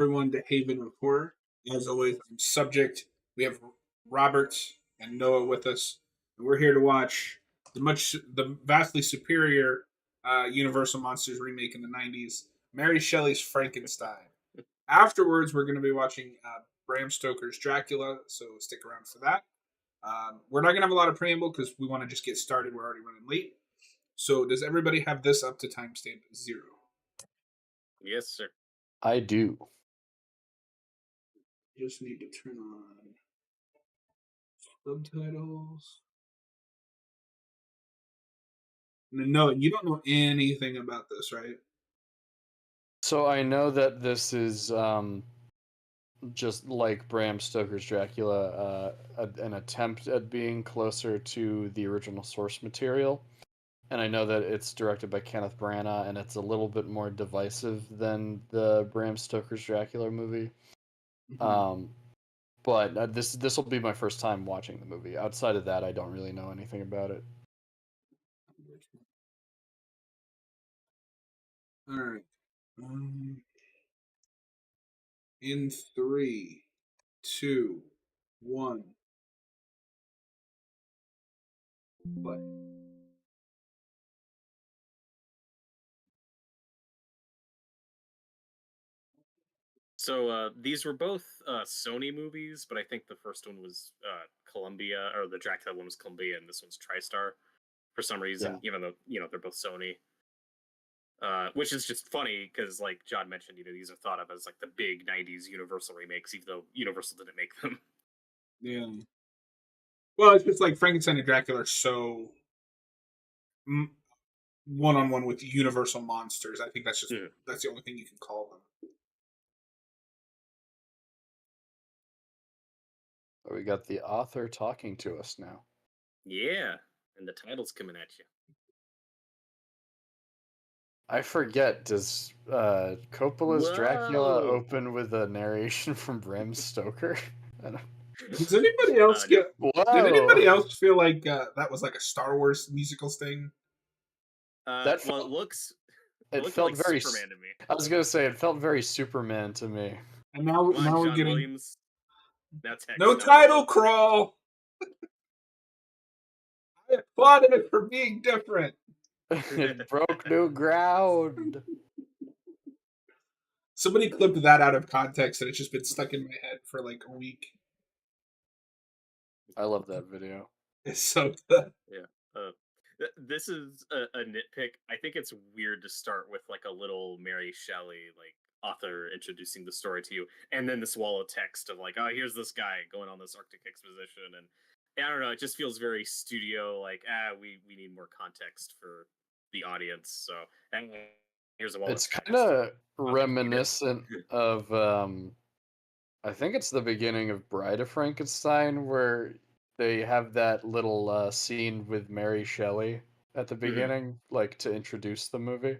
Everyone to Haven of Horror. As always, I'm subject. We have Robert and Noah with us. And we're here to watch the vastly superior Universal Monsters remake in the '90s, Mary Shelley's Frankenstein. Afterwards, we're going to be watching Bram Stoker's Dracula, so stick around for that. We're not going to have a lot of preamble because we want to just get started. We're already running late. So, does everybody have this up to timestamp 0? Yes, sir. I do. Just need to turn on subtitles. No, you don't know anything about this, right? So I know that this is just like Bram Stoker's Dracula, an attempt at being closer to the original source material. And I know that it's directed by Kenneth Branagh, and it's a little bit more divisive than the Bram Stoker's Dracula movie. Mm-hmm. But this will be my first time watching the movie. Outside of that, I don't really know anything about it. All right. In 3, 2, 1. Play. So these were both Sony movies, but I think the first one was Columbia, or the Dracula one was Columbia, and this one's TriStar for some reason, Yeah. even though they're both Sony. Which is just funny because, like John mentioned, these are thought of as like the big '90s Universal remakes, even though Universal didn't make them. Yeah. Well, it's just like Frankenstein and Dracula are so one-on-one with Universal monsters. I think that's just that's the only thing you can call them. We got the author talking to us now. Yeah, and the title's coming at you. I forget, does Coppola's Dracula open with a narration from Bram Stoker? Does anybody else get? Whoa. Did anybody else feel like that was like a Star Wars musical thing? That well, it felt like very Superman to me. I was gonna say it felt very Superman to me. And now John we're getting Williams. That's no title crawl. I applauded it for being different. It broke new ground. Somebody clipped that out of context, and it's just been stuck in my head for like a week. I love that video. It's so good. Yeah. This is a nitpick. I think it's weird to start with like a little Mary Shelley, like author introducing the story to you, and then this wall of text of like, oh, here's this guy going on this Arctic exposition, and I don't know, it just feels very studio. Like, we need more context for the audience. So, and here's a wall. It's kind of reminiscent of I think it's the beginning of Bride of Frankenstein, where they have that little scene with Mary Shelley at the beginning, like to introduce the movie.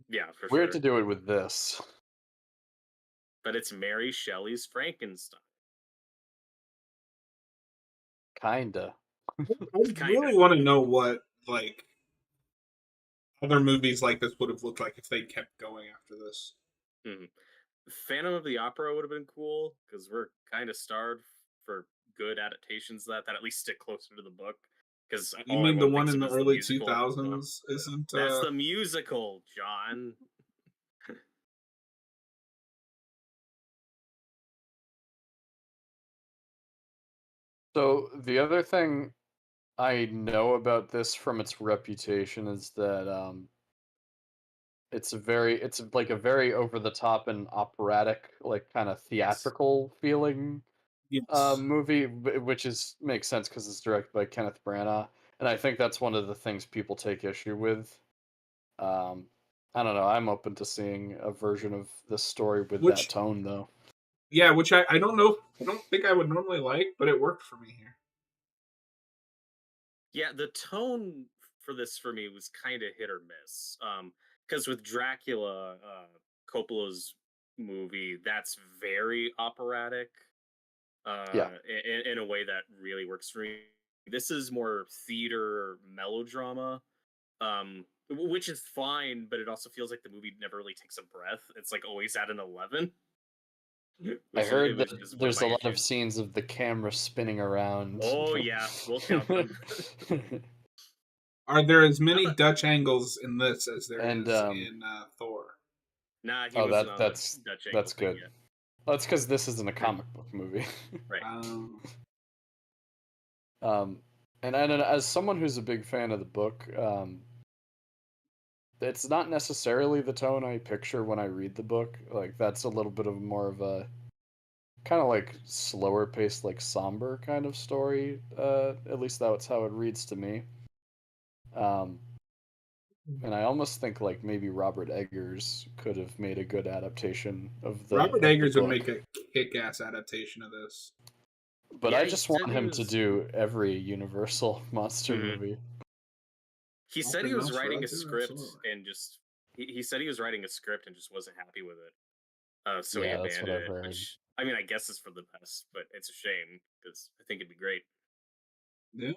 Yeah, for Weird sure. to do it with this. But it's Mary Shelley's Frankenstein. Kinda. I really want to know what like other movies like this would have looked like if they kept going after this. Phantom of the Opera would have been cool because we're kind of starved for good adaptations of that at least stick closer to the book. Because you mean the one in the early 2000s isn't? That's the musical, John. So the other thing I know about this from its reputation is that it's like a very over the top and operatic, like kind of theatrical feeling movie, which makes sense because it's directed by Kenneth Branagh, and I think that's one of the things people take issue with. I don't know. I'm open to seeing a version of this story with that tone, though. Yeah, which I don't know. I don't think I would normally like, but it worked for me here. Yeah, the tone for this for me was kind of hit or miss. Because with Dracula, Coppola's movie, that's very operatic. Yeah. In a way that really works for me. This is more theater melodrama. which is fine, but it also feels like the movie never really takes a breath. It's like always at an 11. I heard Which that is one of there's my a lot of issues. scenes of the camera spinning around. Oh yeah, we'll count them. Are there as How many about- Dutch angles in this as there And, is in Thor? Nah, he oh, wasn't on that's the Dutch angle that's thing good. yet. Well, it's because this isn't a comic book movie. Right. Um, and I don't know, as someone who's a big fan of the book, it's not necessarily the tone I picture when I read the book. Like that's a little bit of more of a kind of like slower paced, like somber kind of story. At least that's how it reads to me. Um, and I almost think like maybe Robert Eggers could have made a good adaptation of Robert the Eggers would book. make a kick-ass adaptation of this. But Yeah, I he just said want he him to was- do every Universal monster Mhm. movie. He said Awkward he was mouse writing a relative? script Absolutely. and just he said he was writing a script and just wasn't happy with it. So he Yeah, that's what abandoned I've it. heard. Which I mean, I guess is for the best, but it's a shame because I think it'd be great. Yeah.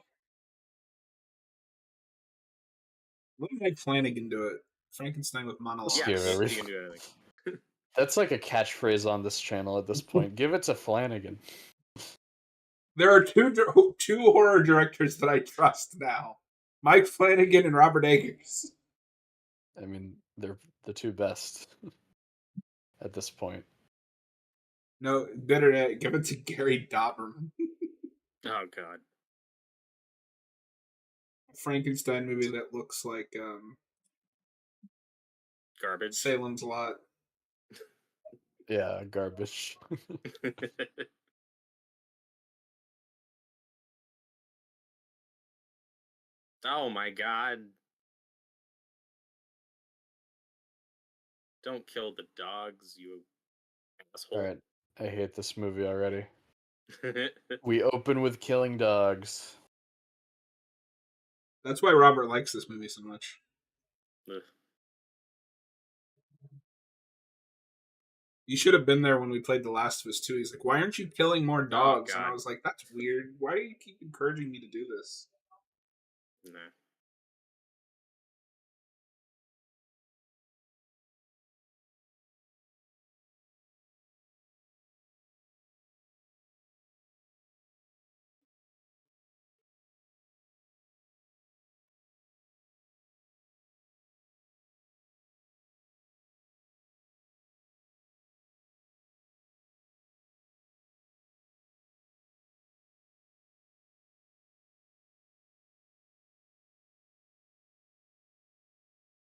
Let Mike Flanagan do it. Frankenstein with monologues. Just Yeah, give he everything. can do anything. That's like a catchphrase on this channel at this point. Give it to Flanagan. There are two horror directors that I trust now: Mike Flanagan and Robert Eggers. I mean, they're the two best at this point. No, better yet, give it to Gary Doberman. Oh god. Frankenstein movie that looks like Garbage. Salem's Lot. Yeah, garbage. Oh my god. Don't kill the dogs, you asshole. All right, I hate this movie already. We open with killing dogs. That's why Robert likes this movie so much. Ugh. You should have been there when we played The Last of Us 2. He's like, why aren't you killing more dogs? And I God. was like, that's weird. Why do you keep encouraging me to do this? Nah.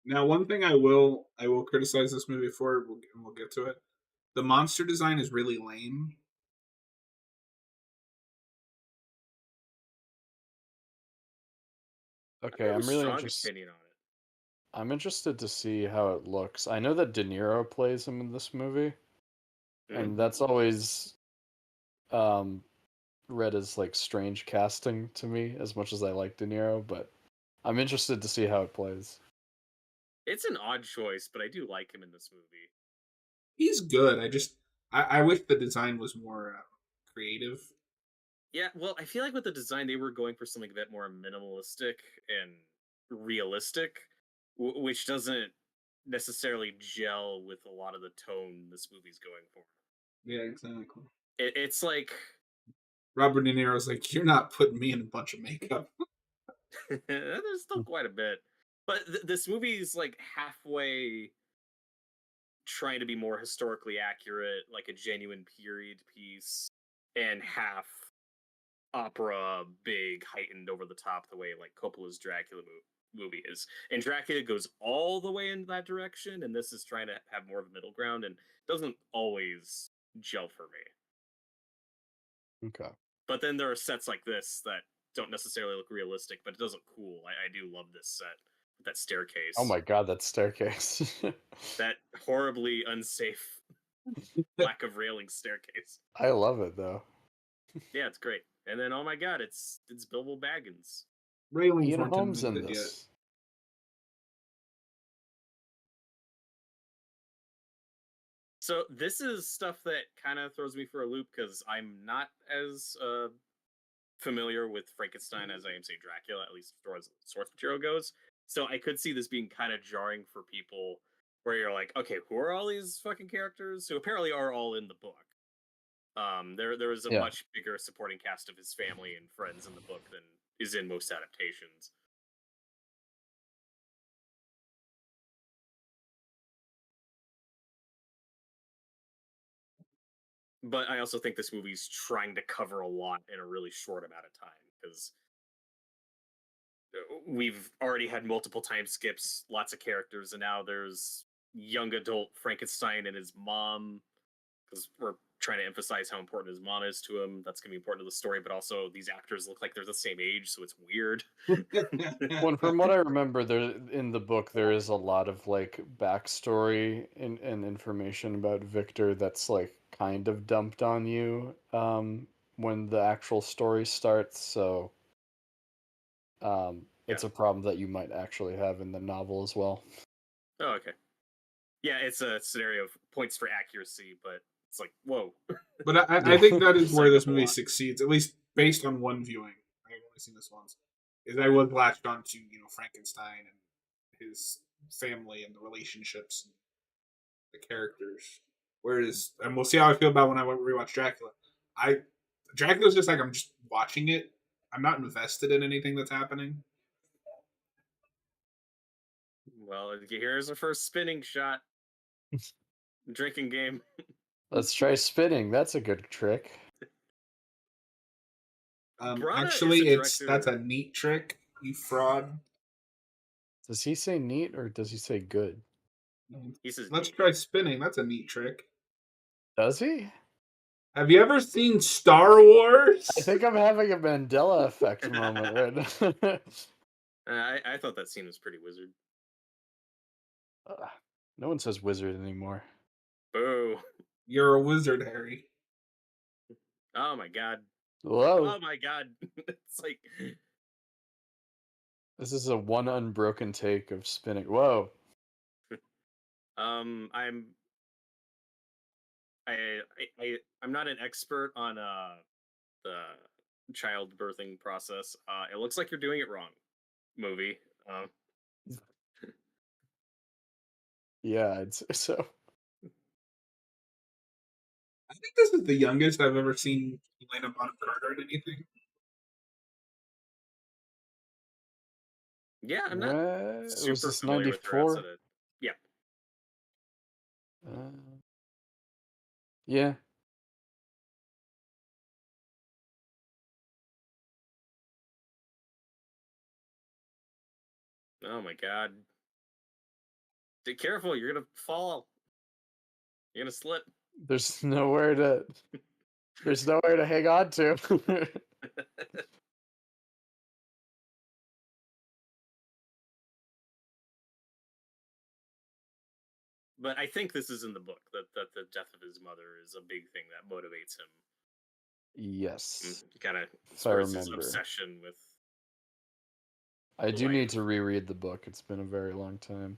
Now, one thing I will criticize this movie for, and we'll get to it. The monster design is really lame. Okay, I have I'm a really strong interested. opinion on it. I'm interested to see how it looks. I know that De Niro plays him in this movie, and that's always um, read as like strange casting to me, as much as I like De Niro. But I'm interested to see how it plays. It's an odd choice, but I do like him in this movie. He's good. I wish the design was more creative. Yeah, well, I feel like with the design, they were going for something a bit more minimalistic and realistic, which doesn't necessarily gel with a lot of the tone this movie's going for. Yeah, exactly. It's like Robert De Niro's like, you're not putting me in a bunch of makeup. there's still quite a bit, but this movie is like halfway trying to be more historically accurate, like a genuine period piece, and half opera, big, heightened, over the top, the way like Coppola's Dracula movie is. And Dracula goes all the way in that direction, and this is trying to have more of a middle ground, and doesn't always gel for me. Okay. But then there are sets like this that don't necessarily look realistic, but it does look cool. I do love this set. That staircase. Oh my god, that staircase. That horribly unsafe lack of railing staircase. I love it though. Yeah, it's great. And then oh my god, it's Bilbo Baggins. Railings Ian weren't Holmes in invented yet. this. So this is stuff that kind of throws me for a loop because I'm not as familiar with Frankenstein as I am, say, Dracula, at least as far as source material goes. So I could see this being kind of jarring for people, where you're like, okay, who are all these fucking characters who apparently are all in the book? There was a Yeah. much bigger supporting cast of his family and friends in the book than is in most adaptations. But I also think this movie's trying to cover a lot in a really short amount of time, because we've already had multiple time skips, lots of characters, and now there's young adult Frankenstein and his mom, because we're trying to emphasize how important his mom is to him. That's going to be important to the story, but also these actors look like they're the same age, so it's weird. Well, from what I remember, there in the book there is a lot of like backstory and information about Victor that's like kind of dumped on you when the actual story starts. So Yeah. it's a problem that you might actually have in the novel as well. Oh, okay. Yeah, it's a scenario of points for accuracy, but it's like, whoa. But I Yeah. think that is where Signed this up a movie lot. succeeds, at least based on one viewing. I've only seen this once. Is I was latched onto Frankenstein and his family and the relationships and the characters. Whereas, and we'll see how I feel about when I rewatch Dracula. I Dracula's just like I'm just watching it. I'm not invested in anything that's happening. Well, here's our first spinning shot. Drinking game. Let's try spinning. That's a good trick. Brana is Actually, a that's a director. neat trick. You fraud. Does he say neat or does he say good? He says Let's neat. try spinning. That's a neat trick. Does he? Have you ever seen Star Wars? I think I'm having a Mandela effect moment right now. I thought that scene was pretty wizard. No one says wizard anymore. Boo. You're a wizard, Harry. Oh my god. Whoa. Oh my god. It's like, This is a one unbroken take of spinning. Whoa. I'm I'm not an expert on the childbirthing process. It looks like you're doing it wrong, movie. Um, Yeah, it's so. I think this is the youngest I've ever seen Elena Bonham Carter in anything. yeah, I'm not Was super this familiar with her outside 94? of. Yeah. Yeah. Oh my god. Be careful, you're gonna fall. You're gonna slip. There's nowhere to. There's nowhere to hang on to. But I think this is in the book that the death of his mother is a big thing that motivates him. Yes, Kind of if I spurs his remember. obsession with. I do need life. to reread the book. It's been a very long time.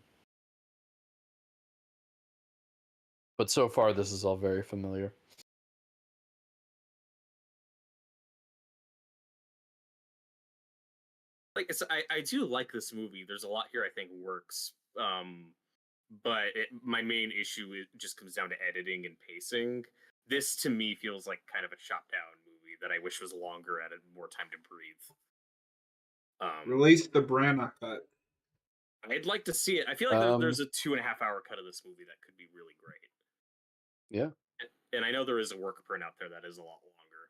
But so far, this is all very familiar. Like I do like this movie. There's a lot here I think works. But my main issue just comes down to editing and pacing. This to me feels like kind of a chopped down movie that I wish was longer, and had more time to breathe. Release the Brana cut. I'd like to see it. I feel like there's a 2.5 hour cut of this movie that could be really great. Yeah. And I know there is a work print out there that is a lot longer.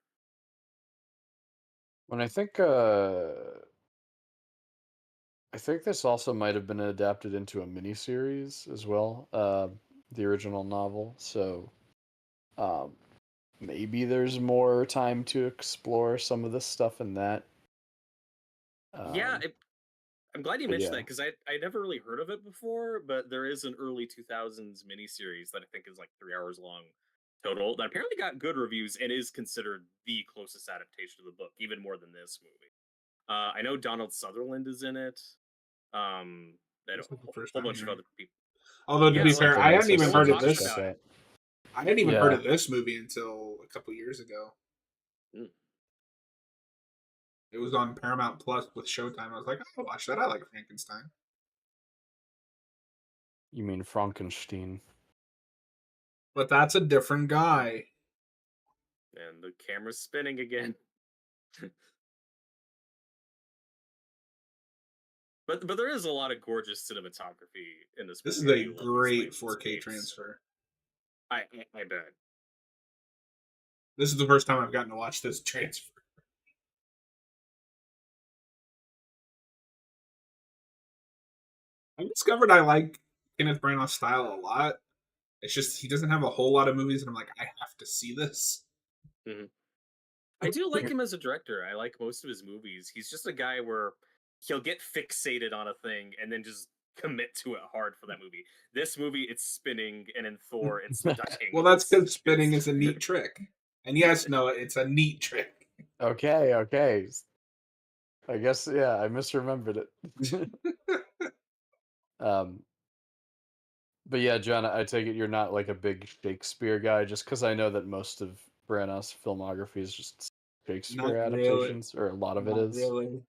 When I think this also might have been adapted into a miniseries as well, the original novel. So maybe there's more time to explore some of this stuff in that. Yeah, I'm glad you but mentioned yeah. that, because I never really heard of it before, but there is an early 2000s miniseries that I think is like 3 hours long total that apparently got good reviews and is considered the closest adaptation of the book, even more than this movie. I know Donald Sutherland is in it. And This is the first whole time bunch of hearing. other people. Although to Yeah, be like fair, Something I hadn't else even no one heard of talks associated this. with about it. that. I hadn't even heard Yeah. of this movie until a couple years ago. Mm. It was on Paramount Plus with Showtime. I was like, I'll watch that. I like Frankenstein. You mean Frankenstein? But that's a different guy. And the camera's spinning again. But there is a lot of gorgeous cinematography in this This is movie. a I love these great landscapes. 4K transfer. I bet. This is the first time I've gotten to watch this transfer. I've discovered I like Kenneth Branagh's style a lot. It's just he doesn't have a whole lot of movies, and I'm like, I have to see this. Mm-hmm. I do like him as a director. I like most of his movies. He's just a guy where he'll get fixated on a thing and then just commit to it hard for that movie. This movie, it's spinning, and in Thor, it's touching. Well, that's because spinning is a neat trick. And yes, Noah, it's a neat trick. Okay. I guess I misremembered it. But yeah, John, I take it you're not like a big Shakespeare guy, just because I know that most of Branagh's filmography is just Shakespeare Not adaptations, or a lot of it is. Really.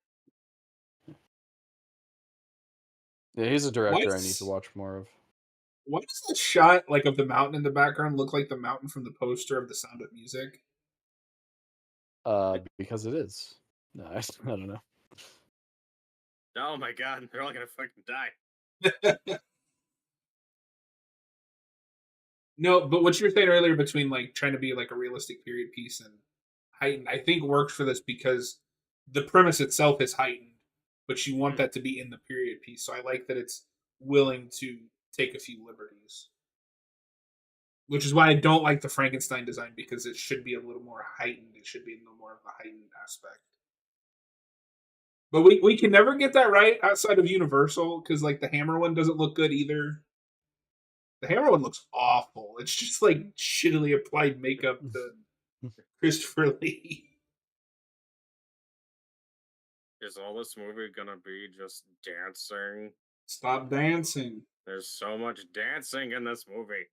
Yeah, he's a director I need to watch more of. Why does the shot of the mountain in the background look like the mountain from the poster of The Sound of Music? Because it is. No, I don't know. Oh my god, they're all gonna fucking die. No, but what you were saying earlier between trying to be a realistic period piece and heightened, I think works for this because the premise itself is heightened, but you want that to be in the period piece. So I like that it's willing to take a few liberties. Which is why I don't like the Frankenstein design, because it should be a little more heightened. It should be a little more of a heightened aspect. But we can never get that right outside of Universal, because the Hammer one doesn't look good either. The Hammer one looks awful. It's just shittily applied makeup to Christopher Lee. Is all this movie gonna be just dancing? Stop dancing. There's so much dancing in this movie.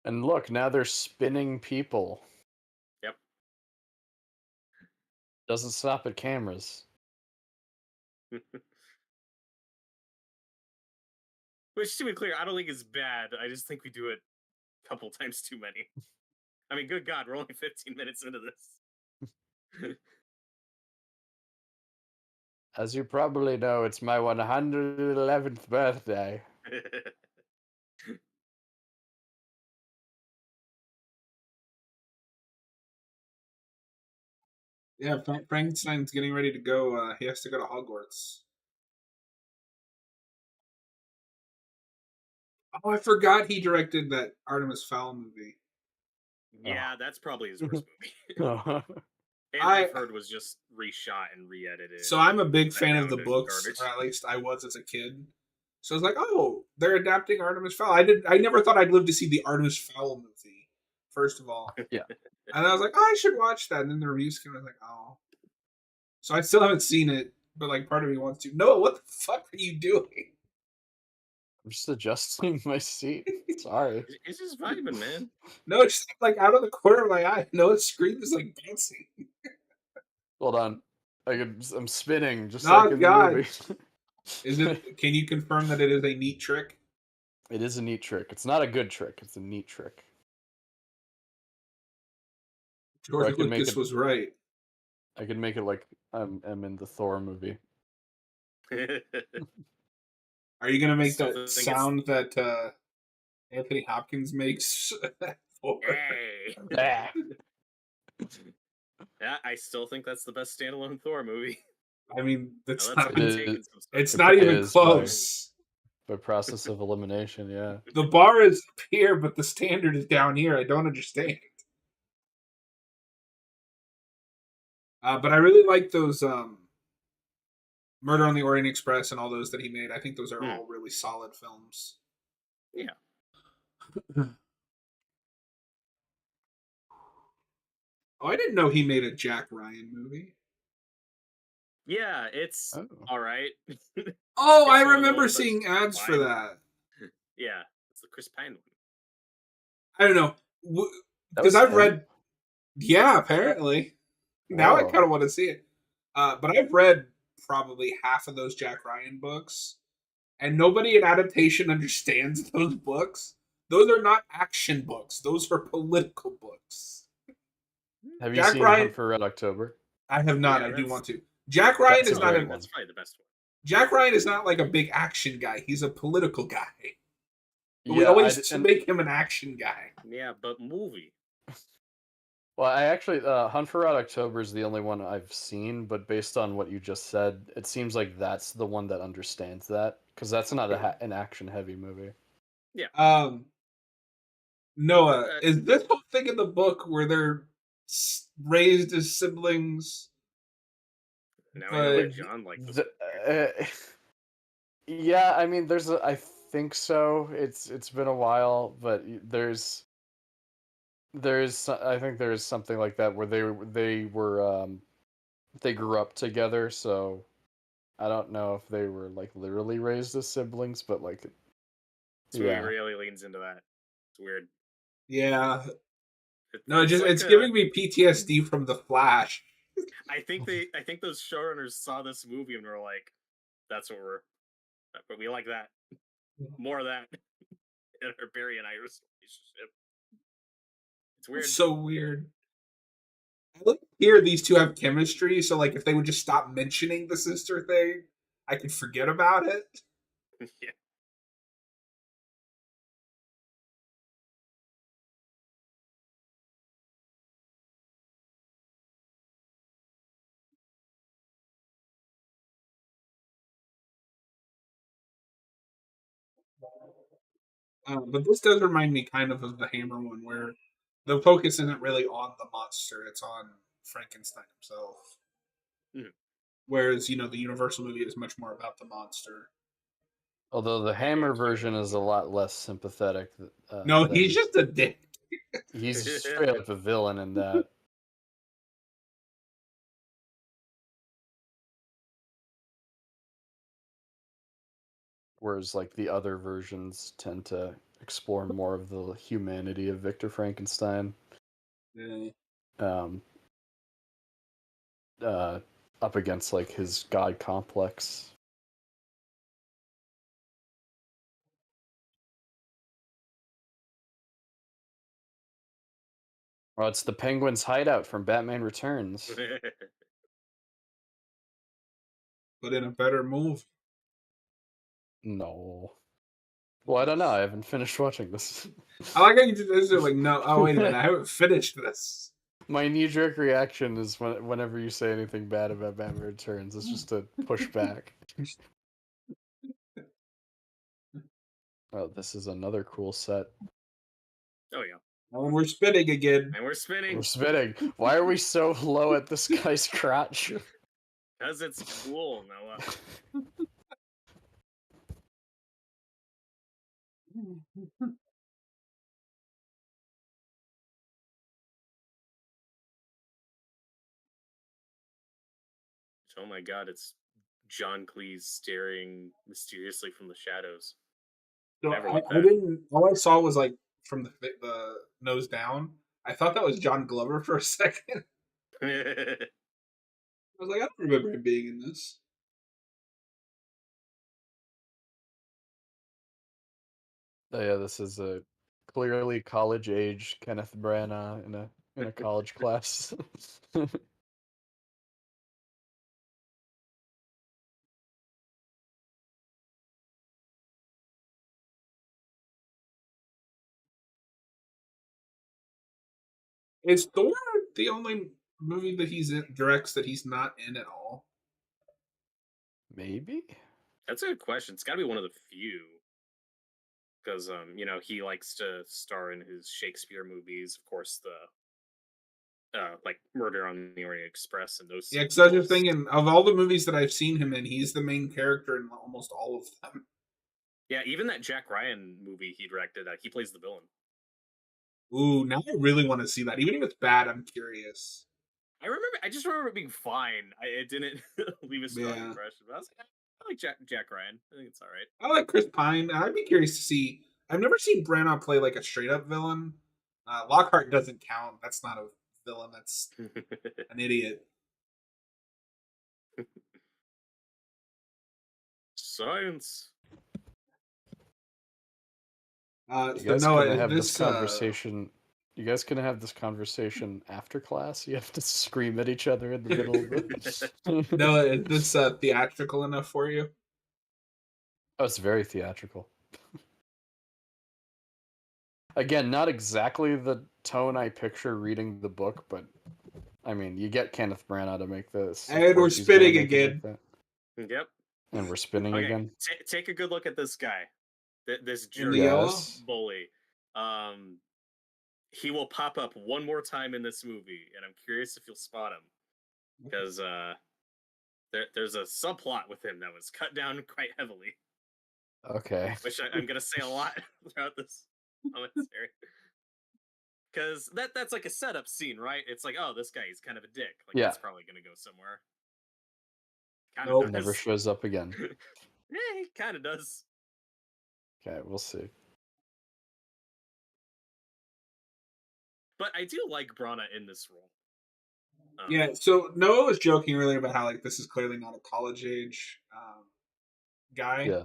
And look, now they're spinning people. Yep. Doesn't stop at cameras. Which, to be clear, I don't think is bad. I just think we do it a couple times too many. I mean, good God, we're only 15 minutes into this. As you probably know, it's my 111th birthday. Yeah, Frankenstein's getting ready to go. He has to go to Hogwarts. Oh, I forgot he directed that Artemis Fowl movie. Yeah, that's probably his worst movie. And I've heard was just reshot and re-edited. So I'm a big fan of the books, or at least I was as a kid. So I was like, oh, they're adapting Artemis Fowl. I never thought I'd live to see the Artemis Fowl movie, first of all. Yeah. And I was like, oh, I should watch that. And then the reviews came, I was like, oh. So I still haven't seen it, but part of me wants to. Noah, what the fuck are you doing? I'm just adjusting my seat. Sorry. It's just vibing, man. No, it's just out of the corner of my eye. Noah's screen is bouncing. Hold on. I'm spinning just like in the movie. Is it? Can you confirm that it is a neat trick? It is a neat trick. It's not a good trick. It's a neat trick. George Lucas was right. I could make it like I'm in the Thor movie. Are you gonna make that sound that Anthony Hopkins makes? Hey. Yeah, I still think that's the best standalone Thor movie. I mean, It's not even close. By process of elimination, yeah. The bar is up here, but the standard is down here. I don't understand. But I really like those Murder on the Orient Express and all those that he made. I think those are all really solid films. Yeah. Oh, I didn't know he made a Jack Ryan movie. Yeah, it's all right. Oh, I remember seeing ads for that. Yeah, it's the Chris Pine one. I don't know. Because I've read... Yeah, apparently. Now I kind of want to see it. But I've read probably half of those Jack Ryan books. and nobody in adaptation understands those books. Those are not action books. Those are political books. Have you Jack seen Hunt Ryan, for Red October? I have not. Yeah, I do that's want to. Jack Ryan That's is a not great a one. that's probably the best one. Jack Ryan is not like a big action guy. He's a political guy. But we Yeah, always make him an action guy. Yeah, but movie. well, I actually Hunt for Red October is the only one I've seen, but based on what you just said, it seems like that's the one that understands that because that's not an action-heavy movie. Noah, Uh, is this whole thing in the book where they're raised as siblings? Now I know why But John liked this. Yeah, I mean, I think so. It's been a while, but I think there's something like that where they grew up together, so I don't know if they were like literally raised as siblings, but like This movie yeah. really leans into that. It's weird. yeah, It, no, it's like it's giving me PTSD from The Flash. I think those showrunners saw this movie and were like, "That's what but we like that, more of that in our Barry and Iris relationship." It's weird. It's so weird. I like to hear these two have chemistry, so like if they would just stop mentioning the sister thing, I could forget about it. Yeah. But this does remind me kind of the Hammer one, where the focus isn't really on the monster; it's on Frankenstein himself. Mhm. Whereas the Universal movie is much more about the monster. Although the Hammer version is a lot less sympathetic. No, Than he's just a dick. he's straight up a villain in that. Whereas like the other versions tend to explore more of the humanity of Victor Frankenstein. Yeah. Um, uh, Up against like his god complex. Well, it's the Penguin's hideout from Batman Returns. But in a better movie. No. Well, I don't know. I haven't finished watching this. I like how you did this. Like, no, oh wait a minute, I haven't finished this. My knee-jerk reaction is whenever you say anything bad about Batman Returns, it's just to push back. Oh, this is another cool set. Oh yeah, And we're spinning again. and we're spinning We're spinning. Why are we so low at this guy's crotch? because it's cool, Noah. Oh my God, it's John Cleese staring mysteriously from the shadows. So Never I, look I back. didn't. All I saw was like from the nose down. I thought that was John Glover for a second. I was like, I don't remember him being in this. Oh yeah, this is a clearly college age Kenneth Branagh in a college class. Is Thor the only movie that directs that he's not in at all? Maybe? That's a good question. It's got to be one of the few because he likes to star in his Shakespeare movies. Of course, the like Murder on the Orient Express and those Yeah, because I was just sequels. thinking of all the movies that I've seen him in, he's the main character in almost all of them. Yeah, even that Jack Ryan movie he directed, he plays the villain. Ooh, now I really want to see that. Even if it's bad, I'm curious. I just remember it being fine. It didn't leave a strong Yeah, impression. But I was like, I like Jack Ryan. I think it's all right. I like Chris Pine. I'd be curious to see. I've never seen Branagh play like a straight up villain. Lockhart doesn't count. That's not a villain. That's an idiot. Science. You So guys Noah, gonna is have this this conversation? You guys gonna have this conversation after class? You have to scream at each other in the middle of the. Noah, is this theatrical enough for you? Oh, it's very theatrical. Again, not exactly the tone I picture reading the book, but I mean, you get Kenneth Branagh to make this. Of And we're course, he's gonna spitting make it like again. that. Yep. And we're spinning Okay, again. take a good look at this guy. This In the jerk yellow? Yes. bully. He will pop up one more time in this movie, and I'm curious if you'll spot him, because there's a subplot with him that was cut down quite heavily, Okay. which I'm gonna say a lot throughout this commentary. Because that's like a setup scene, right? It's like, oh, this guy is kind of a dick. Like, Yeah. that's probably gonna go somewhere. Kind Nope. of Never does. shows up again. He kind of does. Okay, we'll see. But I do like Brana in this role. Yeah, so Noah was joking earlier about how like this is clearly not a college age guy. Yeah.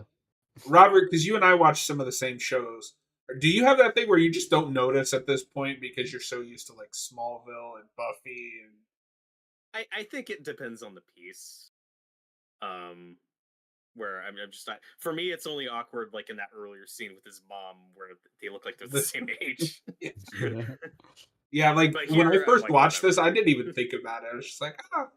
Robert, because you and I watch some of the same shows. Do you have that thing where you just don't notice at this point because you're so used to like Smallville and Buffy and I think it depends on the piece. Where I'm just not. For me, it's only awkward like in that earlier scene with his mom, where they look like they're the same age. yeah, like But when I here, I'm first like, watched whatever. this, I didn't even think about it. I was just like, ah.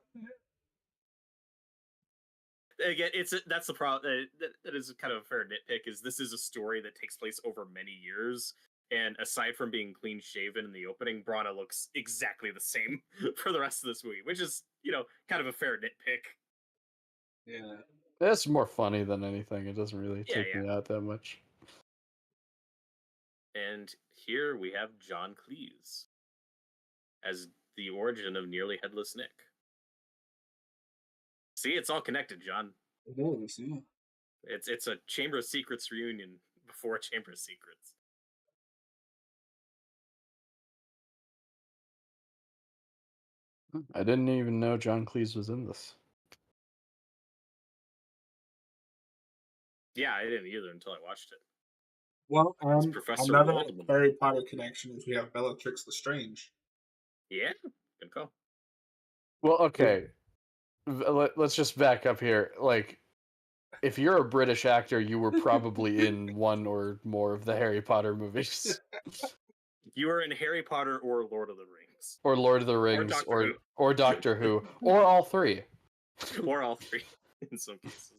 Again, that's the problem. That is kind of a fair nitpick. Is this is a story that takes place over many years, and aside from being clean shaven in the opening, Brana looks exactly the same for the rest of this movie, which is kind of a fair nitpick. Yeah. That's more funny than anything. It doesn't really Yeah, take me out that much. And here we have John Cleese as the origin of Nearly Headless Nick. See, it's all connected, John. It is, yeah. It's a Chamber of Secrets reunion before Chamber of Secrets. I didn't even know John Cleese was in this. Yeah, I didn't either until I watched it. Well, It's Professor another Waldman. Harry Potter connection is we have Bellatrix Lestrange. Yeah, good call. Well, okay. Let's just back up here. Like, if you're a British actor, you were probably in one or more of the Harry Potter movies. You were in Harry Potter or Lord of the Rings. Or Lord of the Rings, or Doctor Who, or all three. Or all three, in some cases.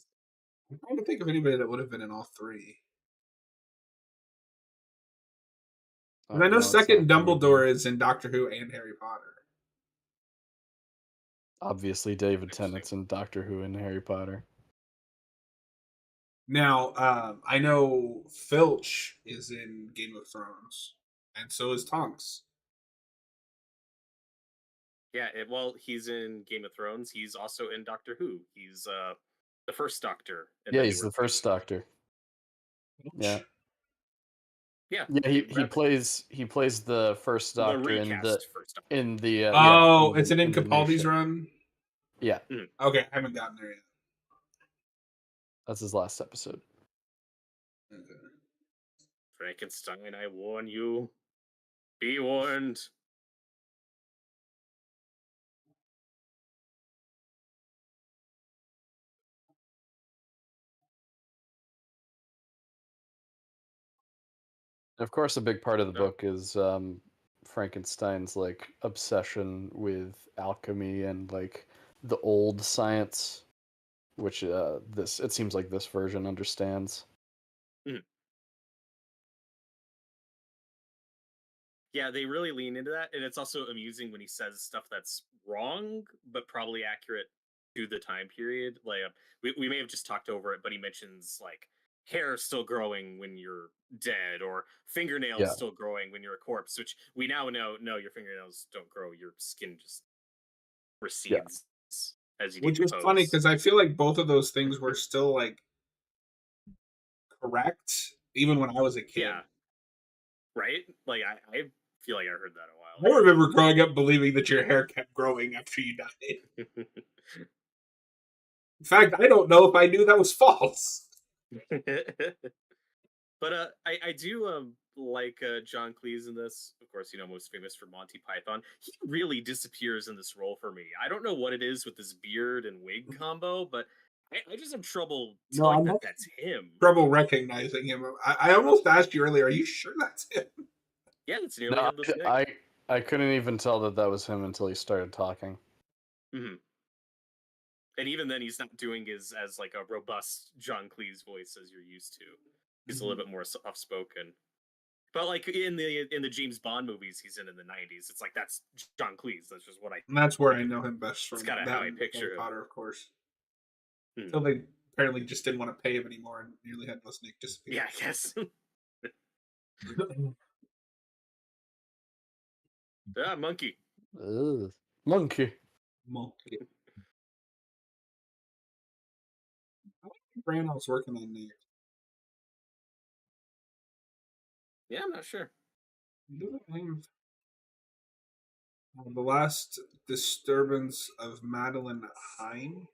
I'm trying to think of anybody that would have been in all three. And I know second Dumbledore is in Doctor Who and Harry Potter. Obviously, David Tennant's in Doctor Who and Harry Potter. Now, I know Filch is in Game of Thrones, and so is Tonks. Yeah, well, he's in Game of Thrones. He's also in Doctor Who. He's the first Doctor. Yeah, he's the first Doctor. Yeah. Yeah. Yeah, he plays the first Doctor in the it's an in Capaldi's run. Yeah. Okay, I haven't gotten there yet. That's his last episode. Okay. Frankenstein, I warn you. Be warned. Of course, a big part of the book is Frankenstein's like obsession with alchemy and like the old science, which it seems like this version understands. Mm-hmm. Yeah, they really lean into that, and it's also amusing when he says stuff that's wrong but probably accurate to the time period. Like we may have just talked over it, but he mentions like hair still growing when you're dead, or fingernails still growing when you're a corpse, which we now know no, your fingernails don't grow, your skin just recedes as you Which decompose. was funny because I feel like both of those things were still like correct even when I was a kid. Yeah. Right? Like I feel like I heard that a while I ago. remember growing up believing that your hair kept growing after you died. In fact, I don't know if I knew that was false. But I do like John Cleese in this. Of course, most famous for Monty Python. He really disappears in this role for me. I don't know what it is with this beard and wig combo, but I just have trouble No, telling I'm that having that's him. trouble recognizing him. I almost asked you earlier. Are you sure that's him? Yeah, it's nearly No, him. This Nick. I couldn't even tell that was him until he started talking. Hmm. And even then, he's not doing his as like a robust John Cleese voice as you're used to. He's a little bit more soft spoken. But like in the James Bond movies he's in the '90s, it's like that's John Cleese. That's just what I And that's where I think of know him. him best It's from. kind of That how I and picture Harry him. Potter, of course. Hmm. Until they apparently just didn't want to pay him anymore and nearly had Nick disappear. Yeah, I guess. Ah, monkey. Ugh. Monkey. Monkey. I think Brandon's working on next. Yeah, I'm not sure. The last disturbance of Madeline Hine.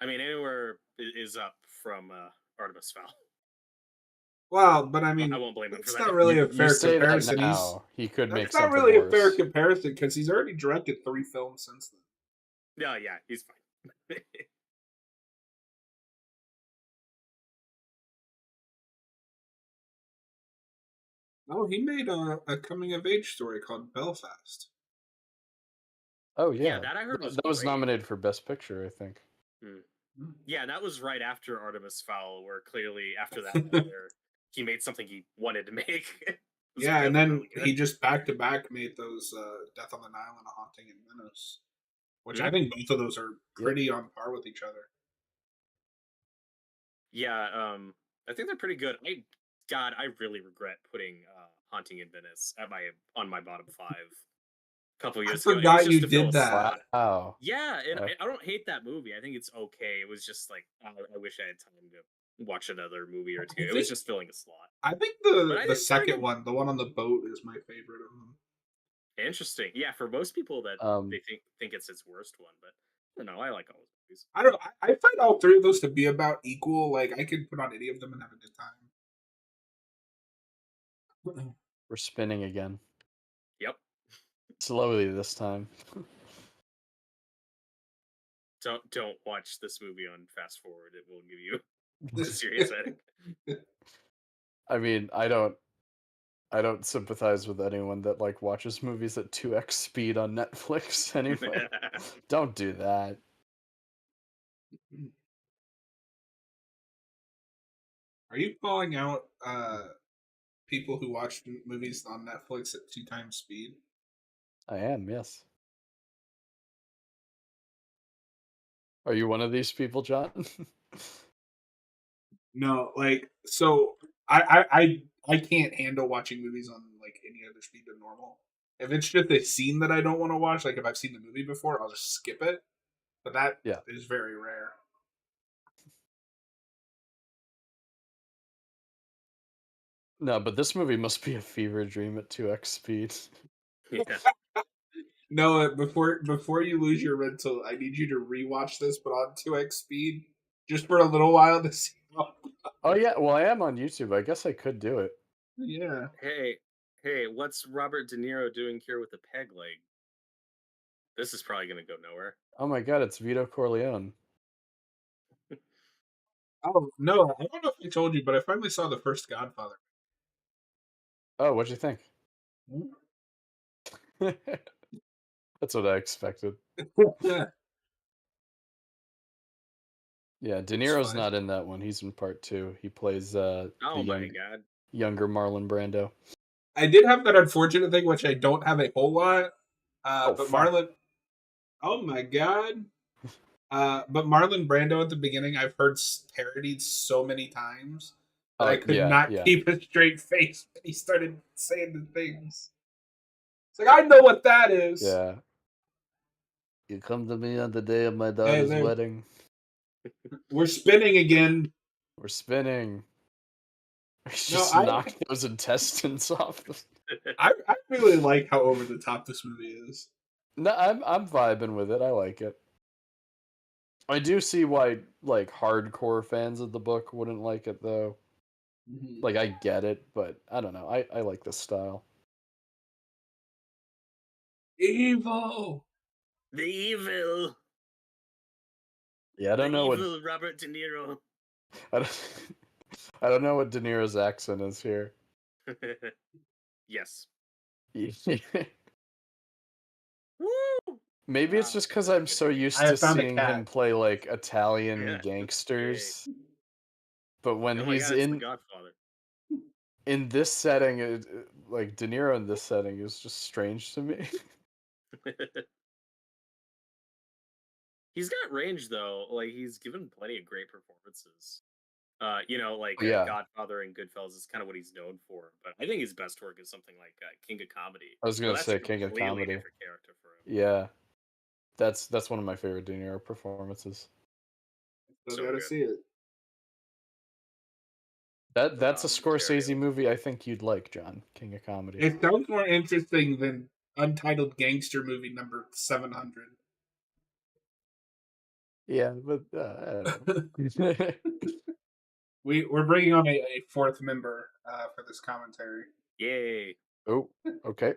I mean, anywhere is up from Artemis Fowl. Well, but I mean, I won't blame him for it's that. not really a You fair say comparison. that now. He could make It's not something really worse. a fair comparison because he's already directed 3 films since then. No, yeah, he's fine. Oh, he made a coming of age story called Belfast. Oh yeah, Yeah, that I heard was that was great. nominated for Best Picture, I think. Yeah, and that was right after Artemis Fowl, where clearly after that he made something he wanted to make. Yeah, and then really he just back to back made those Death on the Nile and A Haunting in Venice, which I think both of those are pretty on par with each other. Yeah, I think they're pretty good. I really regret putting Haunting in Venice on my bottom 5 a couple years ago. Forgot you did that. Wow. Yeah, and I don't hate that movie. I think it's okay. It was just like I wish I had time to watch another movie or two. It was just filling a slot. I think the second one, the one on the boat, is my favorite of them. Interesting. Yeah, for most people that they think it's its worst one, but I don't know. I like all those movies. I don't know. I find all 3 of those to be about equal. Like I could put on any of them and have a good time. We're spinning again. Yep. Slowly this time. Don't watch this movie on fast forward. It will give you a serious headache. I mean, I don't sympathize with anyone that like watches movies at 2x speed on Netflix anyway. Don't do that. Are you calling out people who watch movies on Netflix at 2 times speed? I am, yes. Are you one of these people, John? No, like so I can't handle watching movies on like any other speed than normal. If it's just a scene that I don't want to watch, like if I've seen the movie before, I'll just skip it. But that is very rare. No, but this movie must be a fever dream at 2x speed. Yeah. No, before you lose your rental, I need you to rewatch this, but on 2x speed, just for a little while to see. Oh yeah, well I am on YouTube. I guess I could do it. Yeah. Hey, what's Robert De Niro doing here with a peg leg? This is probably gonna go nowhere. Oh my god, it's Vito Corleone. Oh no, I don't know if I told you, but I finally saw the first Godfather. Oh, what'd you think? That's what I expected. Yeah. Yeah, De Niro's not in that one. He's in part 2. He plays God. younger Marlon Brando. I did have that unfortunate thing, which I don't have a whole lot. But fuck. Marlon. Oh my god. But Marlon Brando at the beginning, I've heard parodied so many times that I could not keep a straight face when he started saying the things. It's like, I know what that is. Yeah. You come to me on the day of my daughter's wedding. We're spinning again. We're spinning. Just knock those intestines off. I really like how over the top this movie is. No, I'm vibing with it. I like it. I do see why like hardcore fans of the book wouldn't like it though. Mhm. Like I get it, but I don't know. I like this style. Evil. The evil, Yeah, I the don't know what evil Robert De Niro. I don't, I don't know what De Niro's accent is here. Yes. Woo! Maybe it's Wow, just because that's a I'm good so movie. used I to have found a seeing him cat. play like Italian Yeah. Yay. gangsters. But when Oh my he's god, it's The Godfather. in this setting, like De Niro in this setting is just strange to me. He's got range though. Like he's given plenty of great performances. Like Yeah, Godfather and Goodfellas is kind of what he's known for. But I think his best work is something like King of Comedy. I was But gonna that's a say King of completely Comedy. different character for him. Yeah, that's one of my favorite De Niro performances. Still So gotta good. see it. That's a Ontario. Scorsese movie I think you'd like, John. King of Comedy. It sounds more interesting than Untitled Gangster Movie number 700. Yeah, but I don't know. We're bringing on a fourth member for this commentary. Yay. Oh, okay.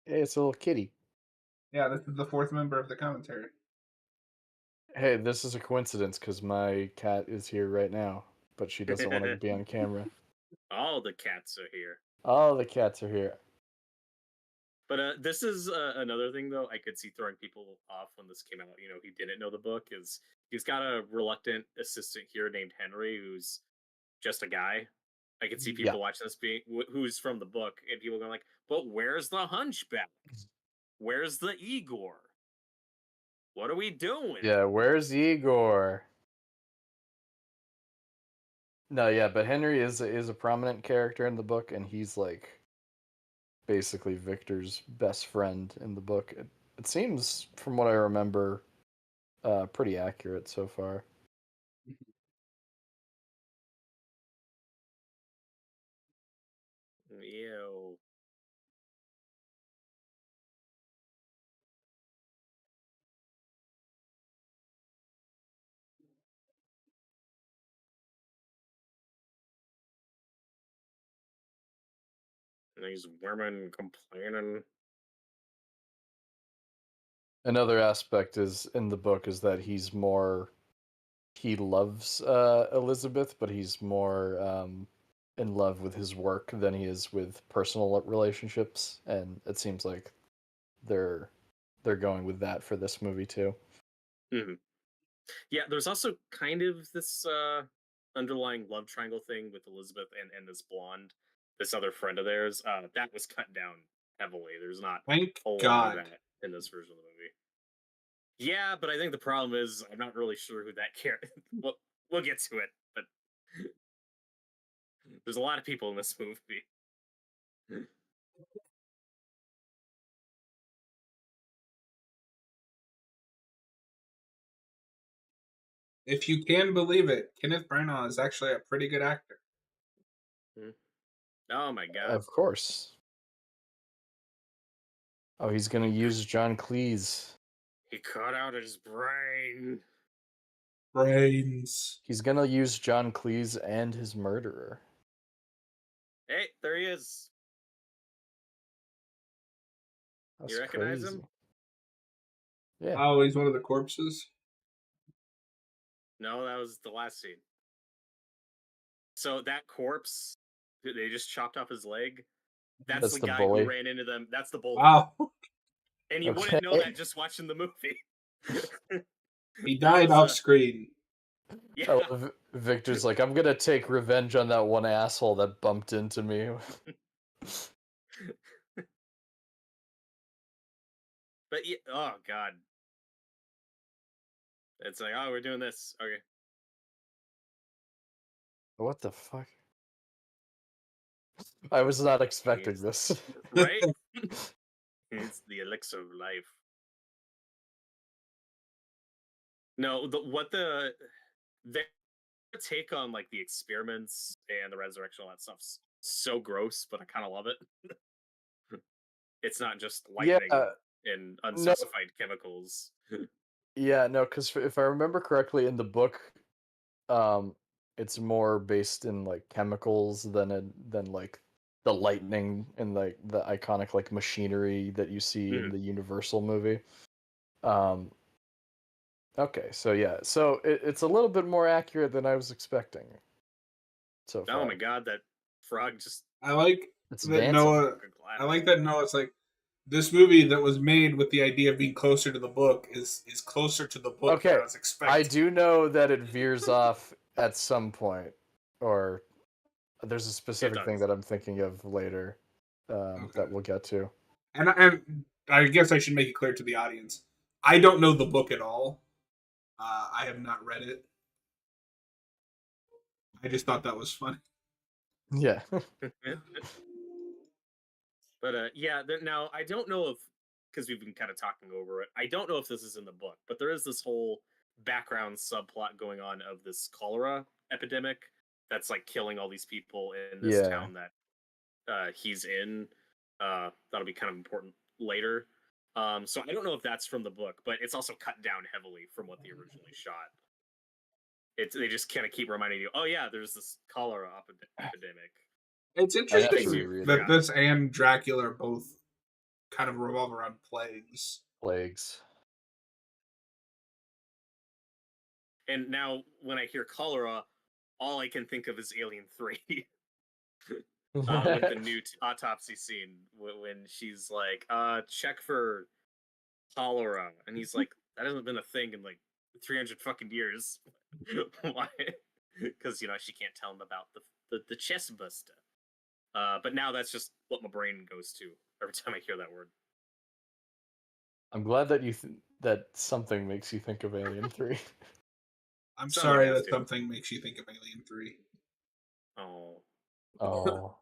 Hey, it's a little kitty. Yeah, this is the fourth member of the commentary. Hey, this is a coincidence because my cat is here right now, but she doesn't want to be on camera. All the cats are here. All the cats are here. But this is another thing, though. I could see throwing people off when this came out. He didn't know the book. Is he's got a reluctant assistant here named Henry, who's just a guy. I could see Yeah. people watching this who's from the book, and people going like, "But where's the Hunchback? Where's the Igor? What are we doing?" Yeah, where's Igor? No, yeah, but Henry is a prominent character in the book, and he's like basically Victor's best friend in the book. It seems, from what I remember, pretty accurate so far. Ew. And these women complaining. Another aspect is in the book is that he loves Elizabeth, but he's more in love with his work than he is with personal relationships, and it seems like they're going with that for this movie too. Mhm. Yeah, there's also kind of this underlying love triangle thing with Elizabeth and this blonde, this other friend of theirs. That was cut down heavily. There's not Thank a lot of God. that in this version of the movie. Yeah, but I think the problem is I'm not really sure who that character. We'll get to it, but there's a lot of people in this movie. If you can believe it, Kenneth Branagh is actually a pretty good actor. Oh my god! Of course. Oh, he's gonna use John Cleese. He cut out his brain. Brains. He's gonna use John Cleese and his murderer. Hey, there he is. That's You recognize crazy. him? Yeah. Oh, he's one of the corpses. No, that was the last scene. So that corpse, they just chopped off his leg. That's the the guy bully. who ran into them. That's the bully. Wow. And you Okay. wouldn't know that just watching the movie. He died off screen. Yeah. Oh, Victor's like, I'm gonna take revenge on that one asshole that bumped into me. But yeah, oh god. It's like, oh, we're doing this. Okay. What the fuck? I was not expecting Yes. this. Right? It's the elixir of life. No, their take on like the experiments and the resurrection, all that stuff's so gross, but I kind of love it. It's not just Yeah, lightning and No, unspecified chemicals. yeah, no, because if I remember correctly, in the book, it's more based in like chemicals than like the lightning and like the iconic like machinery that you see in Mhm. the Universal movie. Um, okay, so yeah, so it's a little bit more accurate than I was expecting so Oh far. my god, that frog just I like It's that dancing. Noah. broke a glass. I like that Noah's like this movie that was made with the idea of being closer to the book is closer to the book than Okay, I was I expecting. do know that it veers off at some point, or there's a It specific thing does. that I'm thinking of later Okay, that we'll get to. and I guess I should make it clear to the audience. I don't know the book at all. I have not read it. I just thought that was funny. Yeah. But yeah, now I don't know if, because we've been kind of talking over it, I don't know if this is in the book, but there is this whole background subplot going on of this cholera epidemic that's like killing all these people in this Yeah. town that he's in. That'll be kind of important later. So I don't know if that's from the book, but it's also cut down heavily from what they originally shot. They just kind of keep reminding you, oh yeah, there's this cholera epidemic. It's I have to Things interesting you reread that it. this and Dracula are both kind of revolve around plagues. Plagues. And now when I hear cholera, all I can think of is Alien 3. With the new autopsy scene when she's like, check for cholera. And he's like, that hasn't been a thing in like 300 fucking years. Why? Because, she can't tell him about the chest buster. But now that's just what my brain goes to every time I hear that word. I'm glad that that something makes you think of Alien 3. I'm Something sorry has that to. something makes you think of Alien 3. Oh. Oh.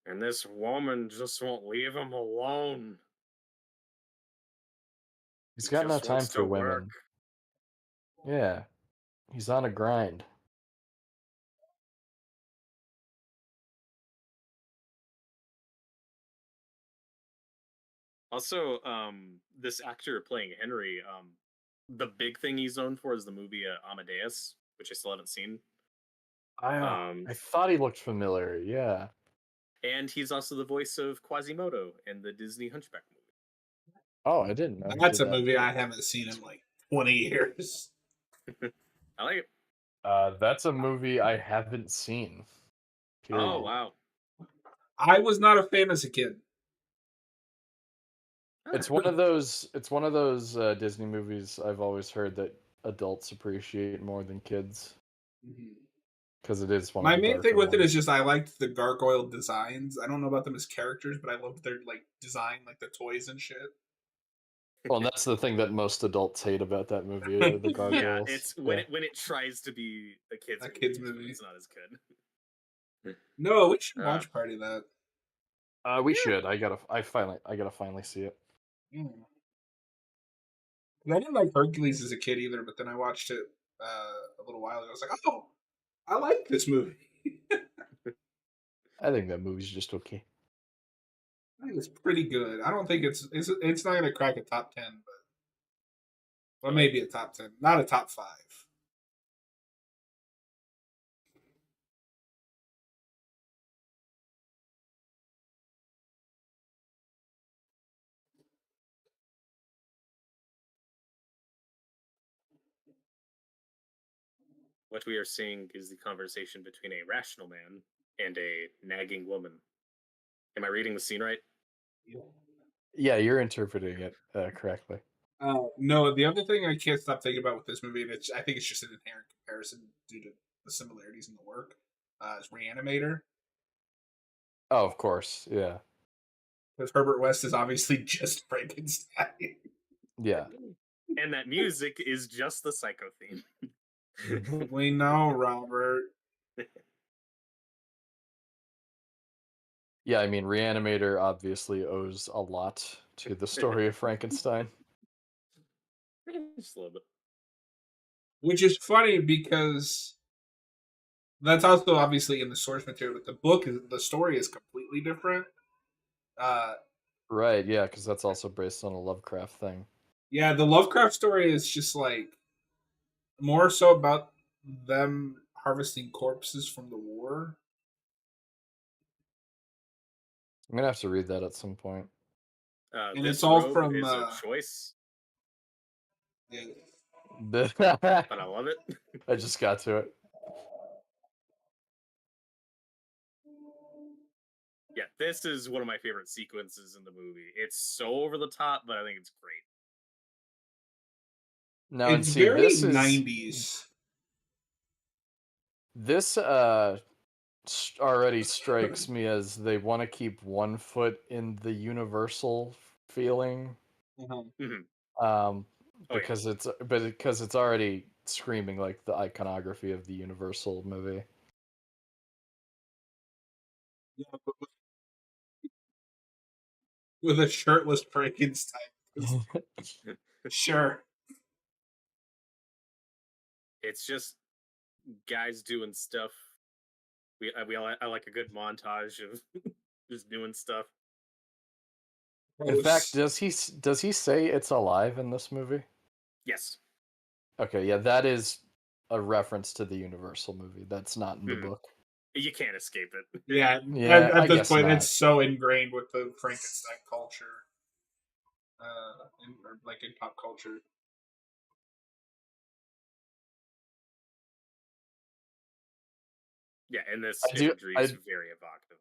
And this woman just won't leave him alone. He's He got no just time wants for to work. women. Yeah. He's on a grind. Also, this actor playing Henry, the big thing he's known for is the movie Amadeus, which I still haven't seen. I thought he looked familiar. Yeah. And he's also the voice of Quasimodo in the Disney Hunchback movie. Oh, I didn't know he That's did a that. movie I haven't seen in like 20 years. I like it. That's a movie I haven't seen. Period. Oh wow! I was not a fan as a kid. It's one of those. It's one of those Disney movies I've always heard that adults appreciate more than kids because it is one of My the main darker thing with it ones. is just I liked the gargoyle designs. I don't know about them as characters, but I loved their like design, like the toys and shit. Well, and that's the thing that most adults hate about that movie: are the Yeah, gargoyles. it's when it tries to be a kids A movie, kids is when movie. it's not as good. No, we should Uh, watch party that. We Yeah. should. I gotta finally see it. Yeah. I didn't like Hercules as a kid either, but then I watched it a little while ago. I was like, oh, I like this movie. I think that movie's just okay. I think it's pretty good. I don't think it's not gonna crack a top 10, but maybe a top 10, not a top 5. What we are seeing is the conversation between a rational man and a nagging woman. Am I reading the scene right? Yeah, you're interpreting it correctly. No, the other thing I can't stop thinking about with this movie, and I think it's just an inherent comparison due to the similarities in the work, is Reanimator. Oh, of course. Yeah. Because Herbert West is obviously just Frankenstein. Yeah. And that music is just the psycho theme. We know, Robert. Yeah, I mean, Reanimator obviously owes a lot to the story of Frankenstein. Just a little bit. Which is funny because that's also obviously in the source material, but the story is completely different. Right, yeah, because that's also based on a Lovecraft thing. Yeah, the Lovecraft story is just like more so about them harvesting corpses from the war. I'm gonna have to read that at some point. And it's This all robe from is a choice, yeah. I but I love it. just got to it. Yeah, this is one of my favorite sequences in the movie. It's so over the top, but I think it's great. Now and It's see, very this is 90s. this already strikes me as they want to keep one foot in the Universal feeling, Mhm. um, Oh yeah, because it's already screaming like the iconography of the Universal movie. Yeah, but with a shirtless Frankenstein. Sure. it's just guys doing stuff. I like a good montage of just doing stuff. In fact, Gross. does he say it's alive in this movie? Yes. Okay, yeah, that is a reference to the Universal movie. That's not in the Mhm. book. You can't escape it. Yeah, Yeah, at I this guess point, not. it's so ingrained with the Frankenstein culture, or like in pop culture. Yeah, and this I do imagery is I very evocative.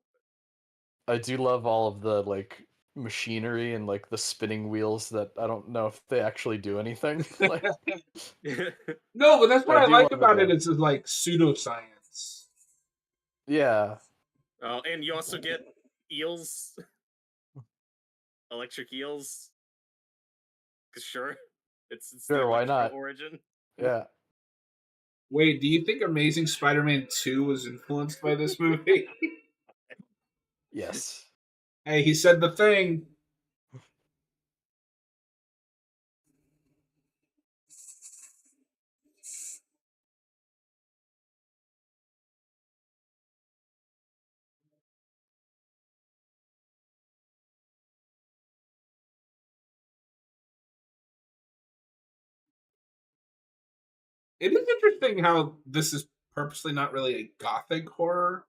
I do love all of the like machinery and like the spinning wheels that I don't know if they actually do anything. Like No, but that's what I I do like love it about it. though. It's like pseudoscience. Yeah. Oh, and you also get eels, electric eels. 'Cause sure, it's the Sure, why electrical not? origin. Yeah. Wait, do you think Amazing Spider-Man 2 was influenced by this movie? Yes. Hey, he said the thing. It is interesting how this is purposely not really a gothic horror.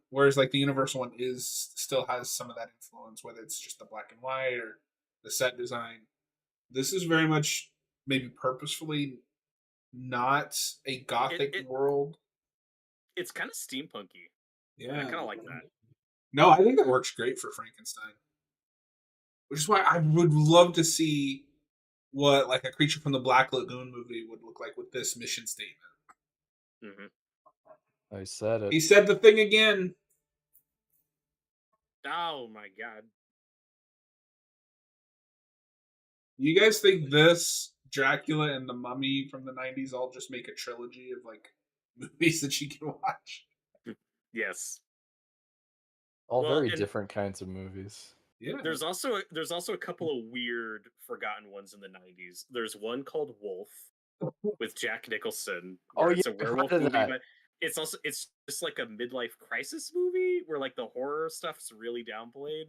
Whereas like the Universal one is still has some of that influence, whether it's just the black and white or the set design. This is very much maybe purposefully not a It, gothic it world. it's kind of steampunky, and I Yeah. kind of like that. No, I think that works great for Frankenstein. Which is why I would love to see what like a Creature from the Black Lagoon movie would look like with this mission statement. Hmm. I said it. He said the thing again. Oh my god. You guys think this Dracula and the Mummy from the '90s all just make a trilogy of like movies that you can watch? Yes. All Well, very and different kinds of movies. Yeah. there's also a couple of weird forgotten ones in the 90s. There's one called Wolf with Jack Nicholson Oh where yeah, it's a I've heard werewolf of movie, that. but it's just like a midlife crisis movie where like the horror stuff's really downplayed.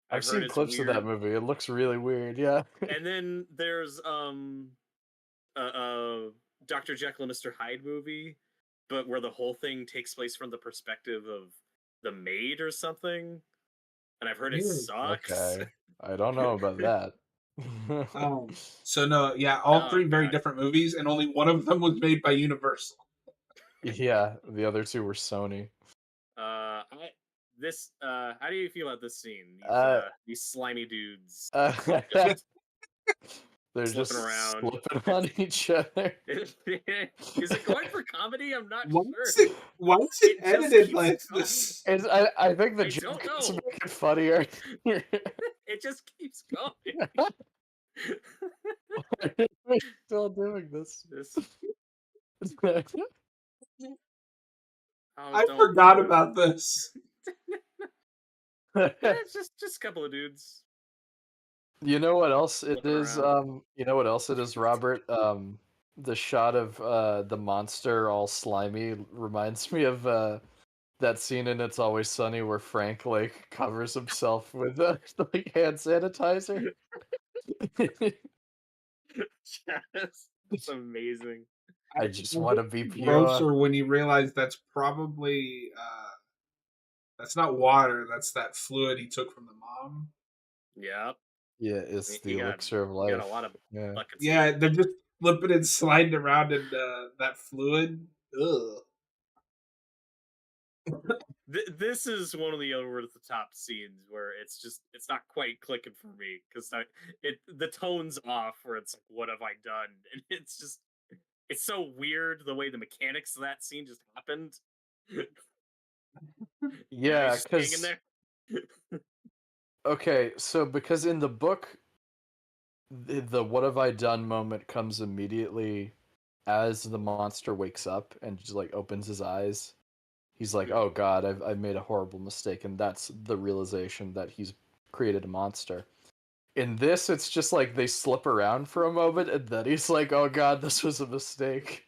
I've I've heard seen it's clips of that weird. movie. It looks really weird, yeah. And then there's a Dr. Jekyll and Mr. Hyde movie, but where the whole thing takes place from the perspective of the maid or something. And I've heard it Weird. sucks. Okay. I don't know about that. So no, yeah, all Oh three very god. different movies, and only one of them was made by Universal. Yeah, the other two were Sony. I this how do you feel about this scene? Uh, These slimy dudes uh just they're slipping just around. slipping on each other. Is it going for comedy? I'm not Why sure. is it? Why is it It just edited keeps like going. this? I think the I don't joke is to know. make it funnier. It just keeps going. Why are we still doing this? This oh I don't forgot do it. about this. It's just a couple of dudes You know what else it flipping is? around. You know what else it is, Robert? The shot of the monster all slimy reminds me of that scene in It's Always Sunny where Frank like covers himself with like hand sanitizer. Yes, it's amazing. I just want to be Grosser pure. when you realize that's probably that's not water. That's that fluid he took from the mom. Yeah, Yeah, it's the he got elixir of he got a lot life. of Yeah. buckets of Yeah, it. they're just flipping and sliding around in that fluid. Ugh. This is one of the over the top scenes where it's not quite clicking for me because the tone's off where it's like, what have I done? And it's so weird the way the mechanics of that scene just happened. He's Yeah, just hanging because there. okay, so because in the book, the "What have I done" moment comes immediately as the monster wakes up and just like opens his eyes. He's like, "Oh God, I've made a horrible mistake," and that's the realization that he's created a monster. In this, it's just like they slip around for a moment, and then he's like, "Oh God, this was a mistake."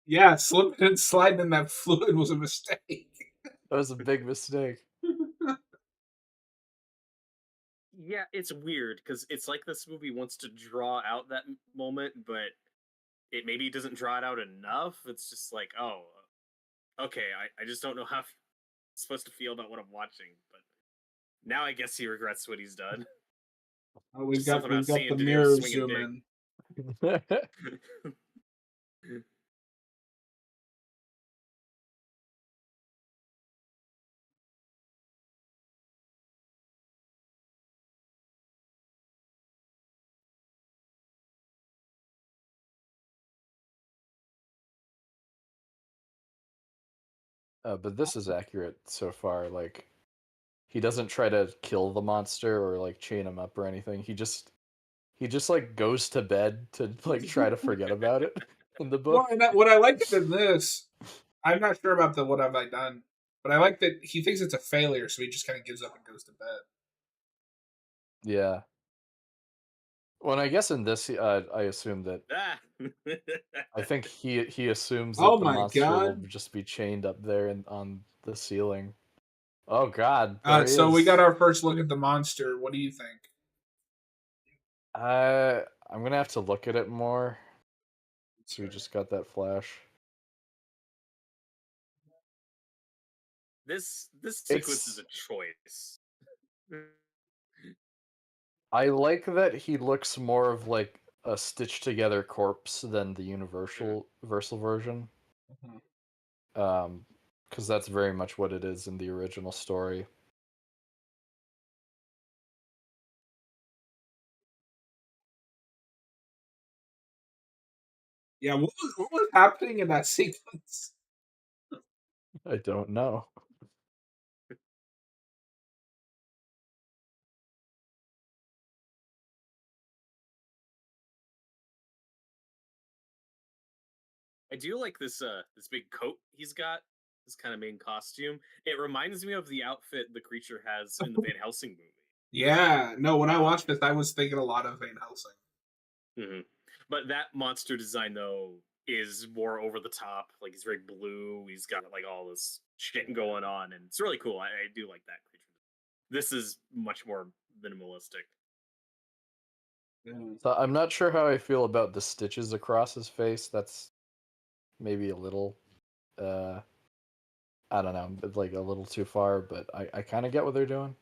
Yeah, slipping and sliding in that fluid was a mistake. That was a big mistake. Yeah, it's weird because it's like this movie wants to draw out that moment, but it maybe doesn't draw it out enough. It's just like, oh, okay, I just don't know how I'm supposed to feel about what I'm watching. But now I guess he regrets what he's done. Oh, Just something about we've got seeing the De Niro mirror swinging zoom big. in. But this is accurate so far. Like, he doesn't try to kill the monster or like chain him up or anything. He just like goes to bed to like try to forget about it in the Well, book. and what I liked in this, I'm not sure about the what have I done, but I like that he thinks it's a failure, so he just kind of gives up and goes to bed. Yeah. Well, I guess in this, I assume that Ah. I think he assumes Oh that the my monster will god! just be chained up there and on the ceiling. Oh God, there he So we got is. our first look at the monster. What do you think? I'm gonna have to look at it more. So we just got that flash. This sequence is It's a choice. I like that he looks more of like a stitched together corpse than the universal version. Mhm. Because that's very much what it is in the original story. Yeah, what was happening in that sequence? I don't know. I do like this big coat he's got, this kind of main costume. It reminds me of the outfit the creature has in the Van Helsing movie. Yeah, no. When I watched this, I was thinking a lot of Van Helsing. Hmm. But that monster design though is more over the top. Like he's very blue. He's got like all this shit going on, and it's really cool. I do like that creature. This is much more minimalistic. Yeah. So I'm not sure how I feel about the stitches across his face. That's maybe a little, uh, I don't know, like a little too far. But I kind of get what they're doing.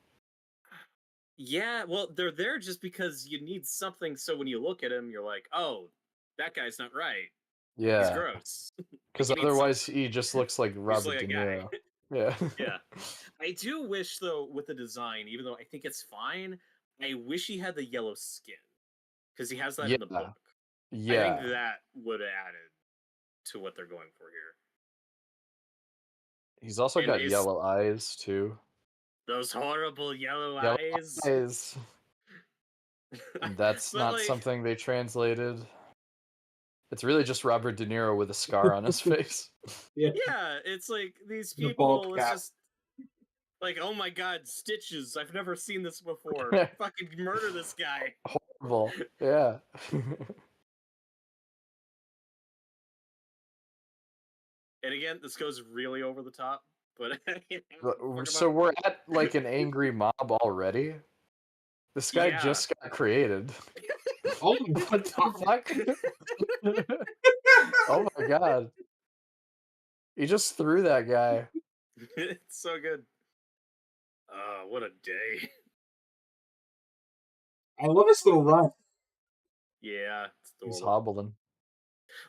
Yeah, well, they're there just because you need something. So when you look at him, you're like, oh, that guy's not right. He's Yeah, gross. Like because you need something. otherwise he just looks like He's just Robert like a De guy. Niro. Yeah. Yeah. I do wish though with the design, even though I think it's fine, I wish he had the yellow skin because he has that in the book. Yeah. I think Yeah. that would have added to what they're going for here. He's also And got is yellow eyes too. those horrible yellow Yellow eyes. eyes. That's But not like, something they translated. It's really just Robert De Niro with a scar on his face. Yeah, yeah, it's like these the bald people. It's cap. just like, oh my god, stitches! I've never seen this before. Fucking murder this guy. Horrible. Yeah. And again, this goes really over the top, but talk about So we're at like an angry mob already. This guy yeah. just got created. Oh What the fuck? Oh my god. He just threw that guy. It's so good. What a day. I love this little run. Yeah, it's He's adorable. hobbling.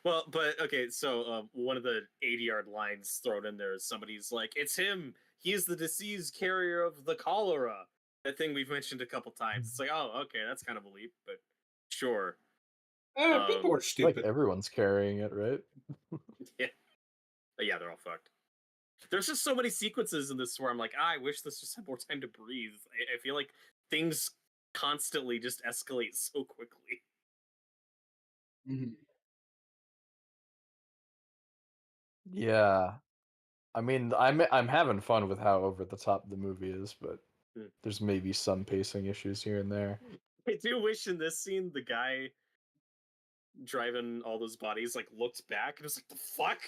Well, but okay, so one of the 80-yard lines thrown in there is somebody's like, "It's him. He's the disease carrier of the cholera." That thing we've mentioned a couple times. It's like, oh, okay, that's kind of a leap, but sure. People are Like stupid. everyone's carrying it, right? Yeah, but yeah, they're all fucked. There's just so many sequences in this where I'm like, I wish this just had more time to breathe. I feel like things constantly just escalate so quickly. Mhm. Yeah. I mean, I'm having fun with how over the top the movie is, but Hmm. there's maybe some pacing issues here and there. I do wish in this scene the guy driving all those bodies like looked back and was like, the fuck?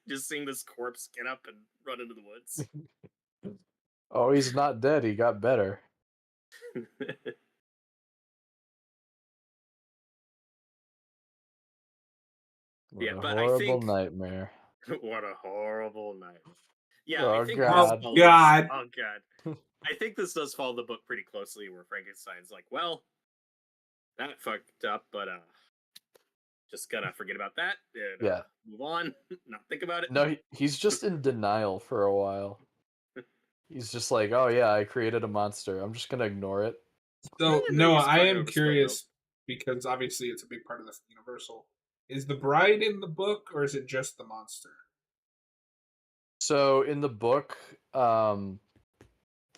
Just seeing this corpse get up and run into the woods. Oh, he's not dead. He got better. What Yeah, a but I horrible think nightmare. what a horrible night. Yeah, I Oh think this Oh god. follows. God. Oh god, I think this does follow the book pretty closely, where Frankenstein's like, well, that fucked up, but just gonna forget about that and Yeah. move on, not think about it. No, he's just in denial for a while. He's just like, oh yeah, I created a monster. I'm just gonna ignore it. So No Noah, use I crying am over spilled milk. curious because obviously it's a big part of the Universal. Is the bride in the book or is it just the monster? So in the book, the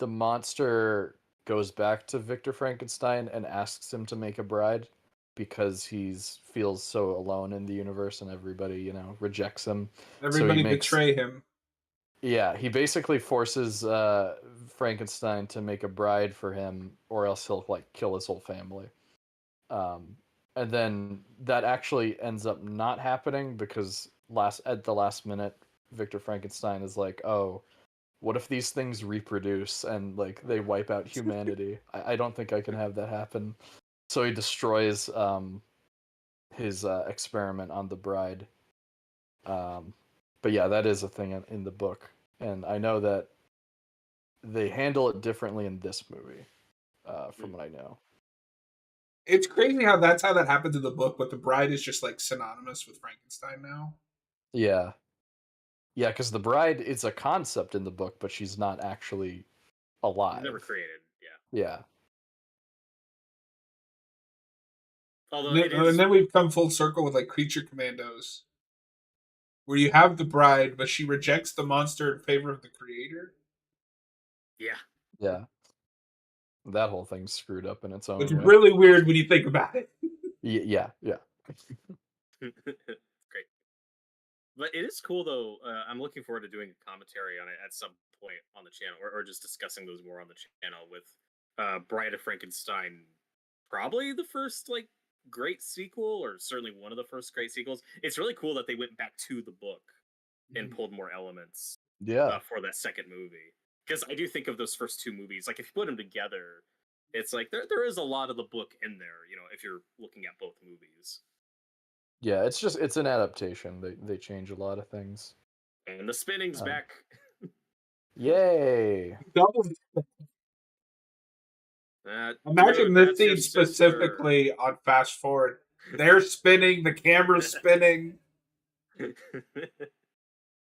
monster goes back to Victor Frankenstein and asks him to make a bride because he's feels so alone in the universe and everybody, rejects him. So he Everybody makes betray him. yeah, he basically forces Frankenstein to make a bride for him or else he'll like kill his whole family. Um, and then that actually ends up not happening because at the last minute Victor Frankenstein is like, "Oh, what if these things reproduce and like they wipe out humanity? I don't think I can have that happen." So he destroys his experiment on the bride. Um, but yeah, that is a thing in the book, and I know that they handle it differently in this movie, from Hmm. what I know. It's crazy how that's how that happens in the book, but the bride is just like synonymous with Frankenstein now. Yeah, yeah, because the bride is a concept in the book, but she's not actually Never alive. created. Yeah. Yeah, Although And then, it and is. then we've come full circle with like Creature Commandos, where you have the bride, but she rejects the monster in favor of the creator, Yeah. yeah, that whole thing's screwed up in its which own is way. really weird when you think about it. Yeah, yeah. Great. But it is cool though. I'm looking forward to doing a commentary on it at some point on the channel, or just discussing those more on the channel with Bride of Frankenstein. Probably the first like great sequel, or certainly one of the first great sequels. It's really cool that they went back to the book and pulled more elements Yeah. for that second movie. Because I do think of those first two movies, like if you put them together, it's like there is a lot of the book in there. If you're looking at both movies. Yeah, it's an adaptation. They change a lot of things. And the spinning's Um, back. yay! Double. Imagine Dude, this that's your scene sister. specifically on fast forward. They're spinning, the camera's spinning.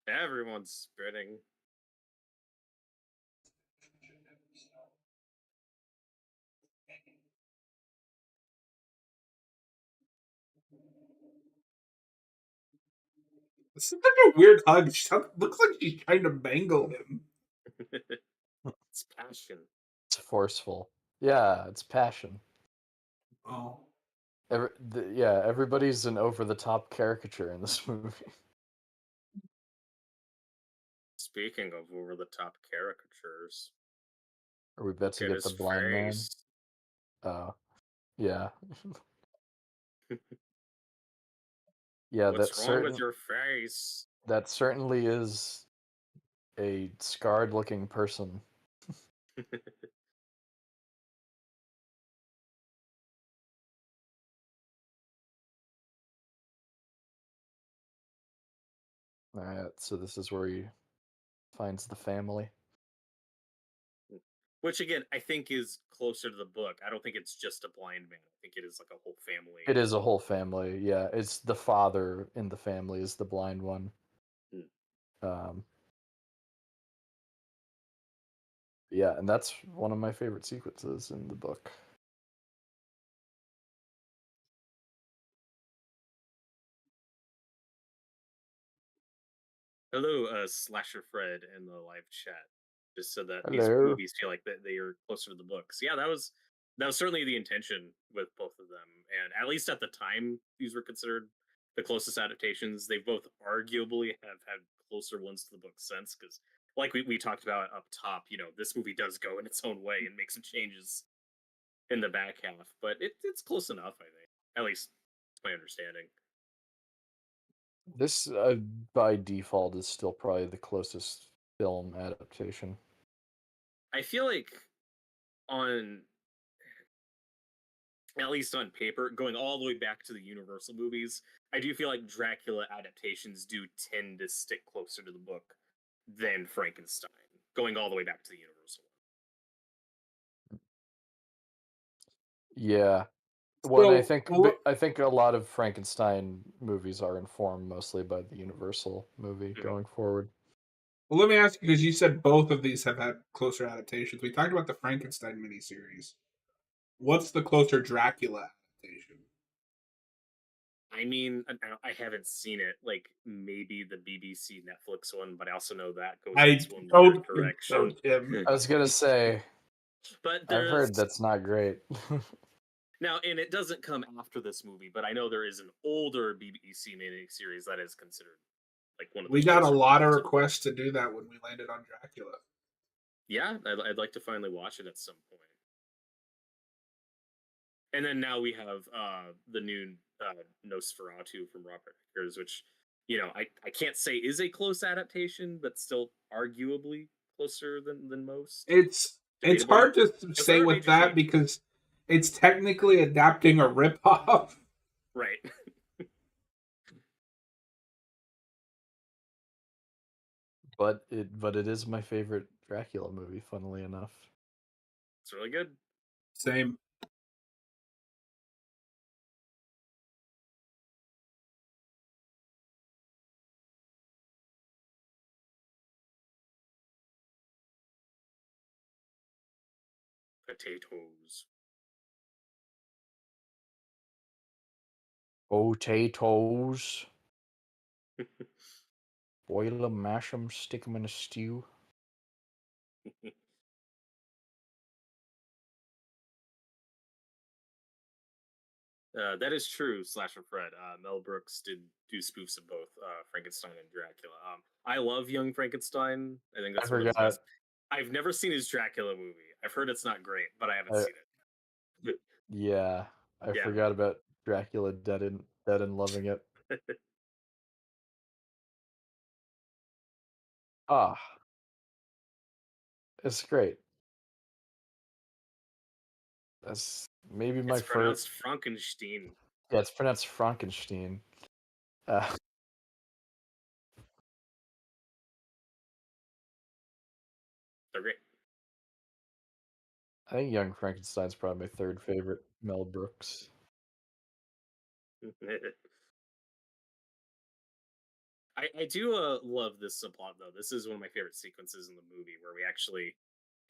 Everyone's spinning. This is such a weird hug. Looks like she's trying to mangle him. It's passion. It's forceful. Yeah, it's passion. Oh. Yeah, everybody's an over the top caricature in this movie. Speaking of over the top caricatures, Are we about look to at get his the blind man? face. Oh, yeah. Yeah, What's wrong with your face? that certainly is a scarred looking person. Alright, so this is where he finds the family. Which again, I think is closer to the book. I don't think it's just a blind man. I think it is like a whole family. It is a whole family, yeah. It's the father in the family is the blind one. Hmm. Um, yeah, and that's one of my favorite sequences in the book. Hello, Slasher Fred in the live chat. Just so that these Hello. movies feel like that they are closer to the books. Yeah, that was certainly the intention with both of them, and at least at the time, these were considered the closest adaptations. They both arguably have had closer ones to the book since, because like we talked about up top, this movie does go in its own way and make some changes in the back half, but it's close enough, I think. At least it's my understanding. This, by default, is still probably the closest film adaptation. I feel like on at least on paper, going all the way back to the Universal movies, I do feel like Dracula adaptations do tend to stick closer to the book than Frankenstein, going all the way back to the Universal Yeah. Well, and So, I think a lot of Frankenstein movies are informed mostly by the Universal movie one. going forward. well, let me ask you because you said both of these have had closer adaptations. We talked about the Frankenstein miniseries. What's the closer Dracula adaptation? I mean, I haven't seen it. Like maybe the BBC Netflix one, but I also know that goes in I its own weird don't think so, direction. Tim. I was gonna say, But I've there's heard that's not great. now, and it doesn't come after this movie, but I know there is an older BBC miniseries that is considered like one of the We got a closer lot of ones to the book. requests to do that when we landed on Dracula. Yeah, I'd like to finally watch it at some point. And then now we have the new Nosferatu from Robert Eggers, which I can't say is a close adaptation, but still arguably closer than most. It's Debatably, hard to because there say are with major that changes. because it's technically adapting a ripoff. Right. But it is my favorite Dracula movie, funnily enough. It's really good. Same. Potatoes. Potatoes. Boil them, mash them, stick them in a stew. That is true, Slasher Fred. Mel Brooks did do spoofs of both Frankenstein and Dracula. I love Young Frankenstein. I think I that's one of his forgot. best. I've never seen his Dracula movie. I've heard it's not great, but I haven't I, seen it. yeah, I Yeah. forgot about Dracula Dead and loving it. Ah, it's great. That's maybe my It's first. pronounced Frankenstein. Yeah, it's pronounced Frankenstein. Uh, They're great. I think Young Frankenstein's probably my third favorite Mel Brooks. I do love this subplot though. This is one of my favorite sequences in the movie where we actually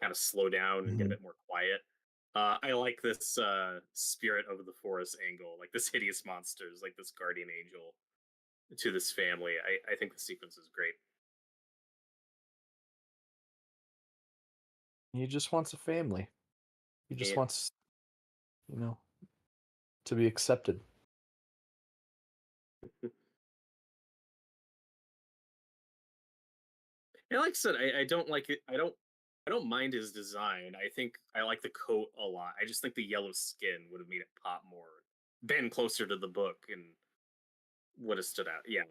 kind of slow down and get a Mhm. bit more quiet. I like this spirit of the forest angle, like this hideous monsters, like this guardian angel to this family. I think the sequence is great. He just wants a family. He just And wants, you know, to be accepted. and like I said, I don't like it. I don't mind his design. I think I like the coat a lot. I just think the yellow skin would have made it pop more, been closer to the book, and would have stood out. Yeah.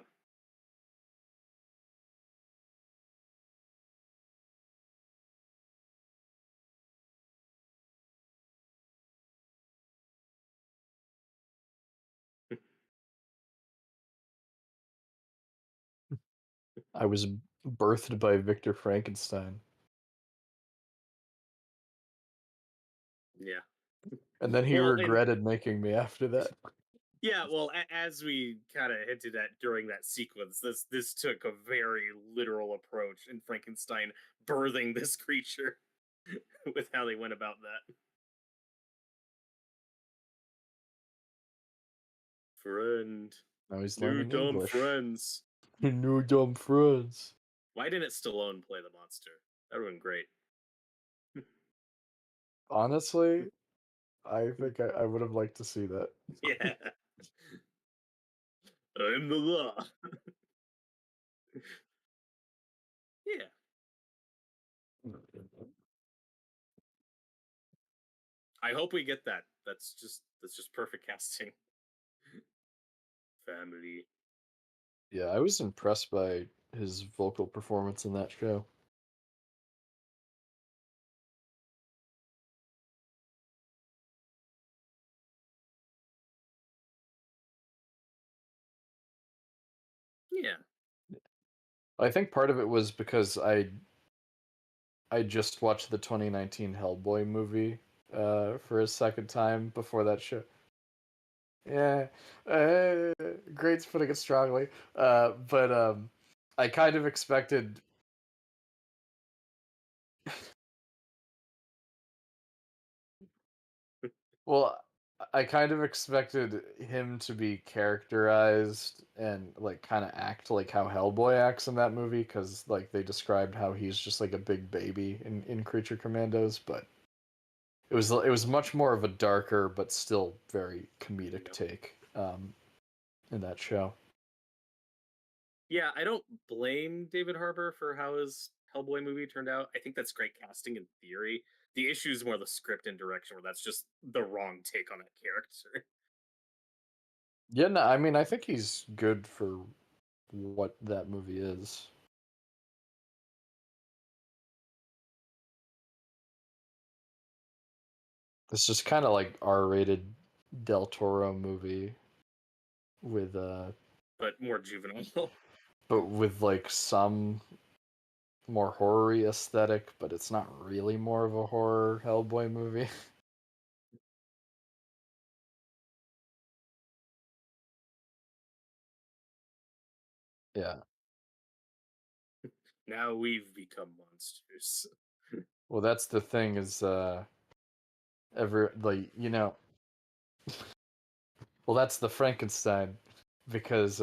I was birthed by Victor Frankenstein. Yeah. And then he Well, and regretted making me after that. yeah, well, as we kind of hinted at during that sequence, this took a very literal approach in Frankenstein birthing this creature with how they went about that. Friend, Now he's new learning dumb English. friends. New dumb friends. Why didn't Stallone play the monster? That would have been great. Honestly, I think I would have liked to see that. Yeah, I'm the law. Yeah, I hope we get that. That's just perfect casting. Family. Yeah, I was impressed by his vocal performance in that show. Yeah, I think part of it was because I just watched the 2019 Hellboy movie for a second time before that show. Yeah, Great's putting it strongly. But I kind of expected. Well, I kind of expected him to be characterized and like kind of act like how Hellboy acts in that movie, because like they described how he's just like a big baby in Creature Commandos, but it was much more of a darker but still very comedic yeah. take in that show. Yeah, I don't blame David Harbour for how his Hellboy movie turned out. I think that's great casting in theory. The issue is more the script and direction, where that's just the wrong take on that character. Yeah, no, I mean I think he's good for what that movie is. It's just kind of like R-rated Del Toro movie with But more juvenile. but with like some more horror-y aesthetic, but it's not really more of a horror Hellboy movie. Yeah. Now we've become monsters. Well, that's the thing is ever like well that's the Frankenstein because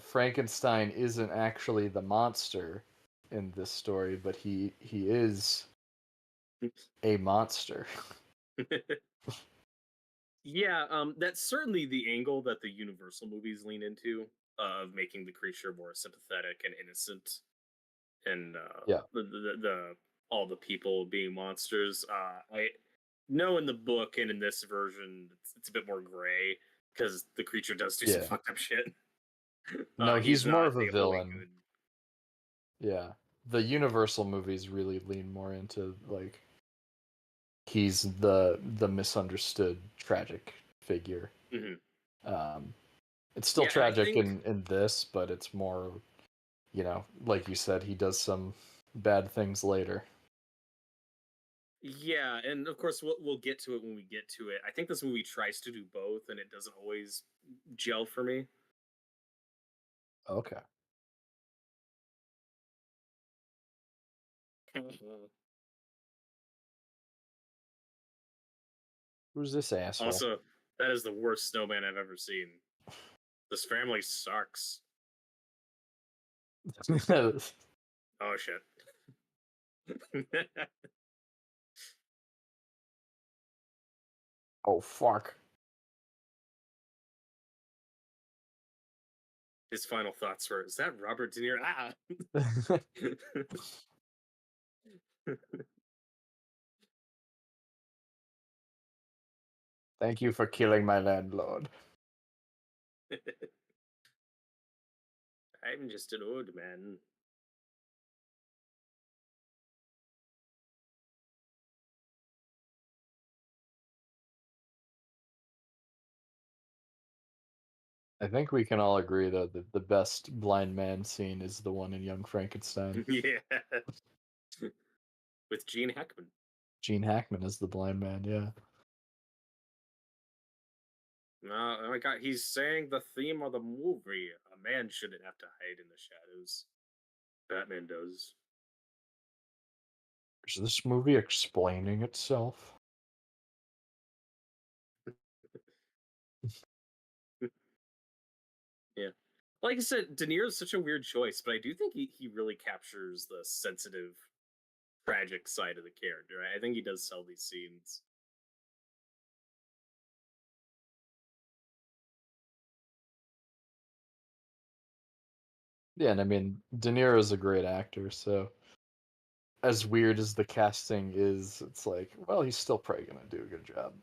Frankenstein isn't actually the monster in this story, but he is a monster. Yeah, that's certainly the angle that the Universal movies lean into, of making the creature more sympathetic and innocent, and Yeah. the all the people being monsters. I know in the book and in this version, it's a bit more gray because the creature does do some Yeah. fucked up shit. No, He's he's more not of a the only villain. good. Yeah. The Universal movies really lean more into like he's the misunderstood tragic figure. Mhm. Um, it's still Yeah, and I tragic think in this, but it's more, like you said, he does some bad things later. yeah, and of course we'll get to it when we get to it. I think this movie tries to do both, and it doesn't always gel for me. Okay. Who's this asshole? Also, that is the worst snowman I've ever seen. This family sucks. Oh shit. Oh fuck. His final thoughts were, "Is that Robert De Niro?" Ah. Thank you for killing my landlord. I'm just an old man. I think we can all agree though that the best blind man scene is the one in Young Frankenstein. Yeah. With Gene Hackman. Gene Hackman is the blind man, yeah. No, oh my god, he's saying the theme of the movie. A man shouldn't have to hide in the shadows. Batman does. Is this movie explaining itself? Yeah. Like I said, De Niro's such a weird choice, but I do think he really captures the sensitive, tragic side of the character. I think he does sell these scenes. Yeah, and I mean, De Niro is a great actor, so as weird as the casting is, it's like, well, he's still probably gonna do a good job.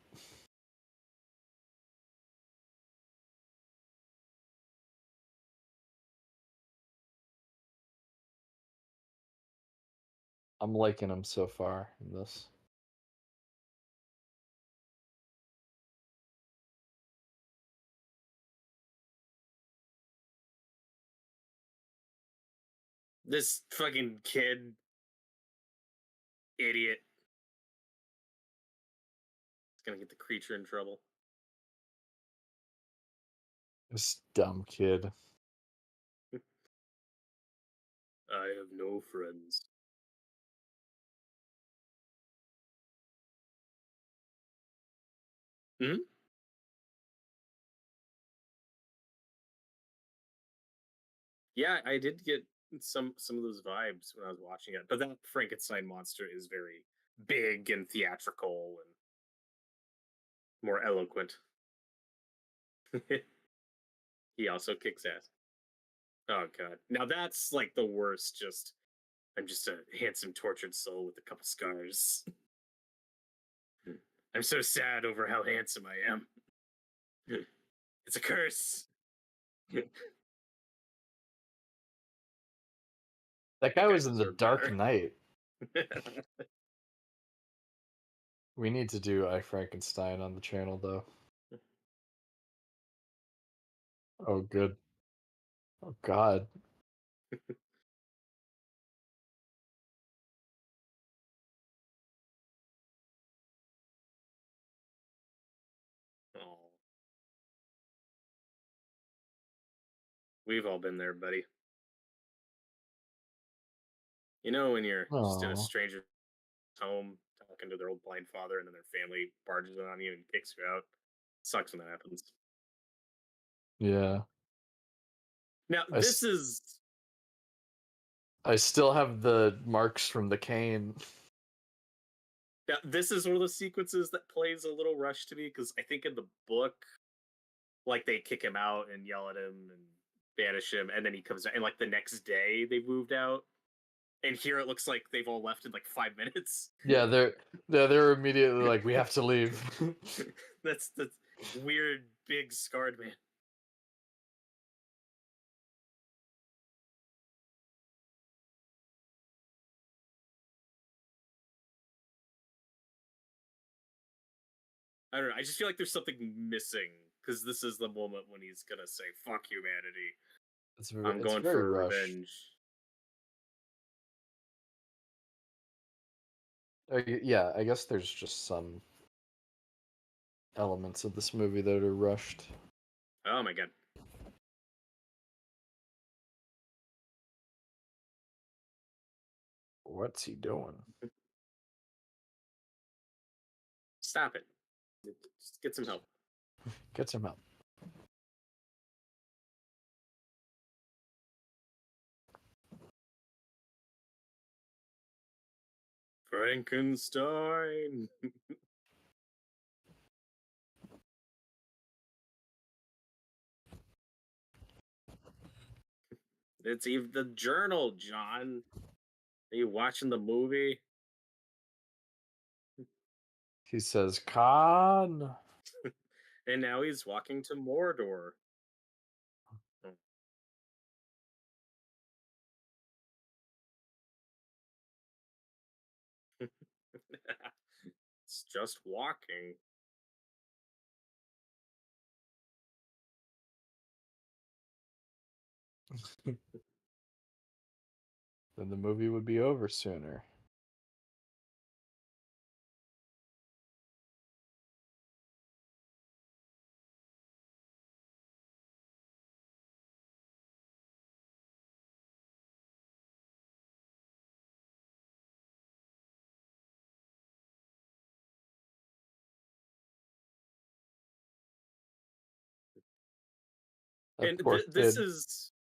I'm liking him so far in this. This fucking kid, idiot, is gonna get the creature in trouble. This dumb kid. I have no friends. Hmm? Yeah, I did get some of those vibes when I was watching it, but that Frankenstein monster is very big and theatrical and more eloquent. He also kicks ass. Oh god. Now that's like the worst, just I'm just a handsome tortured soul with a couple scars. I'm so sad over how handsome I am. It's a curse. That guy Guy was in The deserved Dark better. Knight. We need to do I Frankenstein on the channel, though. Oh, good. Oh, God. Oh, we've all been there, buddy. You know when you're just in a Oh, stranger's home talking to their old blind father and then their family barges in on you and kicks you out? Sucks when that happens. yeah. Now, I, this s- is I still have the marks from the cane. this is one of the sequences that plays a little rushed to me because I think in the book, like they kick him out and yell at him and banish him, and then he comes out, and like the next day they moved out. And here it looks like they've all left in like 5 minutes. Yeah, they're immediately like, we have to leave. That's weird, big scarred man. I don't know. I just feel like there's something missing because this is the moment when he's gonna say "fuck humanity." I'm It's going very for rushed. revenge. Yeah, I guess there's just some elements of this movie that are rushed. Oh my god! What's he doing? Stop it! Just get some help. Get some help. Frankenstein. It's even the journal, John. Are you watching the movie? He says, Khan. And now he's walking to Mordor. just walking. Then the movie would be over sooner. That And poor this kid. is.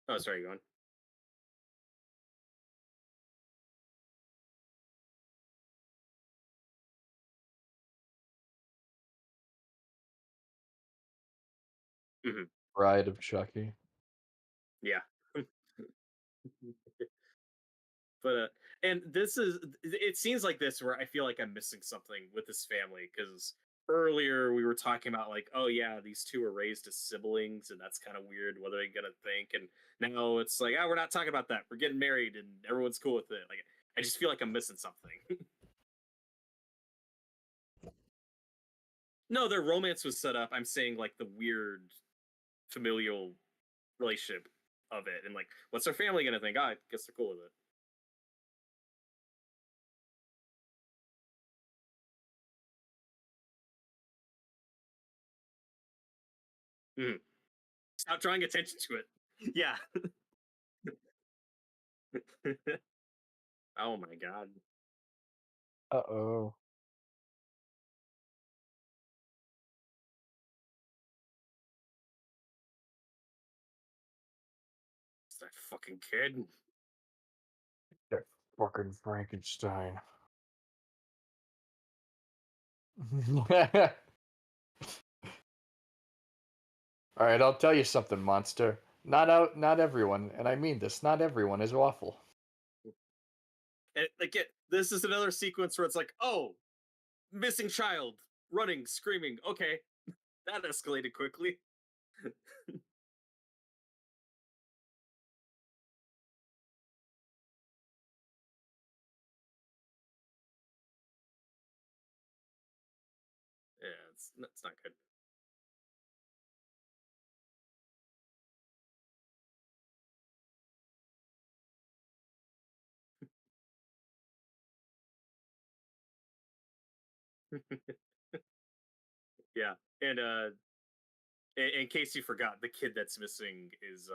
Oh, sorry, go on. Mhm. Bride of Chucky. Yeah. But and this is it seems like this where I feel like I'm missing something with this family because earlier we were talking about like, oh yeah, these two are raised as siblings and that's kind of weird. What are they gonna think? And now it's like, oh, we're not talking about that. We're getting married and everyone's cool with it. Like, I just feel like I'm missing something. No, their romance was set up. I'm saying like the weird familial relationship of it, and like, what's their family gonna think? I guess they're cool with it. Mhm. Stop drawing attention to it. Yeah. Oh my god. Uh-oh. It's that fucking kid. That fucking Frankenstein. Alright, I'll tell you something, monster. Not everyone, and I mean this, not everyone is awful. And like this is another sequence where it's like, oh, missing child, running, screaming. Okay, that escalated quickly. Yeah, it's not good. Yeah, and in case you forgot, the kid that's missing is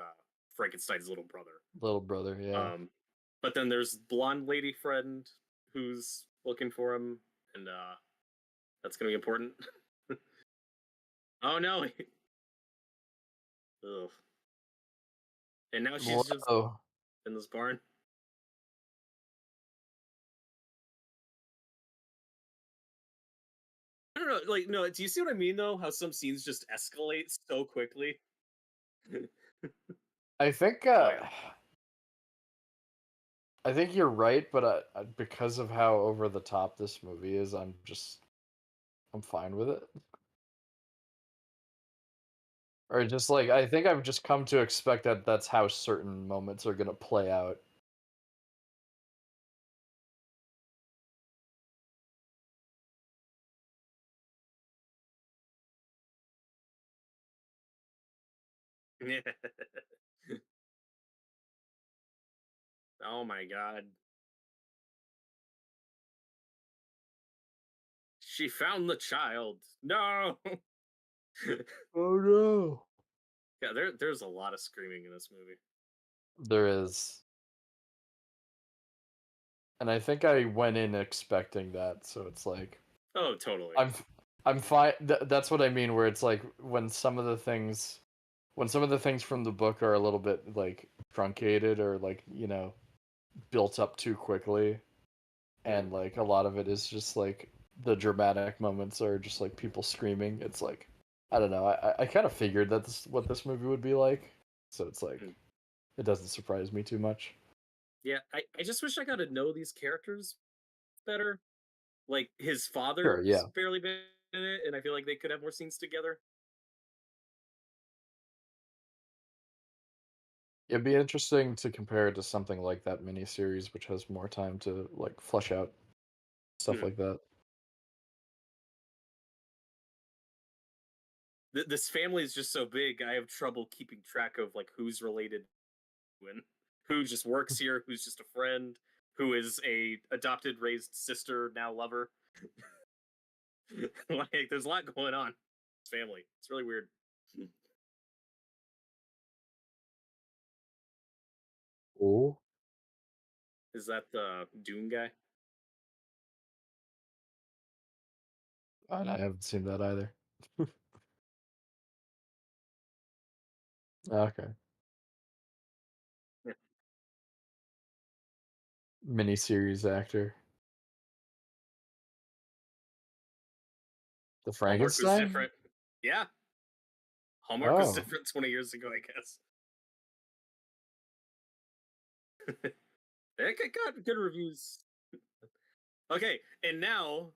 Frankenstein's little brother. Little brother, yeah. But then there's blonde lady friend who's looking for him, and that's gonna be important. Oh no! Ugh. And now she's just Whoa. in this barn. I don't know. Like, no. Do you see what I mean, though? How some scenes just escalate so quickly. I think Oh my god. I think you're right, but because of how over the top this movie is, I'm fine with it. Or just like I think I've just come to expect that that's how certain moments are gonna play out. Oh my god. She found the child. No. Oh no. Yeah, there's a lot of screaming in this movie. There is. And I think I went in expecting that, so it's like Oh, totally. I'm I'm fine. That's what I mean. Where it's like when some of the things from the book are a little bit like truncated or like built up too quickly, Mhm. and like a lot of it is just like the dramatic moments are just like people screaming. It's like I don't know. I kind of figured that's what this movie would be like, so it's like Mhm. it doesn't surprise me too much. Yeah, I just wish I got to know these characters better. Like his Sure, father's yeah. barely been in it, and I feel like they could have more scenes together. It'd be interesting to compare it to something like that miniseries, which has more time to like flesh out stuff Mhm. like that. this family is just so big. I have trouble keeping track of like who's related to and who just works here, who's just a friend, who is a adopted raised sister now lover. Like, there's a lot going on. This family. It's really weird. Oh, Is that the Dune guy? I haven't seen that either. Okay. Yeah. Miniseries actor. The Hallmark was Frankenstein? different. Yeah. Hallmark was Oh, different 20 years ago, I guess. It got good reviews. Okay, and now,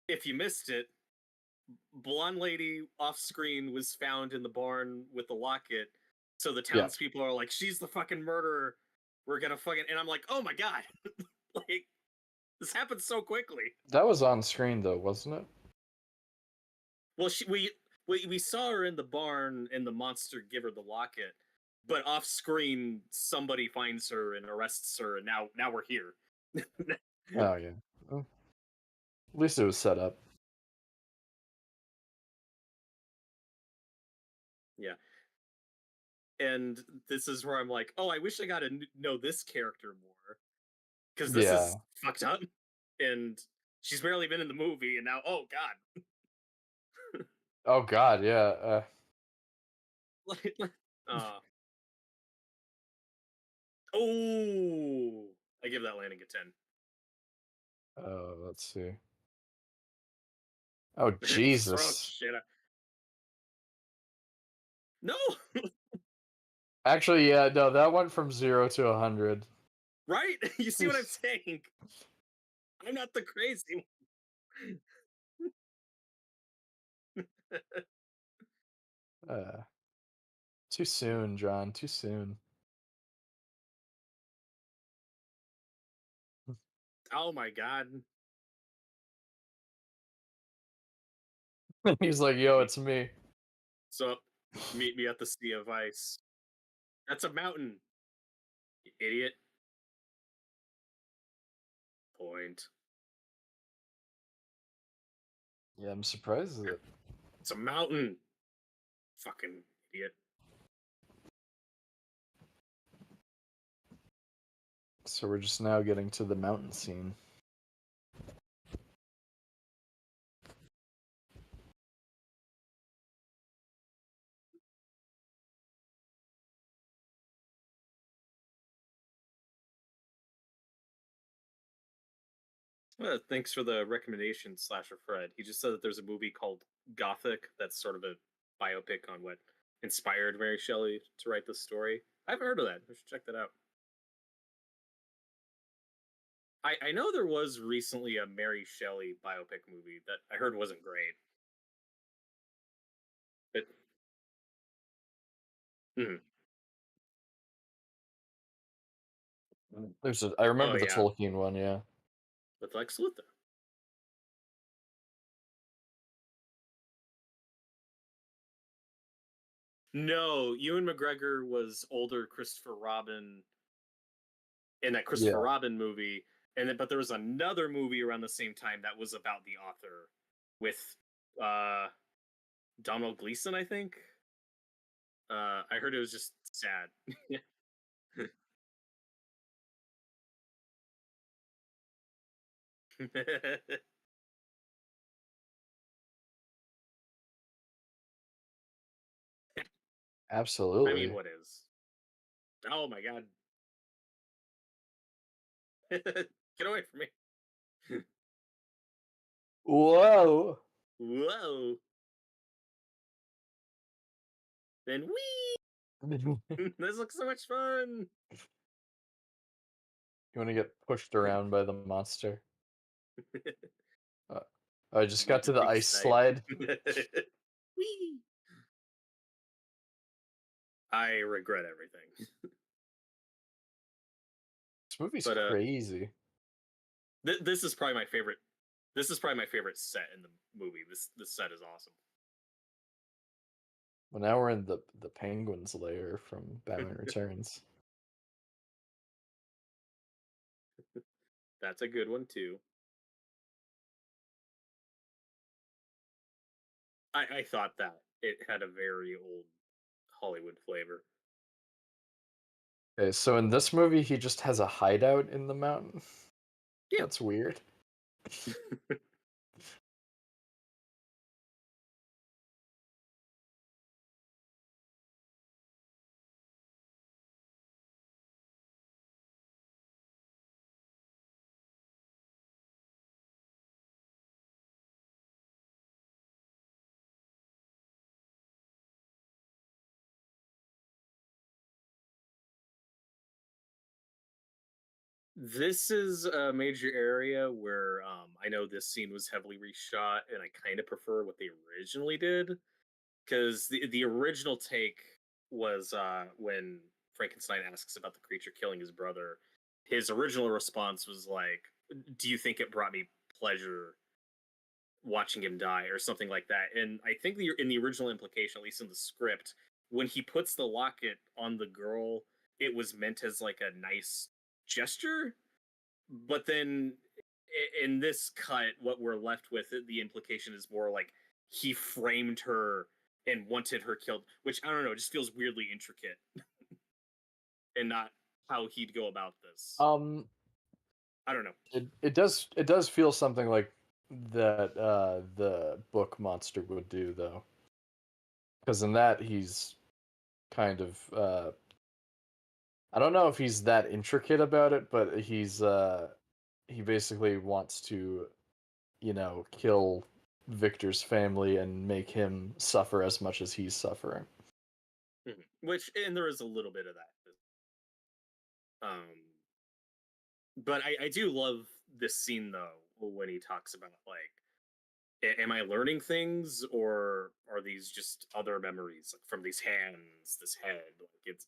if you missed it, blonde lady off screen was found in the barn with the locket. So the yeah. townspeople are like, "She's the fucking murderer. We're gonna fucking," and I'm like, "Oh my god!" Like, this happened so quickly. That was on screen though, wasn't it? Well, we saw her in the barn, and the monster give her the locket, but off screen somebody finds her and arrests her, and now we're here. Oh yeah. Well, at least it was set up. Yeah, and this is where I'm like, oh, I wish I got to know this character more because this is Yeah. fucked up, and she's barely been in the movie, and now, oh god. Oh God, yeah. uh, oh, I give that landing a 10. Let's see. Oh Throw Jesus. shit out. No, Actually, yeah, no, that went from 0 to 100. right? You see what I'm saying? I'm not the crazy one. Uh, Too soon, John. Too soon. Oh my god. He's like, "Yo, Me- it's me." So, meet me at the Sea of Ice. That's a mountain, you idiot. Point. Yeah, I'm surprised that. It's a mountain. Fucking idiot. So we're just now getting to the mountain scene. Thanks for the recommendation, Slasher Fred. He just said that there's a movie called Gothic that's sort of a biopic on what inspired Mary Shelley to write this story. I haven't heard of that. I should check that out. I know there was recently a Mary Shelley biopic movie that I heard wasn't great. But, mhm. I Oh remember the yeah, Tolkien one, yeah. with Lex Luthor. No, Ewan McGregor was older Christopher Robin in that Christopher Yeah. Robin movie, and then but there was another movie around the same time that was about the author with uh Donald Gleason, I think. I heard it was just sad. I mean, Absolutely. what is? Oh my god! Get away from me! Whoa. Whoa! Then wee! You This looks so much fun. want to get pushed around by the monster? Uh, I just got to the Big ice snipe. slide. Wee! I regret everything. This movie's But crazy. this is probably my favorite. This is probably my favorite set in the movie. This set is awesome. Well, now we're in the Penguin's lair from Batman Returns. That's a good one too. I thought that it had a very old Hollywood flavor. Okay, so in this movie, he just has a hideout in the mountain. Yeah. That's weird. This is a major area where I know this scene was heavily reshot, and I kind of prefer what they originally did because the original take was when Frankenstein asks about the creature killing his brother. His original response was like, "Do you think it brought me pleasure watching him die," or something like that? And I think in the original implication, at least in the script, when he puts the locket on the girl, it was meant as like a nice gesture, but then in this cut, what we're left with, the implication is more like he framed her and wanted her killed, which I don't know, just feels weirdly intricate and not how he'd go about this. I don't know. It does feel something like that the book monster would do, though, because in that he's kind of I don't know if he's that intricate about it, but he basically wants to, kill Victor's family and make him suffer as much as he's suffering. Which, and there is a little bit of that. But I do love this scene though when he talks about like, am I learning things or are these just other memories like, from these hands, this head? Like it's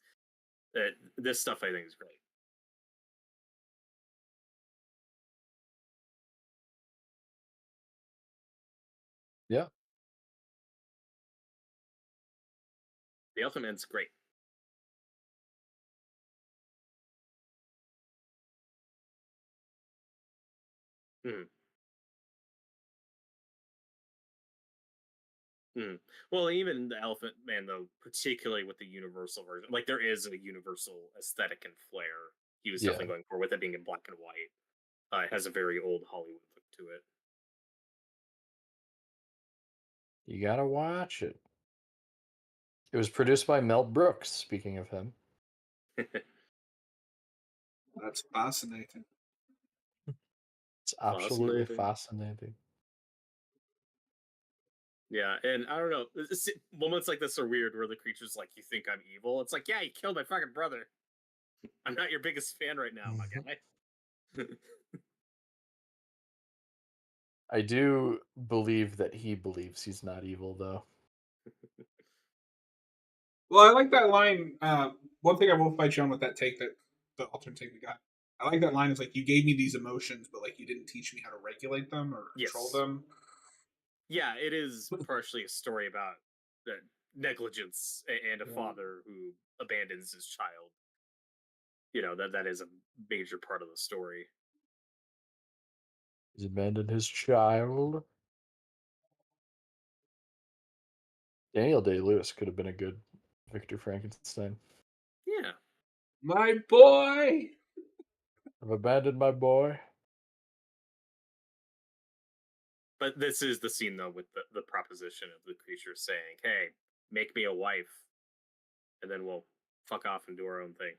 this stuff I think is great. Yeah. The Elephant Man's great. Mm. Mm. Well, even the Elephant Man, though, particularly with the Universal version, like there is a Universal aesthetic and flair he was Yeah. definitely going for with it being in black and white. It has a very old Hollywood look to You gotta watch it. It was produced by Mel Brooks, speaking of him. it. That's fascinating. It's absolutely Fascinating. fascinating. Yeah, and I don't know. Moments like this are weird where the creature's like, "You think I'm evil?" It's like, "Yeah, you killed my fucking brother. I'm not your biggest fan right now, my guy." I do believe that he believes he's not evil, though. Well, I like that line. One thing I will fight you on with that take, that the alternate take we got. I like that line. Is like, you gave me these emotions, but like you didn't teach me how to regulate them or control Yes. them. Yeah, it is partially a story about negligence and a Yeah. father who abandons his child. You know that is a major part of the story. He's abandoned his child. Daniel Day-Lewis could have been a good Victor Frankenstein. Yeah, My boy. I've abandoned my boy. but this is the scene though with the proposition of the creature saying, "Hey, make me a wife, and then we'll fuck off and do our own thing."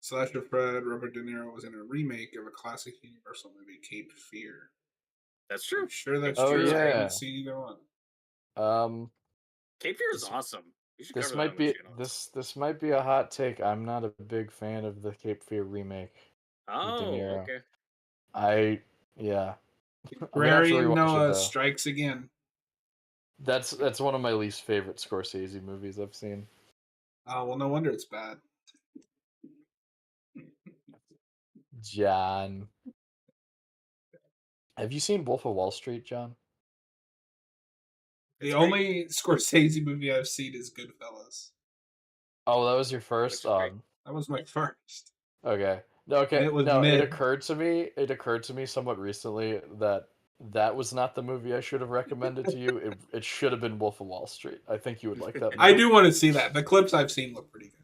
Slasher Fred Robert De Niro was in a remake of a classic Universal movie, Cape Fear. That's I'm true. sure that's Cape Oh Fear true. is I great. yeah. haven't seen either one. Um, Cape Fear is this awesome. You should this cover that on might the be channel. this might be a hot take. I'm not a big fan of the Cape Fear remake with De Oh, Niro. okay. I yeah. I'm gonna have to Prairie and rewatch it Noah though. strikes again. That's one of my least favorite Scorsese movies I've seen. Oh well, no wonder it's bad. John, have you seen Wolf of Wall Street, John? The It's great. only Scorsese movie I've seen is Goodfellas. Oh, that was your first. Looks great. That was my first. Okay. And Okay. it was No, mid. it occurred to me. It occurred to me somewhat recently that that was not the movie I should have recommended to you. It should have been Wolf of Wall Street. I think you would like that movie. I do want to see that. The clips I've seen look pretty good.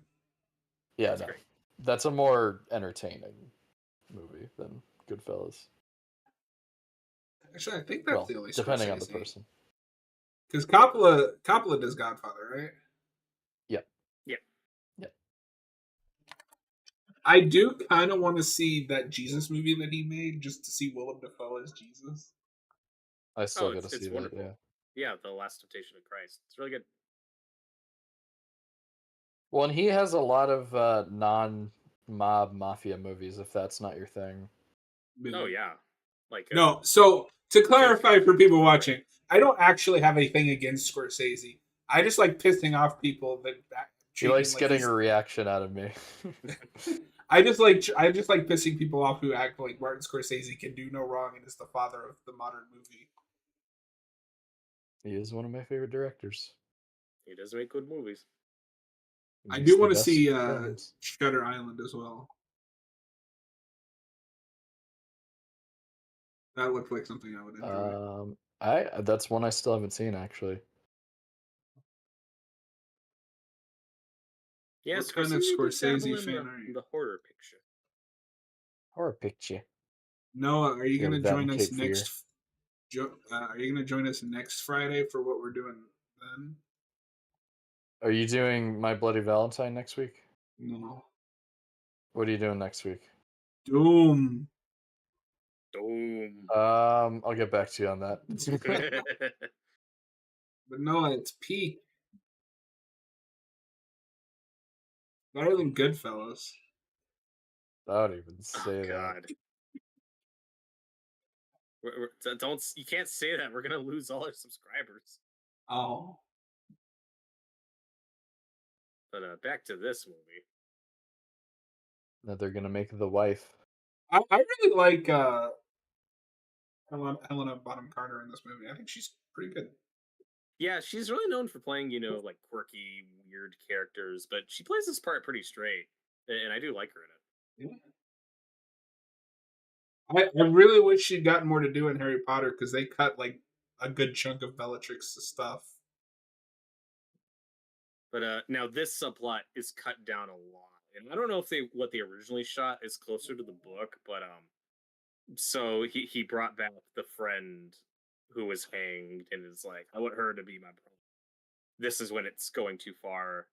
Yeah, That's no, great. that's a more entertaining movie than Goodfellas. Actually, I think that's Well, the only depending on the Scorsese. person. Because Coppola does Godfather, right? Yep. Yeah. Yep. I do kind of want to see that Jesus movie that he made, just to see Willem Dafoe as Jesus. I still Oh, got to it's see that. wonderful. Yeah. Yeah, The Last Temptation of Christ. It's really good. Well, and he has a lot of non-mob mafia movies. If that's not your thing. Oh yeah, like No, so to clarify James for people Franco. watching, I don't actually have anything against Scorsese. I just like pissing off people that He treat him likes like getting he's- a reaction out of me. I just like pissing people off who act like Martin Scorsese can do no wrong and is the father of the modern movie. He is one of my favorite directors. He does make good movies. He I makes do the want to best see films. Shutter Island as well. That looked like something I would enjoy. That's one I still haven't seen actually. Yeah, What kind of Scorsese did Scorsese dabble in fan are you? the horror picture. Horror picture. Noah, are you Yeah, going to with that join and us Cape Fear. next? Are you going to join us next Friday for what we're doing then? Are you doing My Bloody Valentine next week? No. What are you doing next week? Doom. Doom. I'll get back to you on that. But no, it's peak. Better than Goodfellas. I don't even Oh say that. God. Don't you can't say that. We're gonna lose all our subscribers. Oh. But back to this movie. That they're gonna make The Wife. I really like Helena Bonham Carter in this movie. I think she's pretty good. Yeah, she's really known for playing, like quirky, weird characters, but she plays this part pretty straight, and I do like her in it. Yeah. I really wish she'd gotten more to do in Harry Potter because they cut like a good chunk of Bellatrix's stuff. But now this subplot is cut down a lot, and I don't know if what they originally shot is closer to the book, but so he brought back the friend who was hanged, and is like, I want her to be my brother. This is when it's going too far,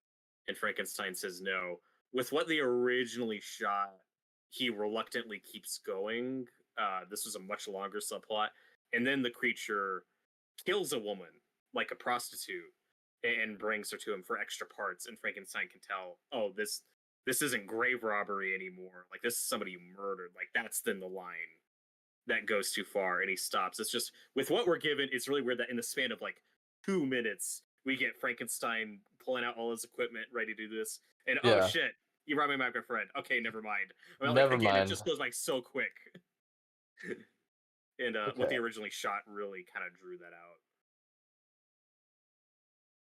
and Frankenstein says no. With what they originally shot, he reluctantly keeps going. This was a much longer subplot, and then the creature kills a woman, like a prostitute, and brings her to him for extra parts. And Frankenstein can tell, oh, this isn't grave robbery anymore. Like, this is somebody you murdered. Like, that's then the line that goes too far, and he stops. It's just, with what we're given, it's really weird that in the span of like 2 minutes, we get Frankenstein pulling out all his equipment, ready to do this, and oh Yeah. shit, you brought me back my friend. Okay, never mind. Well, Never again, mind. it just goes like so quick. And what Okay. they originally shot really kind of drew that out.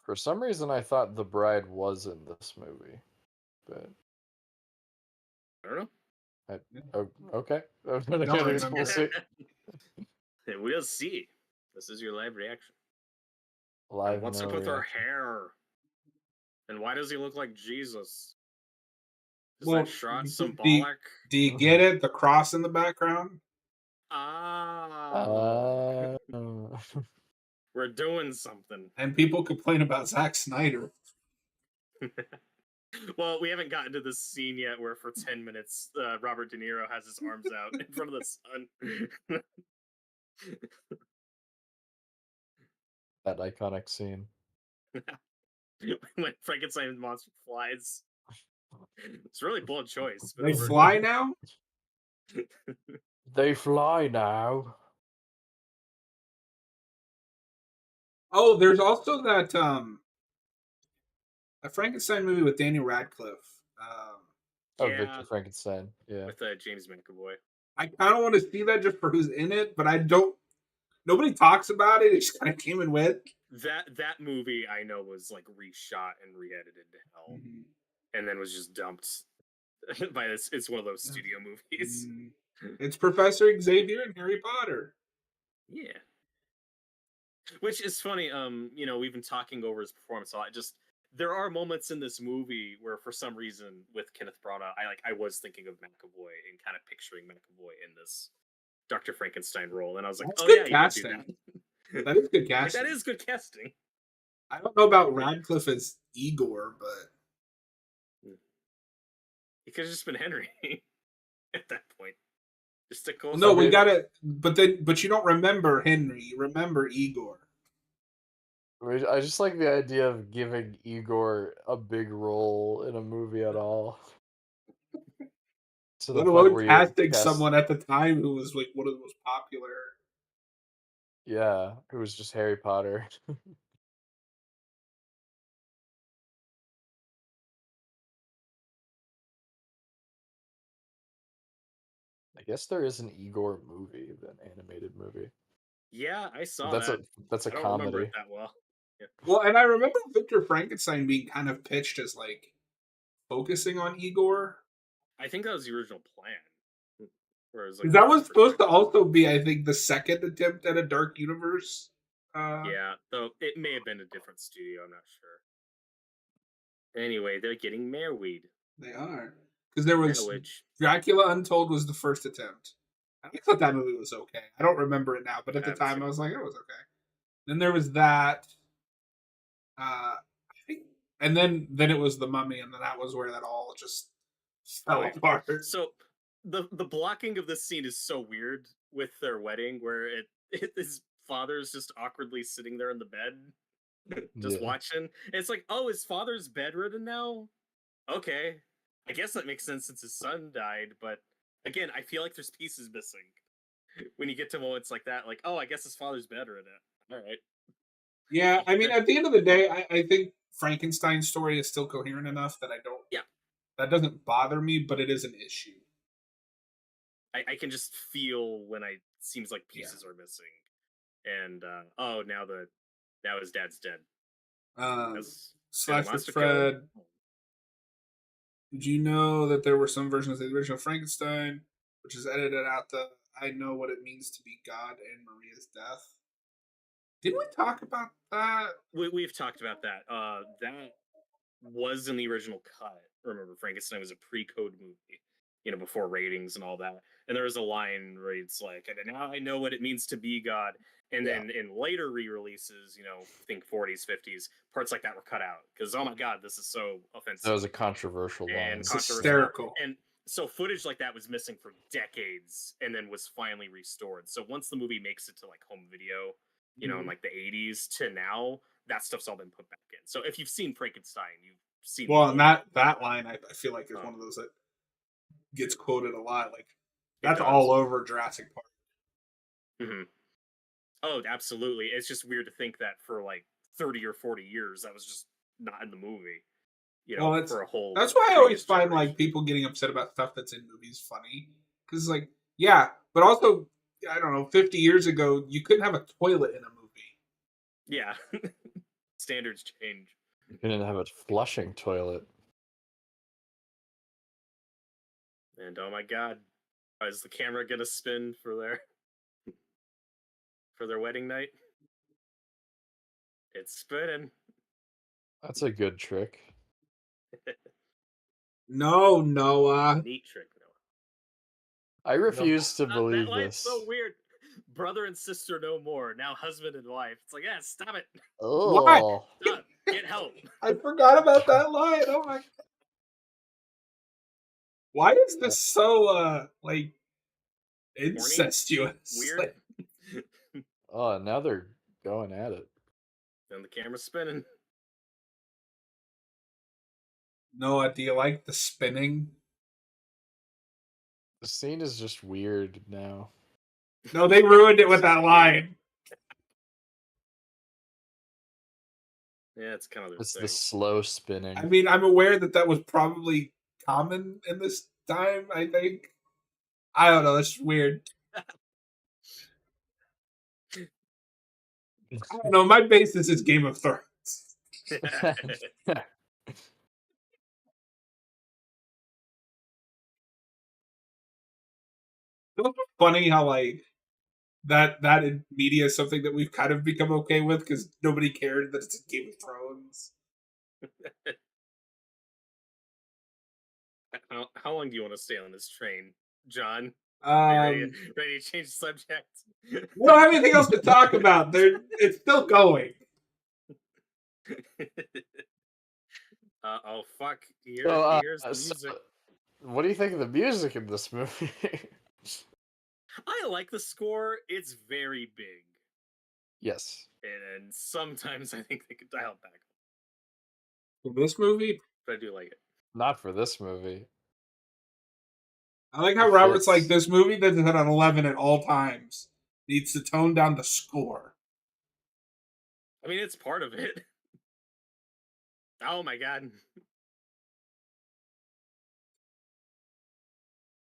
For some reason, I thought the bride was in this movie, but I don't know. okay. Don't remember. We'll see. We'll see. This is your live reaction. Live. And what's no up with her reaction. hair? And why does he look like Jesus? Is Well, that shot do- symbolic? Do you get it? The cross in the background? Ah, Uh, we're doing something. And people complain about Zack Snyder. Well, we haven't gotten to this scene yet where for 10 minutes Robert De Niro has his arms out in front of the sun. that iconic scene. When Frankenstein monster flies. It's a really bold choice. But They fly now? They fly now. Oh, there's also that Frankenstein movie with Daniel Radcliffe. Oh, Yeah, Victor Frankenstein. Yeah. with James McAvoy. I kind of want to see that just for who's in it, but I don't. Nobody talks about it. It just kind of came and went. That movie I know was like reshot and re-edited to hell, and then was just dumped by this. It's one of those studio movies. It's Professor Xavier and Harry Potter. Yeah, which is funny. We've been talking over his performance a lot. Just there are moments in this movie where, for some reason, with Kenneth Branagh, I was thinking of McAvoy and kind of picturing McAvoy in this Dr. Frankenstein role, and I was like, That's oh good yeah, you could do casting. that. That is good Like, casting. that is good casting. I don't know about Radcliffe as Igor, but He could have just been Henry at that point. Just a cool. no, we gotta. But you don't remember Henry. You remember Igor. I just like the idea of giving Igor a big role in a movie at all. To the Let point alone where you casting cast, someone at the time who was like one of the most popular. yeah, it was just Harry Potter. I guess there is an Igor movie, an animated movie. Yeah, I saw That's that. a I don't remember comedy. it that well. Yeah. Well, and I remember Victor Frankenstein being kind of pitched as like focusing on Igor. I think that was the original plan. Whereas like That was supposed to also be, I think, the second attempt at a Dark Universe. Yeah, though it may have been a different studio. I'm not sure. Anyway, they're getting married. They are, because there was Marriage. Dracula Untold was the first attempt. I thought that movie was okay. I don't remember it now, but at I the haven't time seen I was it. like, it was okay. Then there was that. I think, and then it was the Mummy, and then that was where that all just fell Oh, yeah. apart. So the blocking of this scene is so weird with their wedding, where his father's just awkwardly sitting there in the bed, just Yeah. watching. It's like, oh, his father's bedridden now. Okay, I guess that makes sense since his son died. But again, I feel like there's pieces missing when you get to moments like that. Like, oh, I guess his father's bedridden. All right. Yeah, I mean, at the end of the day, I think Frankenstein's story is still coherent enough that I don't. Yeah. That doesn't bother me, but it is an issue. I can just feel when I seems like pieces are missing, and now his dad's dead. Slash with Monster Fred. killed? Did you know that there were some versions of the original Frankenstein, which is edited out the "I know what it means to be God" and Maria's death? Didn't we talk about that? We've talked about that. That was in the original cut. Remember, Frankenstein was a pre-code movie, before ratings and all that. And there was a line where it's like, "And now I know what it means to be God." And then in later re-releases, think 40s, 50s, parts like that were cut out because, oh my God, this is so offensive. That was a controversial line. And It's controversial. hysterical. And so footage like that was missing for decades and then was finally restored. So once the movie makes it to like home video, in like the 80s to now, that stuff's all been put back in. So if you've seen Frankenstein, you've seen Well, and that line I feel like is one of those that gets quoted a lot. Like that's all over Jurassic Park. Mm-hmm. Oh, absolutely. It's just weird to think that for like 30 or 40 years that was just not in the movie. Well, for a whole. That's why I always find like people getting upset about stuff that's in movies funny because, like, yeah, but also I don't know. 50 years ago, you couldn't have a toilet in a movie. Yeah, standards change. You couldn't have a flushing toilet. And oh my God, is the camera gonna spin for their wedding night? It's spinning. That's a good trick. No, Noah. Neat trick, Noah. I refuse to believe that line's this. so weird. Brother and sister no more. Now husband and wife. It's like, yeah, stop it. Oh, Stop. Get help. I forgot about that line. Oh my! Why is this so like incestuous? Weird. Like, oh, now they're going at it. Then the camera's spinning. Noah, do you like the spinning? The scene is just weird now. No, they ruined it with that line. Yeah, it's kind of their It's thing. the slow I spinning. mean, I'm aware that was probably common in this time. I think. I don't know. That's weird. I don't know. My basis is Game of Thrones. It's funny how like that in media is something that we've kind of become okay with because nobody cared that it's Game of Thrones. How long do you want to stay on this train, John? Are you Um, ready to change the subject? we don't have anything else to talk about. It's still going. Oh fuck! So, Here's the so, music. what do you think of the music in this movie? I like the score. It's very big, Yes. and sometimes I think they could dial it back, For this movie, but I do like it. Not for this movie. I like how It Robert's like fits. this movie that's at an 11 at all times needs to tone down the score. I mean, it's part of it. Oh my god!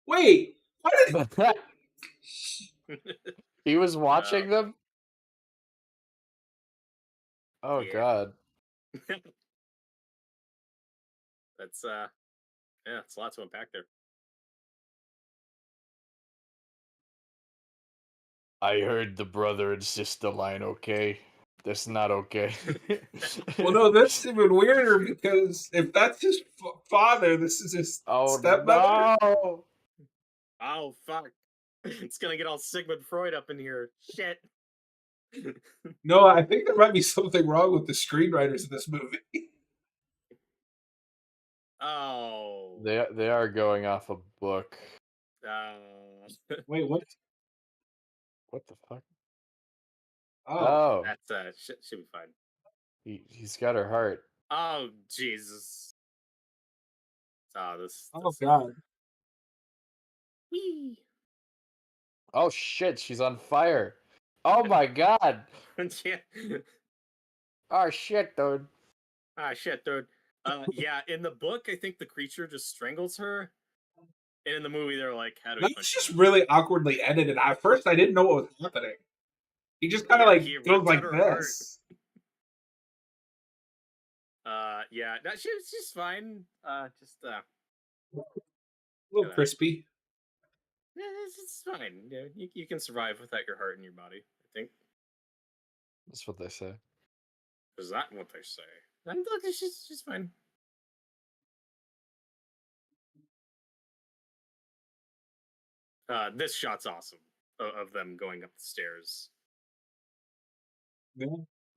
Wait, why did He was watching them? Oh yeah, god. that's yeah, it's a lot to unpack there. I heard the brother and sister line, okay? That's not okay. Well, no, that's even weirder because if that's his father, this is his Oh stepmother. no! Oh fuck! It's gonna get all Sigmund Freud up in here. Shit. No, I think there might be something wrong with the screenwriters of this movie. Oh. They are going off a book. Wait, what? What the fuck? Oh, Oh, That's should be fine. he's got her heart. Oh Jesus! Oh, oh this God! wee. Oh shit, she's on fire. Oh my god. Yeah. Oh shit, dude. Ah shit, dude. Yeah. In the book, I think the creature just strangles her, and in the movie, they're like, "How do we That was punch just him?" really awkwardly edited. At first, I didn't know what was happening. He just kind of Yeah, like he goes ripped out like her heart. this. Yeah. No, she's fine. Just A little uh, crispy. yeah, it's fine. Yeah, you can survive without your heart in your body. I think. That's what they say. Is that what they say? I look, she's fine. This shot's awesome of them going up the stairs. Yeah.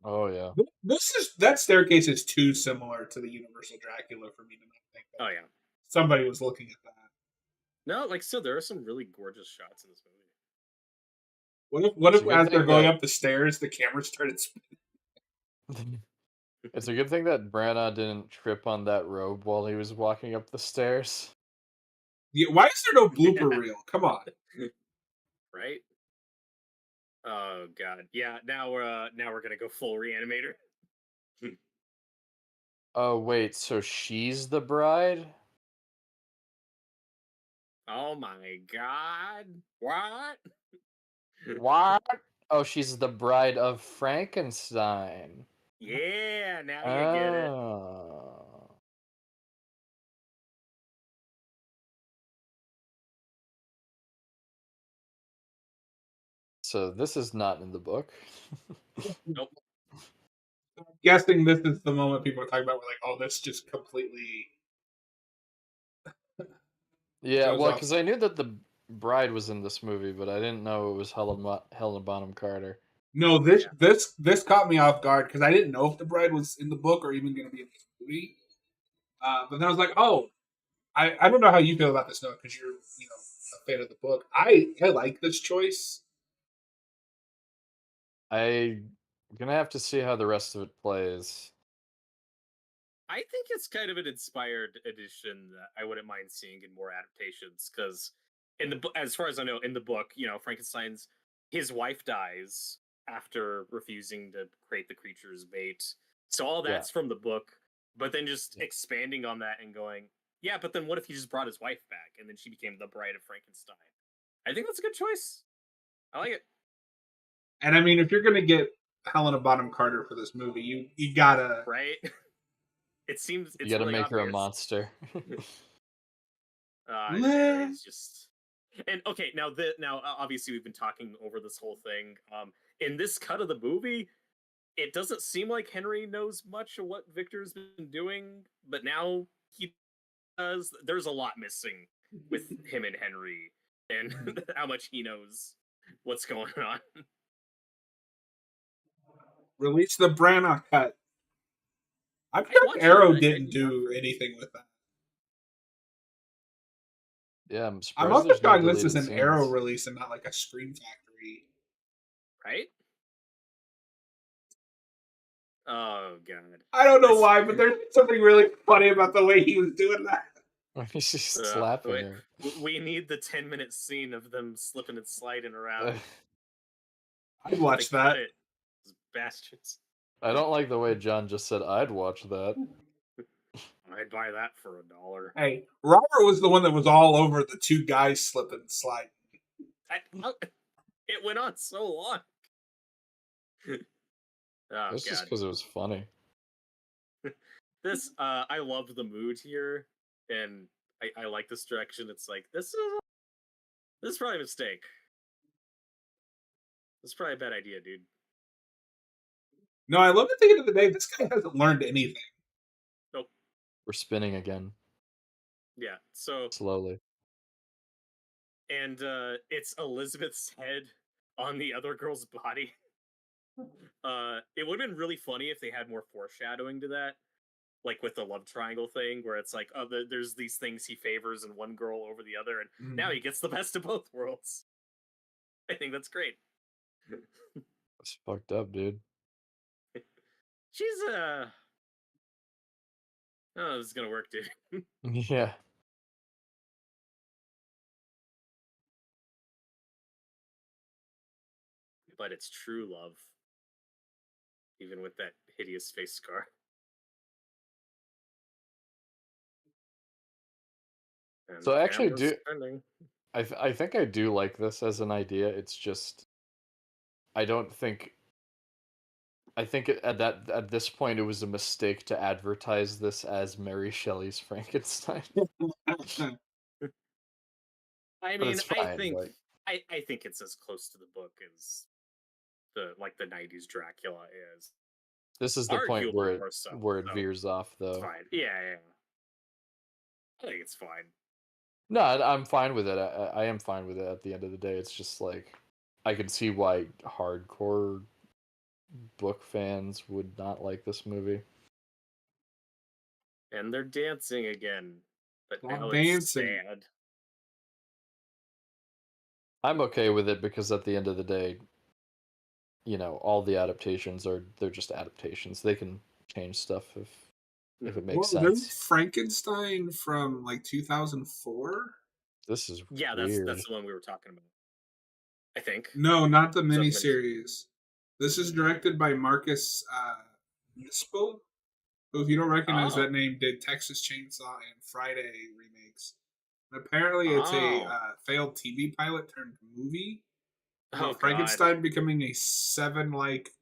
Oh yeah. This is that staircase is too similar to the Universal Dracula for me to not think that Oh yeah. somebody was looking at that. No, like still there are some really gorgeous shots in this movie. What It's if a good as they're thing going that up the stairs, the camera started spinning? it's a good thing that Branagh didn't trip on that robe while he was walking up the stairs. Yeah, why is there no blooper reel? Come on. Right? Oh god. Yeah, now we're gonna go full reanimator. Oh wait, so she's the bride? Oh my god. What? What? Oh, she's the bride of Frankenstein. Yeah, now you get it. Oh. So this is not in the book. Nope. I'm guessing this is the moment people are talking about. We're like, oh, this just completely Yeah, goes well, off. because I knew that the bride was in this movie, but I didn't know it was Helen Bonham Carter. No, Yeah. this caught me off guard because I didn't know if the bride was in the book or even going to be in this movie. But then I was like, oh, I don't know how you feel about this note because you're a fan of the book. I like this choice. I'm gonna have to see how the rest of it plays. I think it's kind of an inspired edition that I wouldn't mind seeing in more adaptations because in the as far as I know, in the book, Frankenstein's his wife dies after refusing to create the creature's bait. So all Yeah. that's from the book, but then just expanding on that and going, yeah, but then what if he just brought his wife back and then she became the bride of Frankenstein? I think that's a good choice. I like it. And I mean, if you're gonna get Helena Bonham Carter for this movie, you gotta. Right? It seems You it's gotta really make her a obvious. monster. Henry is just and okay now obviously we've been talking over this whole thing. In this cut of the movie, it doesn't seem like Henry knows much of what Victor's been doing, but now he does. There's a lot missing with him and Henry and how much he knows what's going on. Release the Branagh cut. I'm I sure watched Arrow it. didn't I do anything with that. Yeah, I'm I'm surprised also there's no shocked this is deleted an Arrow scenes. release and not like a Scream Factory. right? Oh god. I don't know This- why, but there's something really funny about the way he was doing that. He's just slapping her. we need the 10-minute scene of them slipping and sliding around. I'd watch They that. cut it. Those bastards. I don't like the way John just said I'd watch that. I'd buy that for $1. Hey, Robert was the one that was all over the two guys slipping and sliding. It went on so long. Oh, It's just God. because it was funny. This, I love the mood here, and I like this direction. It's like, this is probably a mistake. This is probably a bad idea, dude. No, I love at the end of the day, this guy hasn't learned anything. Nope. We're spinning again. Yeah, so... Slowly. And it's Elizabeth's head on the other girl's body. It would have been really funny if they had more foreshadowing to that, like with the love triangle thing, where it's like, oh, there's these things he favors in one girl over the other, and now he gets the best of both worlds. I think that's great. That's fucked up, dude. She's oh, this is gonna work, dude. Yeah. But it's true love, even with that hideous face scar. And So the I actually camera's do. turning. I think I do like this as an idea. It's just I don't think. I think at this point it was a mistake to advertise this as Mary Shelley's Frankenstein. I But mean, it's fine. Like, I think it's as close to the book as the 90s Dracula is. this is the point where Arguably it more so, so veers off, It's though. fine. Yeah. I think it's fine. No, I'm fine with it. I am fine with it. At the end of the day, it's just like I can see why hardcore book fans would not like this movie. And they're dancing again, but Stop now dancing. it's sad. I'm okay with it because at the end of the day, you know, all the adaptations they're just adaptations. They can change stuff if it makes There's sense. Frankenstein from like 2004. This is Yeah, weird. that's the one we were talking about. I think. No, not the Is that the miniseries. This is directed by Marcus Nispel, who, if you don't recognize that name, did Texas Chainsaw and Friday remakes. And apparently, it's a failed TV pilot turned movie about Frankenstein becoming a 7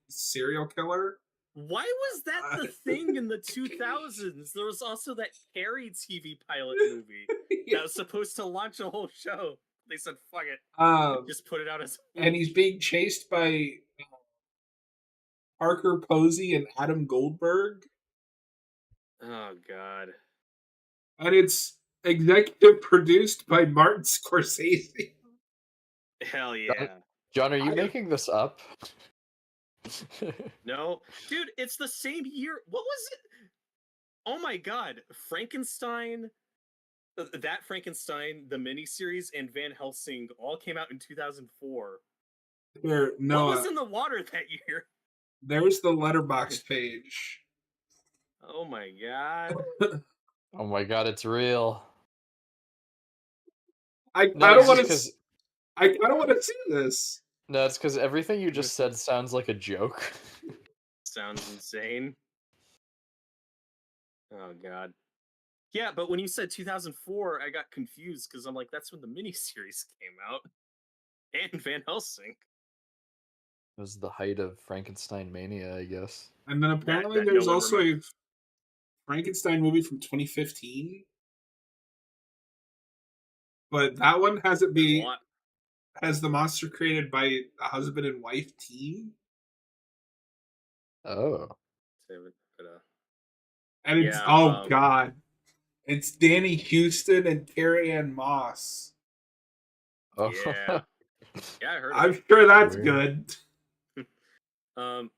serial killer. Why was that the thing in the 2000s? There was also that Carrie TV pilot movie that was supposed to launch a whole show. They said, fuck it. Just put it out as... And he's being chased by Parker Posey and Adam Goldberg. Oh, God. And it's executive produced by Martin Scorsese. Hell yeah. John, are you making this up? No. Dude, it's the same year. What was it? Oh my god. Frankenstein, that Frankenstein, the miniseries, and Van Helsing all came out in 2004. Here, Noah, what was in the water that year? There's the Letterboxd page. Oh my god. Oh my god, it's real. I don't want to. I don't want to see this. No, it's because everything you just said sounds like a joke. Sounds insane. Oh god. Yeah, but when you said 2004, I got confused because I'm like, that's when the miniseries came out, and Van Helsing. It was the height of Frankenstein mania, I guess. And then That apparently that no there's one also a remembers. Frankenstein movie from 2015, but that one There's a lot. has the monster created by a husband and wife team, Oh. But and it's yeah, oh god, it's Danny Houston and Carrie Ann Moss. Oh. yeah, yeah. I heard of I'm it. sure that's Weird. good. Um,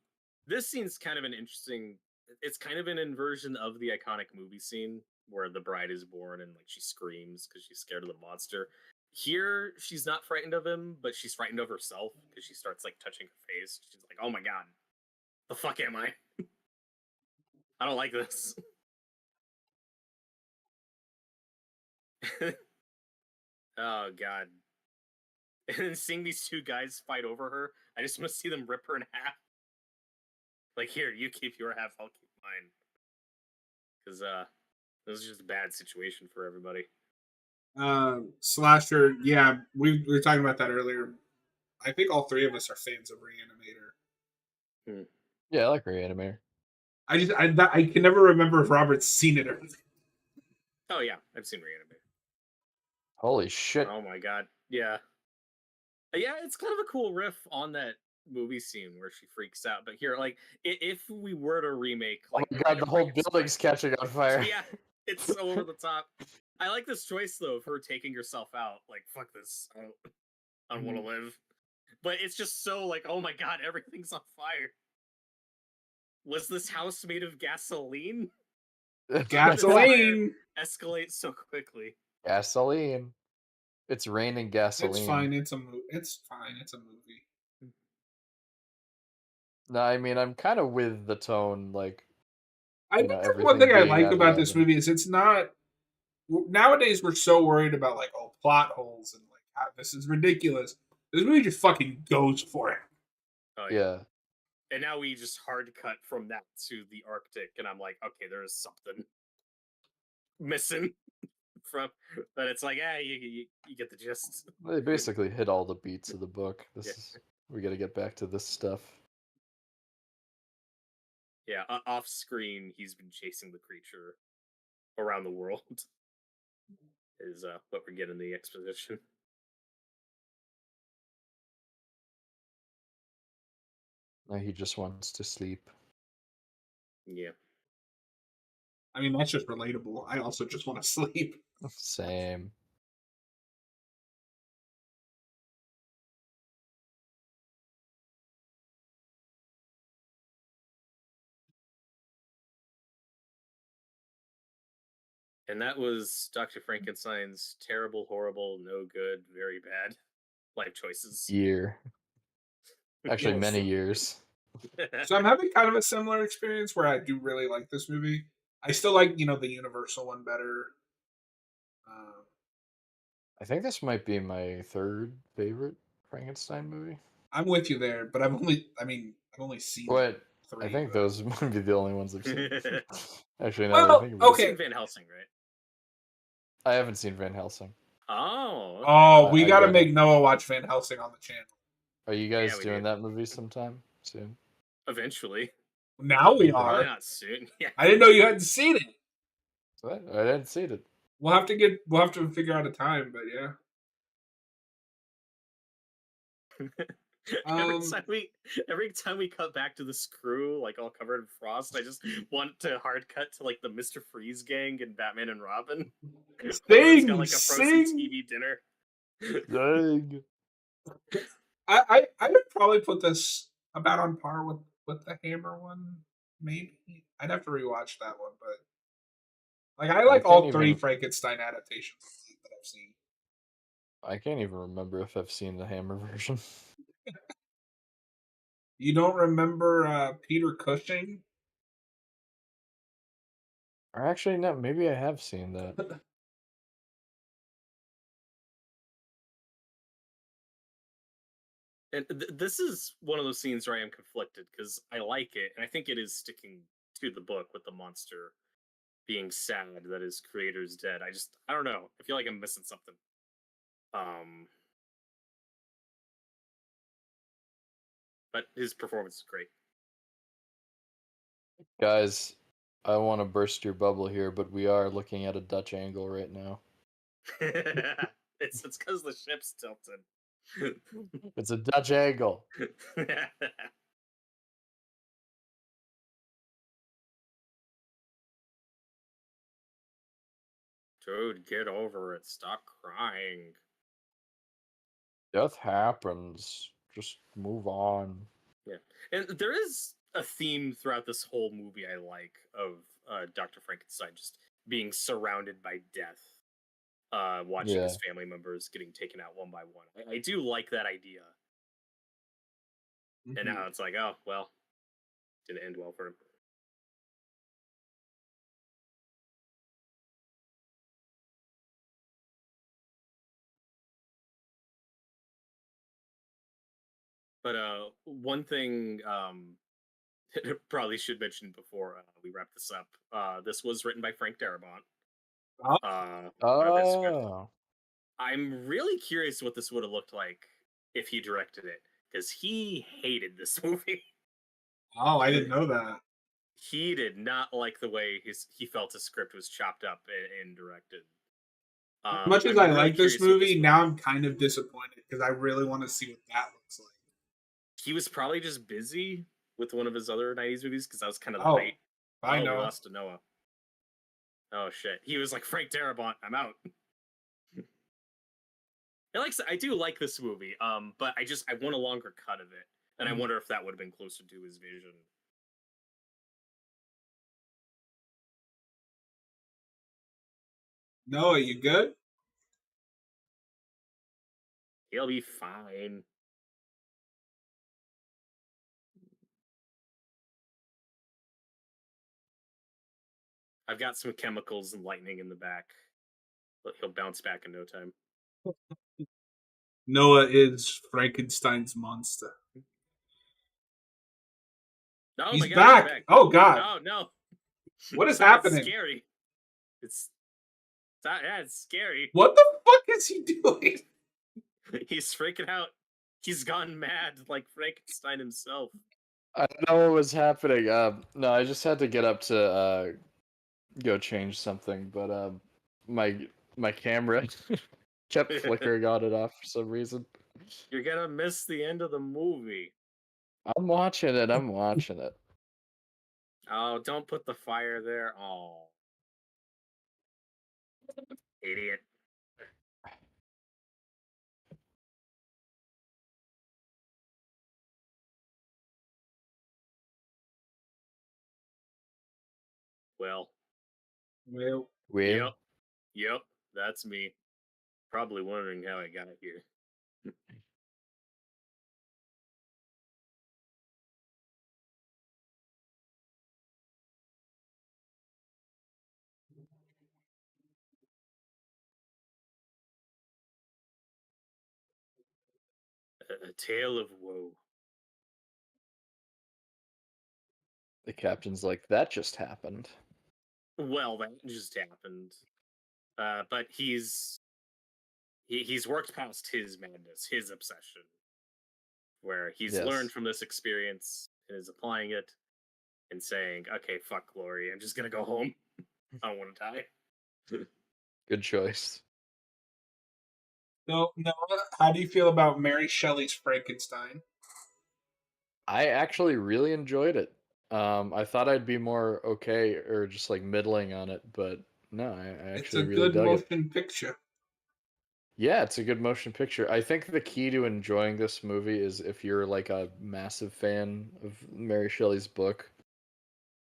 this scene's kind of an interesting. It's kind of an inversion of the iconic movie scene where the bride is born and like she screams because she's scared of the monster. Here, she's not frightened of him, but she's frightened of herself because she starts like touching her face. She's like, "Oh my god, the fuck am I? I don't like this." Oh god. And then seeing these two guys fight over her, I just want to see them rip her in half. Like, here, you keep your half, I'll keep mine. Because this is just a bad situation for everybody. Slasher, yeah, we were talking about that earlier. I think all three of us are fans of Reanimator. Yeah, I like Reanimator. I can never remember if Robert's seen it or not. Oh yeah, I've seen Reanimator. Holy shit. Oh my god, yeah, yeah. It's kind of a cool riff on that movie scene where she freaks out. But here, like, if we were to remake, Oh like, my Bride god, of the whole Frankenstein, building's catching on fire. yeah, it's so over the top. I like this choice though of her taking herself out. Like, fuck this, I don't want to live. But it's just so like, oh my god, everything's on fire. Was this house made of gasoline? How did this fire Gasoline. escalate so quickly? Gasoline. It's raining It's gasoline. fine. It's fine. It's a movie. No, I mean, I'm kind of with the tone, like, I you think know, that's one everything thing I being like at about this 11. movie is it's not. Nowadays, we're so worried about like plot holes and like how, this is ridiculous. This movie just fucking goes for it. Oh Yeah. and now we just hard cut from that to the Arctic, and I'm like, okay, there is something missing from, but it's like, you get the gist. They basically hit all the beats of the book. Yeah. We got to get back to this stuff. Yeah, off screen, he's been chasing the creature around the world. Is what we get in the exposition. Now he just wants to sleep. Yeah. I mean, that's just relatable. I also just want to sleep. Same. And that was Dr. Frankenstein's terrible, horrible, no good, very bad life choices. Year. Actually, many Yes. years. So I'm having kind of a similar experience where I do really like this movie. I still like the Universal one better. I think this might be my third favorite Frankenstein movie. I'm with you there, but I've only seen But I three. think But... those might be the only ones I've seen. Actually, now that I Well, think about You've it, seen Van Helsing, right? I haven't seen Van Helsing. Oh, okay. Oh, we I got to gotta- make Noah watch Van Helsing on the channel. Are you Yeah, guys we doing do. that movie sometime soon? Eventually. Now we Okay. Probably are. not soon. Yeah. I didn't know you hadn't seen it. What? I didn't see it. We'll have to figure out a time, but yeah. every time we cut back to the screw, like all covered in frost, I just want to hard cut to like the Mr. Freeze gang and Batman and Robin. Everyone's got like a frozen Sing! TV dinner. Dang. I would probably put this about on par with the Hammer one. Maybe I'd have to rewatch that one, but like I like can't all three even- Frankenstein adaptations that I've seen. I can't even remember if I've seen the Hammer version. You don't remember Peter Cushing? Or actually, no, maybe I have seen that. And this is one of those scenes where I am conflicted because I like it and I think it is sticking to the book with the monster being sad that his creator's dead. I don't know. I feel like I'm missing something. Um, but his performance is great. Guys, I want to burst your bubble here, but we are looking at a Dutch angle right now. It's because the ship's tilted. It's a Dutch angle. Dude, get over it. Stop crying. Death happens. Just move on. Yeah, and there is a theme throughout this whole movie I like of Dr. Frankenstein just being surrounded by death, watching Yeah. his family members getting taken out one by one. I do like that idea. And Mhm. now it's like, oh well, didn't end well for him. But one thing probably should mention before we wrap this up. This was written by Frank Darabont. Oh, Wrote this script. Oh. I'm really curious what this would have looked like if he directed it, because he hated this movie. oh, I didn't know that. He did not like the way he felt his script was chopped up and directed. As much as I'm I really like this curious what movie, would now be. I'm kind of disappointed because I really want to see what that looks like. He was probably just busy with one of his other '90s movies because that was kind of the Oh, height. I We know. lost to Noah. Oh shit, he was like Frank Darabont. I'm out. I do like this movie, but I want a longer cut of it, and I wonder if that would have been closer to his vision. Noah, you good? He'll be fine. I've got some chemicals and lightning in the back, but he'll bounce back in no time. Noah is Frankenstein's monster. Oh He's my god, he's back. back. Oh God, Oh no. what is That's happening? scary. It's scary. What the fuck is he doing? He's freaking out. He's gone mad like Frankenstein himself. I don't know what was happening. No, I just had to get up to go change something, but my camera kept flickering on and off for some reason. You're gonna miss the end of the movie. I'm watching it. I'm watching it. Oh, don't put the fire there. Oh, idiot. Well, Well, Well, yep, that's me. Probably wondering how I got here. A tale of woe. the captain's like, that just happened. Well, that just happened. But he's worked past his madness, his obsession, where he's Yes. learned from this experience and is applying it and saying, "Okay, fuck glory. I'm just gonna go home. I don't want to die." Good choice. so Noah, how do you feel about Mary Shelley's Frankenstein? I actually really enjoyed it. I thought I'd be more okay or just like middling on it, but no, I It's a actually really good dug it. motion picture. Yeah, it's a good motion picture. I think the key to enjoying this movie is if you're like a massive fan of Mary Shelley's book,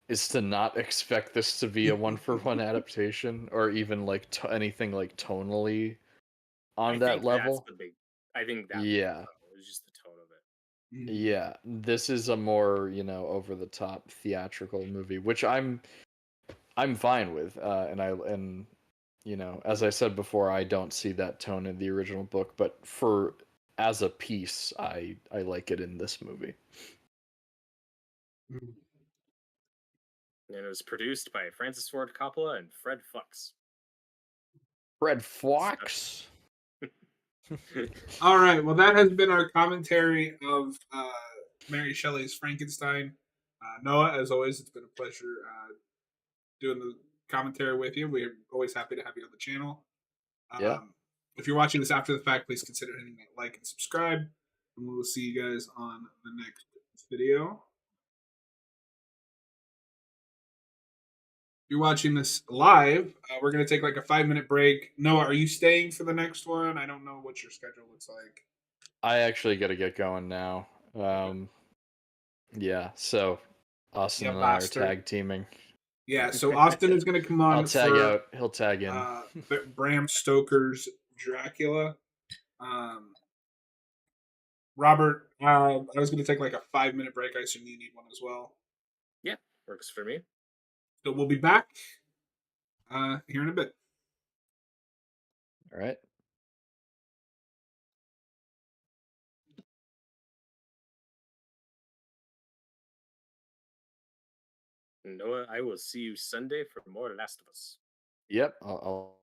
is to not expect this to be a one-for-one adaptation or even like anything like tonally I on that think that's level. the big. I think that Yeah. was just the tone of it. Mhm. Yeah, this is a more, over the top theatrical movie, which I'm fine with. And as I said before, I don't see that tone in the original book, but for as a piece, I like it in this movie. Mhm. And it was produced by Francis Ford Coppola and Fred Fox. Fred Fox. All right. Well, that has been our commentary of Mary Shelley's Frankenstein. Noah, as always, it's been a pleasure doing the commentary with you. We're always happy to have you on the channel. Yeah. If you're watching this after the fact, please consider hitting that like and subscribe. And we will see you guys on the next video. If you're watching this live, we're going to take like a 5-minute break. Noah, are you staying for the next one? I don't know what your schedule looks like. I actually got to get going now. Yeah, so Austin Yeah, and I are bastard. tag teaming. Yeah, so Austin is going to come on I'll tag for out. He'll tag in. Bram Stoker's Dracula. Robert, I was going to take like a 5-minute break. I assume you need one as well. Yeah, works for me. So we'll be back here in a bit. All right. Noah, I will see you Sunday for more Last of Us. Yep. I'll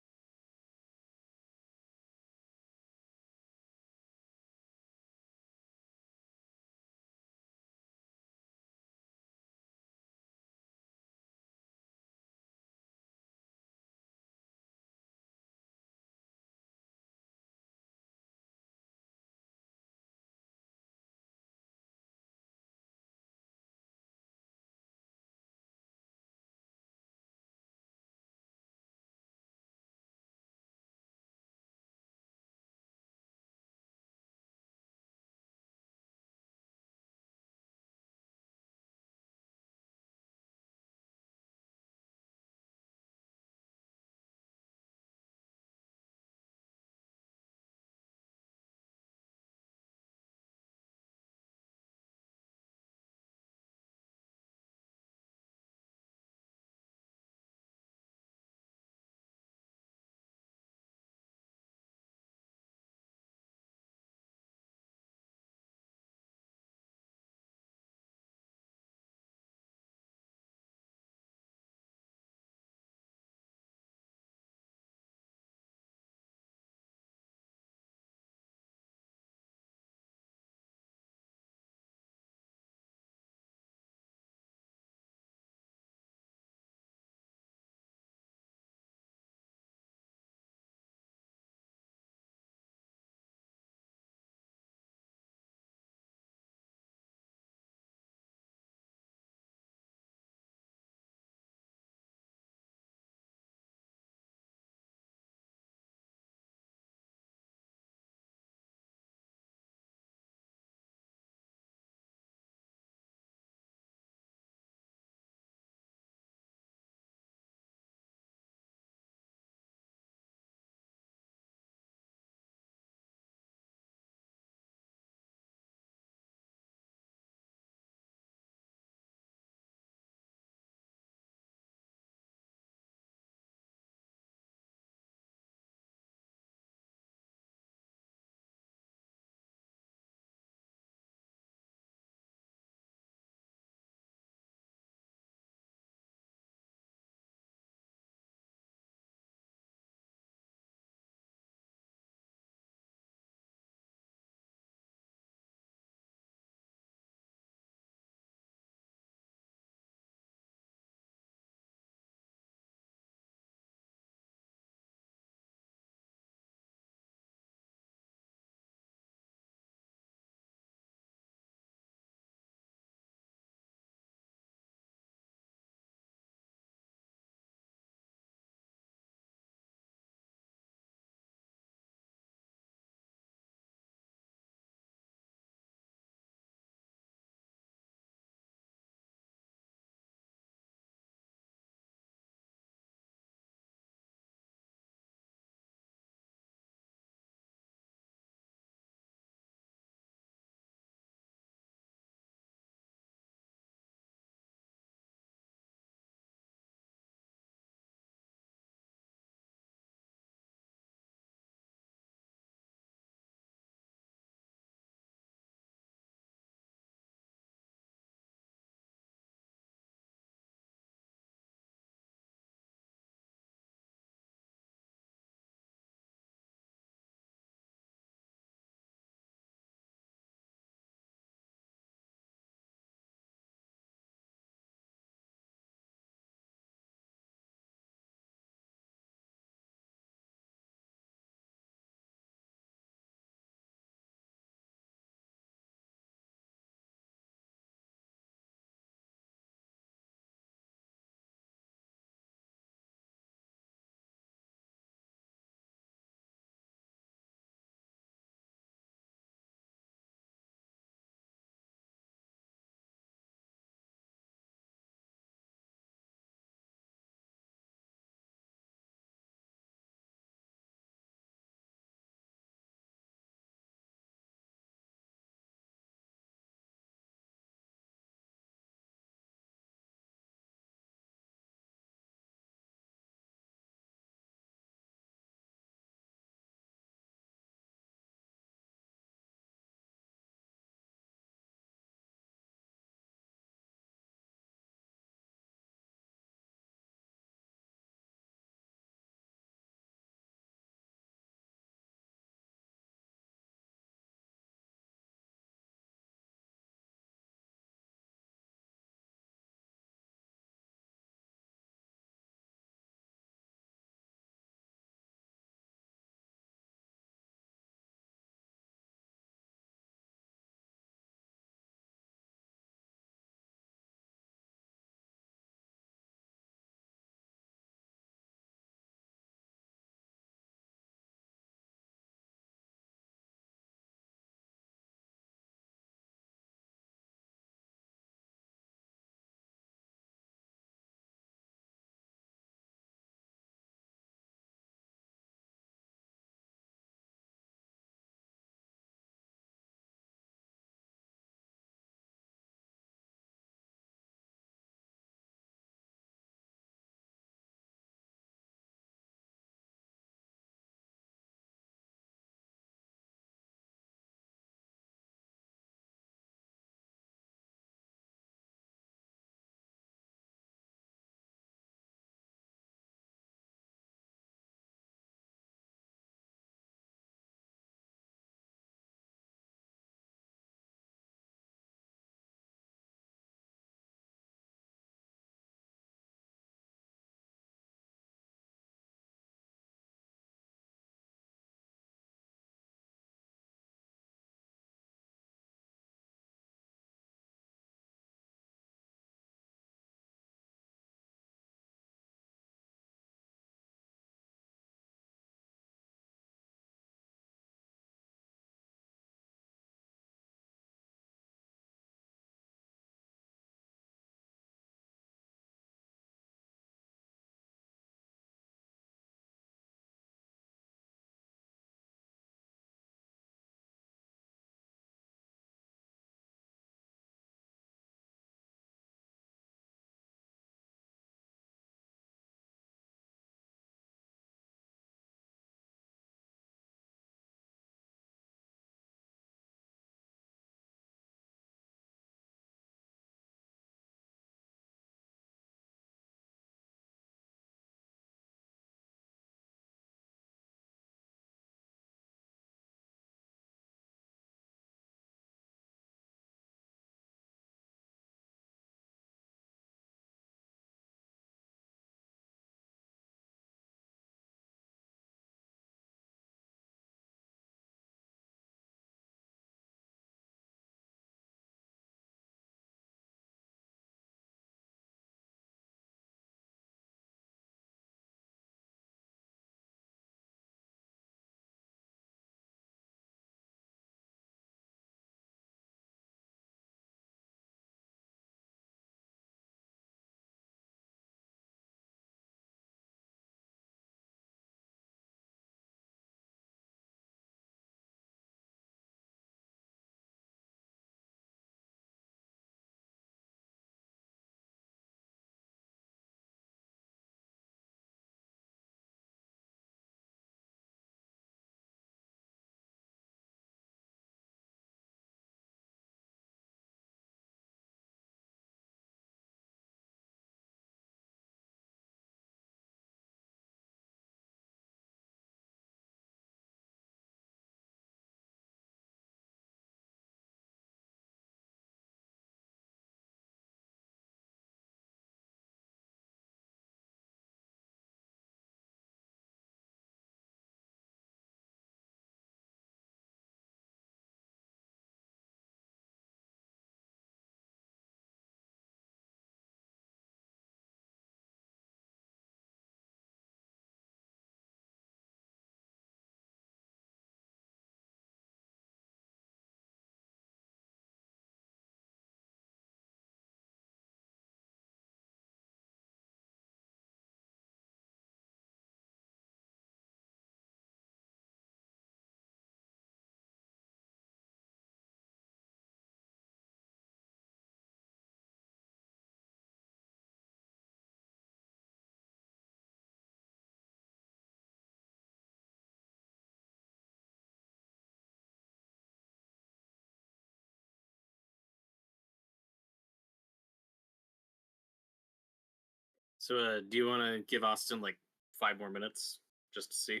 So, do you want to give Austin like 5 more minutes just to see?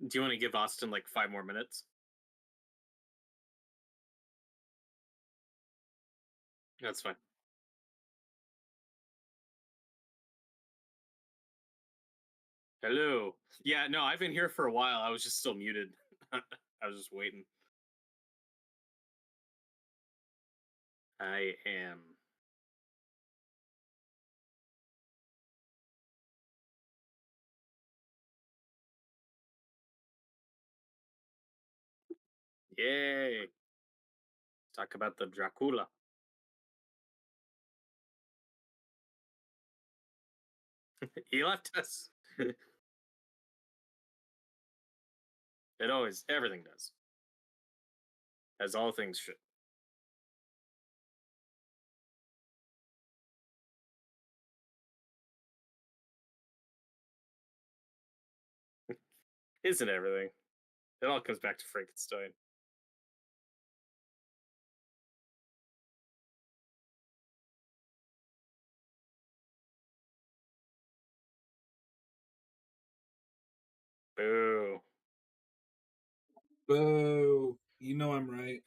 Do you want to give Austin like 5 more minutes? That's fine. Hello. Yeah, no, I've been here for a while. I was just still muted. I was just waiting. I am. Yay. Talk about the Dracula. He left us. It always, everything does. As all things should. Isn't everything? It all comes back to Frankenstein. Boo. Boo. You know I'm right.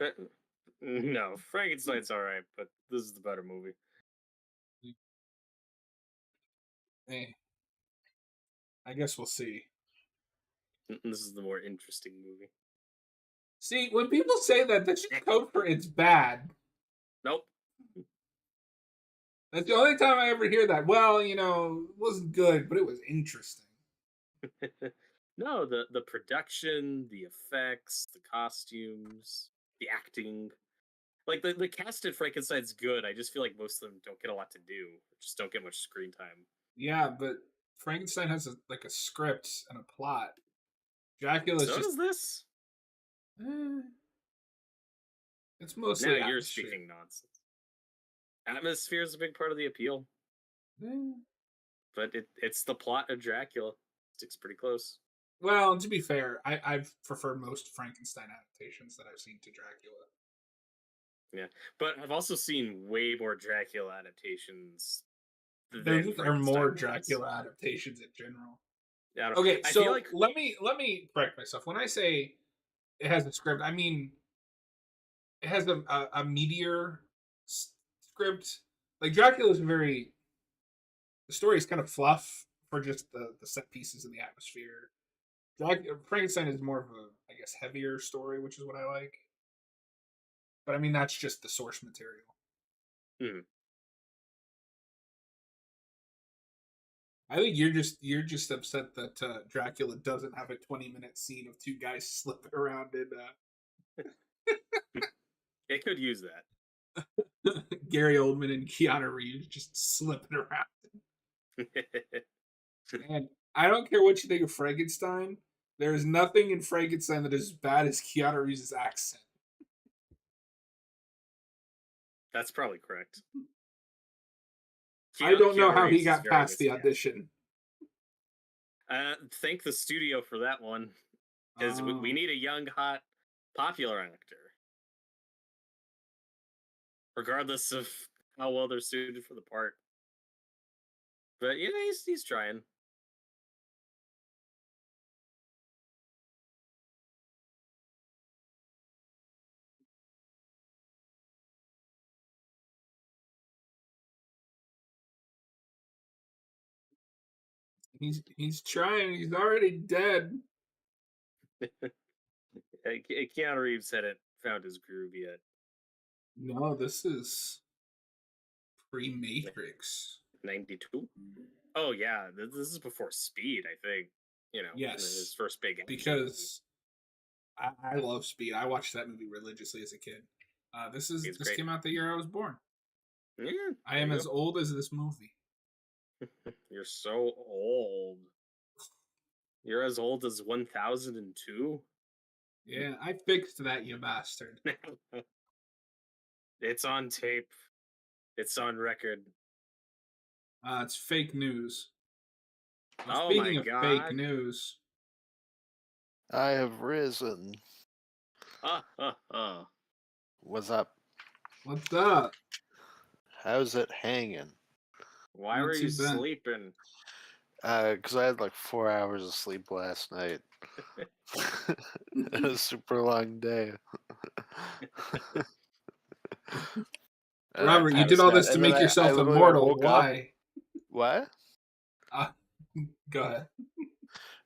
No, Frankenstein's alright, but this is the better movie. Hey, I guess we'll see. This is the more interesting movie. See, when people say that, that's just code for it's bad. Nope. That's the only time I ever hear that. Well, it wasn't good, but it was interesting. No, the production, the effects, the costumes, the acting. Like the cast in Frankenstein's good. I just feel like most of them don't get a lot to do. Just don't get much screen time. Yeah, but Frankenstein has a script and a plot. Dracula's So just does this. eh, it's mostly Now you're atmosphere. speaking nonsense. Atmosphere is a big part of the appeal, Eh. but it's the plot of Dracula. Sticks pretty close. Well, to be fair, I've preferred most Frankenstein adaptations that I've seen to Dracula. Yeah, but I've also seen way more Dracula adaptations. There just are more Frankenstein ones. Dracula adaptations in general. Yeah, I don't- Okay, I so feel like let me correct myself. When I say it has a script, I mean it has a meteor script. Like Dracula is very the story is kind of fluff for just the set pieces and the atmosphere. Frankenstein is more of a I guess heavier story, which is what I like. But I mean that's just the source material. hmm, I think you're just upset that Dracula doesn't have a 20-minute scene of two guys slipping around in it could use that. Gary Oldman and Keanu Reeves just slipping around. And I don't care what you think of Frankenstein. There is nothing in Frankenstein that is as bad as Keanu Reeves' accent. That's probably correct. I don't know Keanu how he Reeves is got very past the miscast. audition. Thank the studio for that one, because we need a young, hot, popular actor, regardless of how well they're suited for the part. But yeah, he's trying. He's trying. He's already dead. Keanu Reeves hadn't found his groove yet. No, this is pre-Matrix. 92. Oh yeah, this is before Speed. I think Yes, his first big action because I love Speed. I watched that movie religiously as a kid. This It's this great. came out the year I was born. movie. Yeah, I am as old as this movie. You're so old. You're as old as 1002. Yeah, I fixed that, you bastard. It's on tape. It's on record. It's fake news. Well, Oh my speaking of fake god. news, I have risen. Ah. What's up? what's up? How's it hanging? Why Not were too you bad. sleeping? Because I had like 4 hours of sleep last night. It was a super long day. And I Robert, you did passed all out. this to And then make I yourself literally I immortal. woke up. Why? What? Uh, go ahead.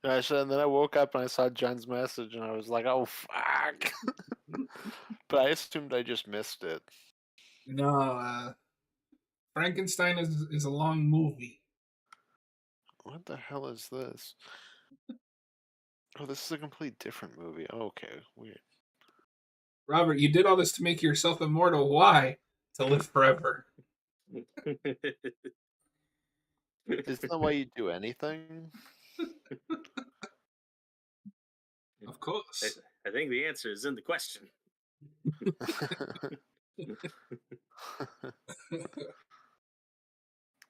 And and then I woke up and I saw John's message and I was like, oh, fuck. But I assumed I just missed it. No, Frankenstein is a long movie. What the hell is this? Oh, this is a complete different movie. Oh, okay, weird. Robert, you did all this to make yourself immortal. Why? To live forever. Isn't that why you do anything? Of course. I think the answer is in the question.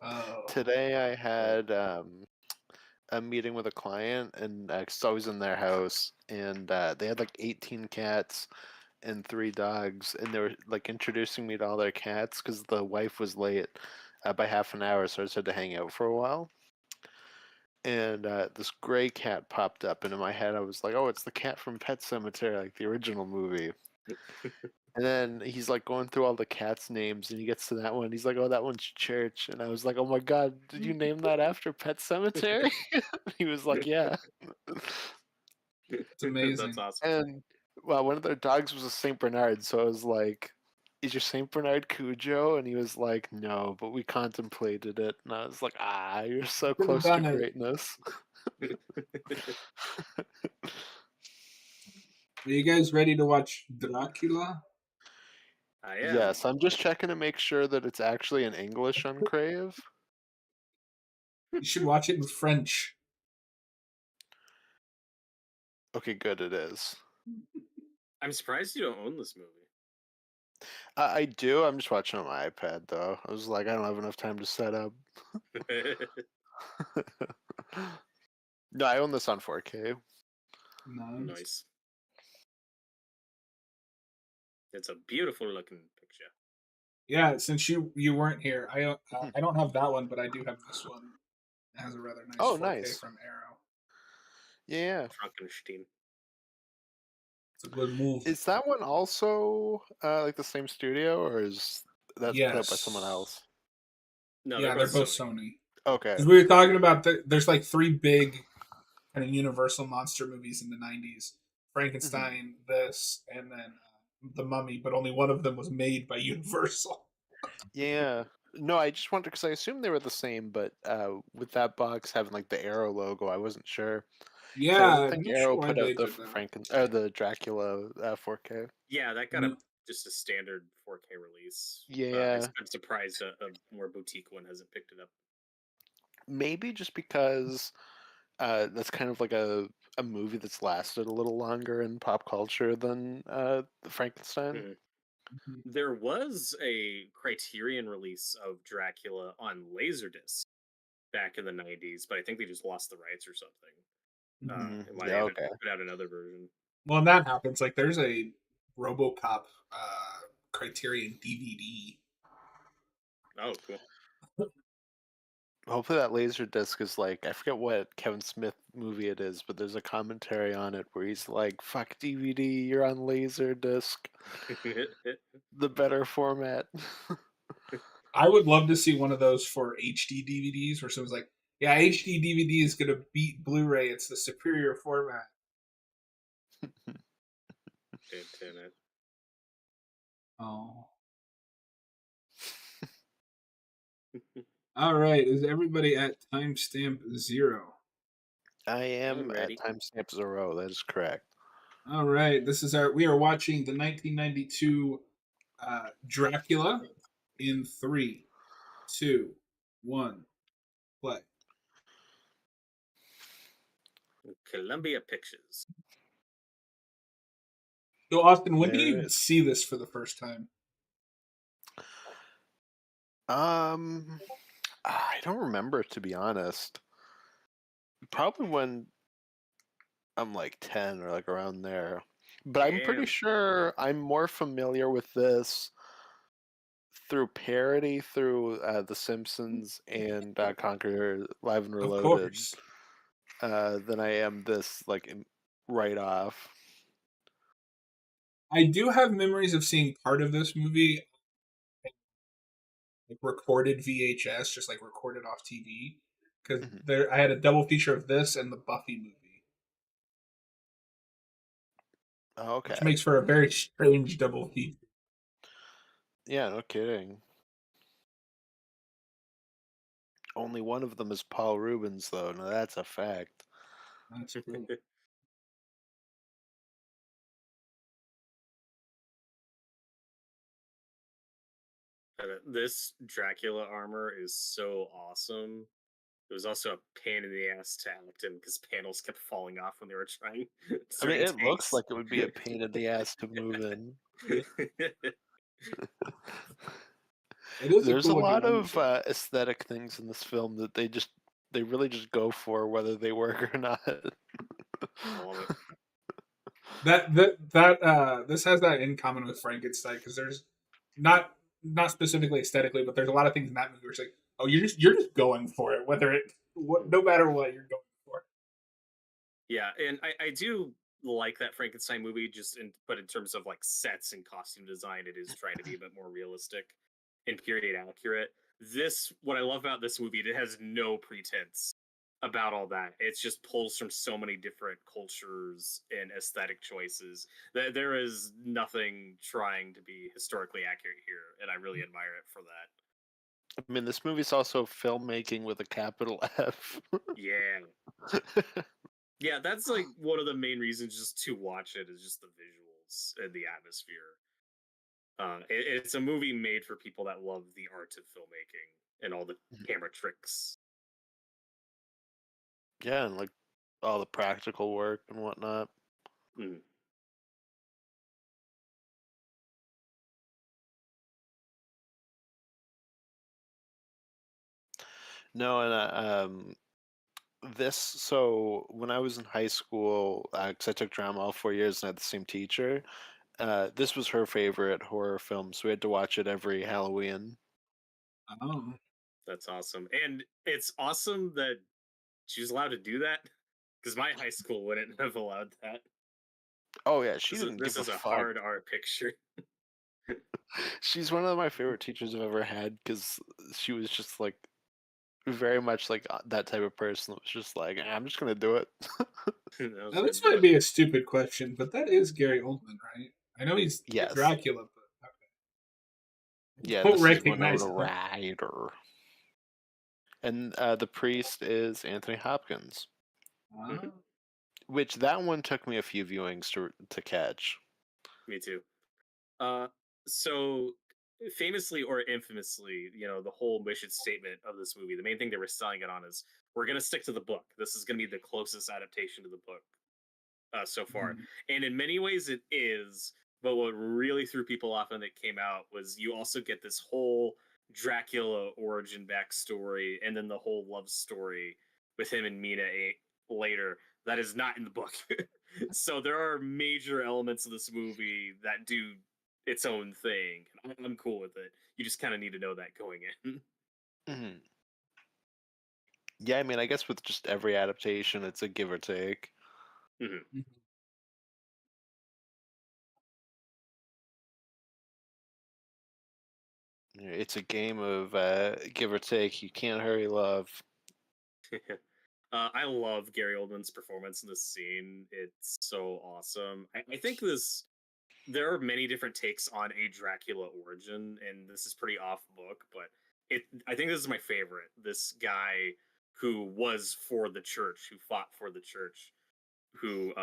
Oh. Today I had a meeting with a client, and cause I was in their house, and they had like 18 cats and 3 dogs, and they were like introducing me to all their cats because the wife was late by half an hour, so I just had to hang out for a while. And this gray cat popped up, and in my head I was like, "Oh, it's the cat from Pet Sematary, like the original movie." And then he's like going through all the cats' names, and he gets to that one. He's like, "Oh, that one's Church," and I was like, "Oh my god, did you name that after Pet Cemetery?" He was like, "Yeah." It's amazing. That's awesome. And well, one of their dogs was a Saint Bernard, so I was like, "Is your Saint Bernard Cujo?" And he was like, "No, but we contemplated it." And I was like, "Ah, you're so Could've close to done it. greatness." Are you guys ready to watch Dracula? I am. Yes, I'm just checking to make sure that it's actually in English on Crave. You should watch it in French. Okay, good, it is. I'm surprised you don't own this movie. I do. I'm just watching on my iPad though. I was like, I don't have enough time to set up. No, I own this on 4K. Nice. Nice. It's a beautiful looking picture. Yeah, since you weren't here, I don't have that one, but I do have this one. It has a rather nice Oh, 4K nice. from Arrow. Yeah. Frankenstein. It's a good move. Is that one also like the same studio, or is that put up by someone Yes. else? No, Yeah, they're both Sony. Okay. Because we were talking about there's like 3 big kind of Universal monster movies in the 90s. Frankenstein, this, and then The Mummy, but only one of them was made by Universal. Yeah. No, I just wondered because I assumed they were the same, but with that box having like the Arrow logo, I wasn't sure. 'Cause Yeah, I don't I'm think not Arrow sure why put they out the did that. the Dracula 4K. Yeah, that got No. just a standard 4K release. Yeah. I'm surprised a more boutique one hasn't picked it up. Maybe just because that's kind of like a movie that's lasted a little longer in pop culture than Frankenstein. Mhm. There was a Criterion release of Dracula on Laserdisc back in the 90s, but I think they just lost the rights or something. And why they Yeah, haven't okay. put out another version. Well, and that happens. Like, there's a RoboCop Criterion DVD. Oh, cool. Hopefully that laser disc is like, I forget what Kevin Smith movie it is, but there's a commentary on it where he's like, "Fuck DVD, you're on laser disc, the better format." I would love to see one of those for HD DVDs where someone's like, yeah, HD DVD is going to beat Blu-ray. It's the superior format. Damn it. Oh. All right. Is everybody at timestamp 0? I am I'm at ready. timestamp 0. That is correct. All right. We are watching the 1992 Dracula in 3, 2, 1, play. Columbia Pictures. So, Austin, when do There you it is. see this for the first time? I don't remember, to be honest. Probably when I'm like 10 or like around there. But I'm pretty Damn. sure I'm more familiar with this through parody through The Simpsons and Conquer Live and Of Reloaded course. than I am this like right off. I do have memories of seeing part of this movie like recorded VHS, just like recorded off TV. Because Mhm. there, I had a double feature of this and the Buffy movie, Oh, which okay. makes for a very strange double feature. Yeah, no kidding. Only one of them is Paul Rubens, though. Now that's a fact. That's cool. This Dracula armor is so awesome. It was also a pain in the ass to act in because panels kept falling off when they were trying I mean, certain it looks takes. like it would be a pain in the ass to move in. It is a There's a cool looking lot armor. of aesthetic things in this film that they really just go for whether they work or not. I love it. This has that in common with Frankenstein because there's not specifically aesthetically, but there's a lot of things in that movie where it's like, oh, you're just going for it, no matter what you're going for. Yeah, and I do like that Frankenstein movie, but in terms of like sets and costume design, it is trying to be a bit more realistic and period accurate. What I love about this movie, it has no pretense about all that. It's just pulls from so many different cultures and aesthetic choices that there is nothing trying to be historically accurate here, and I really admire it for that. I mean, this movie's also filmmaking with a capital F. Yeah. Yeah, that's like one of the main reasons just to watch it is just the visuals and the atmosphere. It's a movie made for people that love the art of filmmaking and all the camera tricks. Yeah, and like all the practical work and whatnot. Mm. No, and so when I was in high school, because I took drama all 4 years and I had the same teacher, this was her favorite horror film, so we had to watch it every Halloween. Oh, That's awesome, and it's awesome that she's allowed to do that because my high school wouldn't have allowed that. Oh yeah, she This is didn't this give a is a fuck. hard art picture. She's one of my favorite teachers I've ever had because she was just like very much like that type of person that was just like, I'm just gonna do it. I was now gonna this do might it. be a stupid question, but that is Gary Oldman, right? I know he's Yes. Dracula, but Yeah, I don't this is Winona recognize him. Ryder. And the priest is Anthony Hopkins, Ah, which that one took me a few viewings to catch. Me too. Uh, so famously or infamously, the whole mission statement of this movie, the main thing they were selling it on is we're going to stick to the book. This is going to be the closest adaptation to the book so far. mhm. And in many ways it is, but what really threw people off when it came out was you also get this whole Dracula origin backstory and then the whole love story with him and Mina later that is not in the book. So there are major elements of this movie that do its own thing. I'm cool with it. You just kind of need to know that going in. Mhm. Yeah, I mean, I guess with just every adaptation, it's a give or take. Mhm. It's a game of give or take. You can't hurry love. I love Gary Oldman's performance in this scene. It's so awesome. I think there are many different takes on a Dracula origin, and this is pretty off book, but I think this is my favorite. This guy who was for the church, who fought for the church, who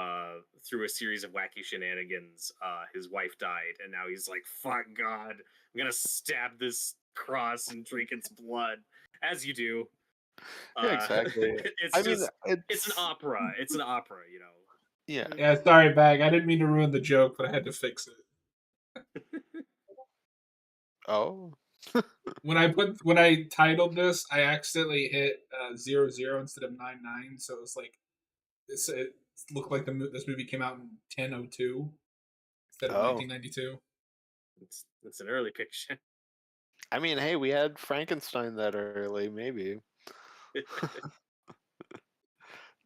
through a series of wacky shenanigans, his wife died, and now he's like, "Fuck God, I'm gonna stab this cross and drink its blood," as you do. Yeah, exactly. It's I mean, just it's an it's opera. It's an opera, yeah. Yeah, sorry, Bag. I didn't mean to ruin the joke, but I had to fix it. Oh, When I titled this, I accidentally hit 00 instead of 99, so it's like it looked like this movie came out in 1002 instead of Oh, 1992. It's an early picture. I mean, hey, we had Frankenstein that early, maybe.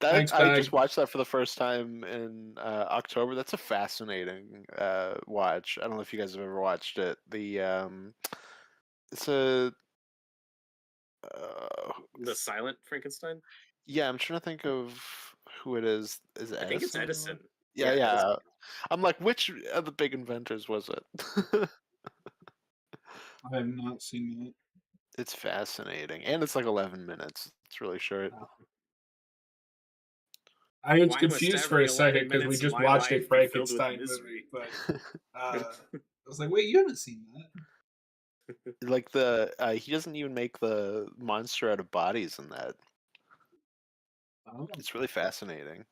Thanks, I just Bag. watched that for the first time in October. That's a fascinating watch. I don't know if you guys have ever watched it. It's a The silent Frankenstein. yeah. I'm trying to think of who it is. Is it I think it's Edison? Edison. Yeah, Yeah, yeah. Edison. I'm like, which of the big inventors was it? I have not seen that. It's fascinating, and it's like 11 minutes. It's really short. I was Why must confused for a every second 11 because we minutes of just my watched a life be filled with Frankenstein movie, misery? but I was like, wait, you haven't seen that? Like he doesn't even make the monster out of bodies in that. Oh. It's really fascinating.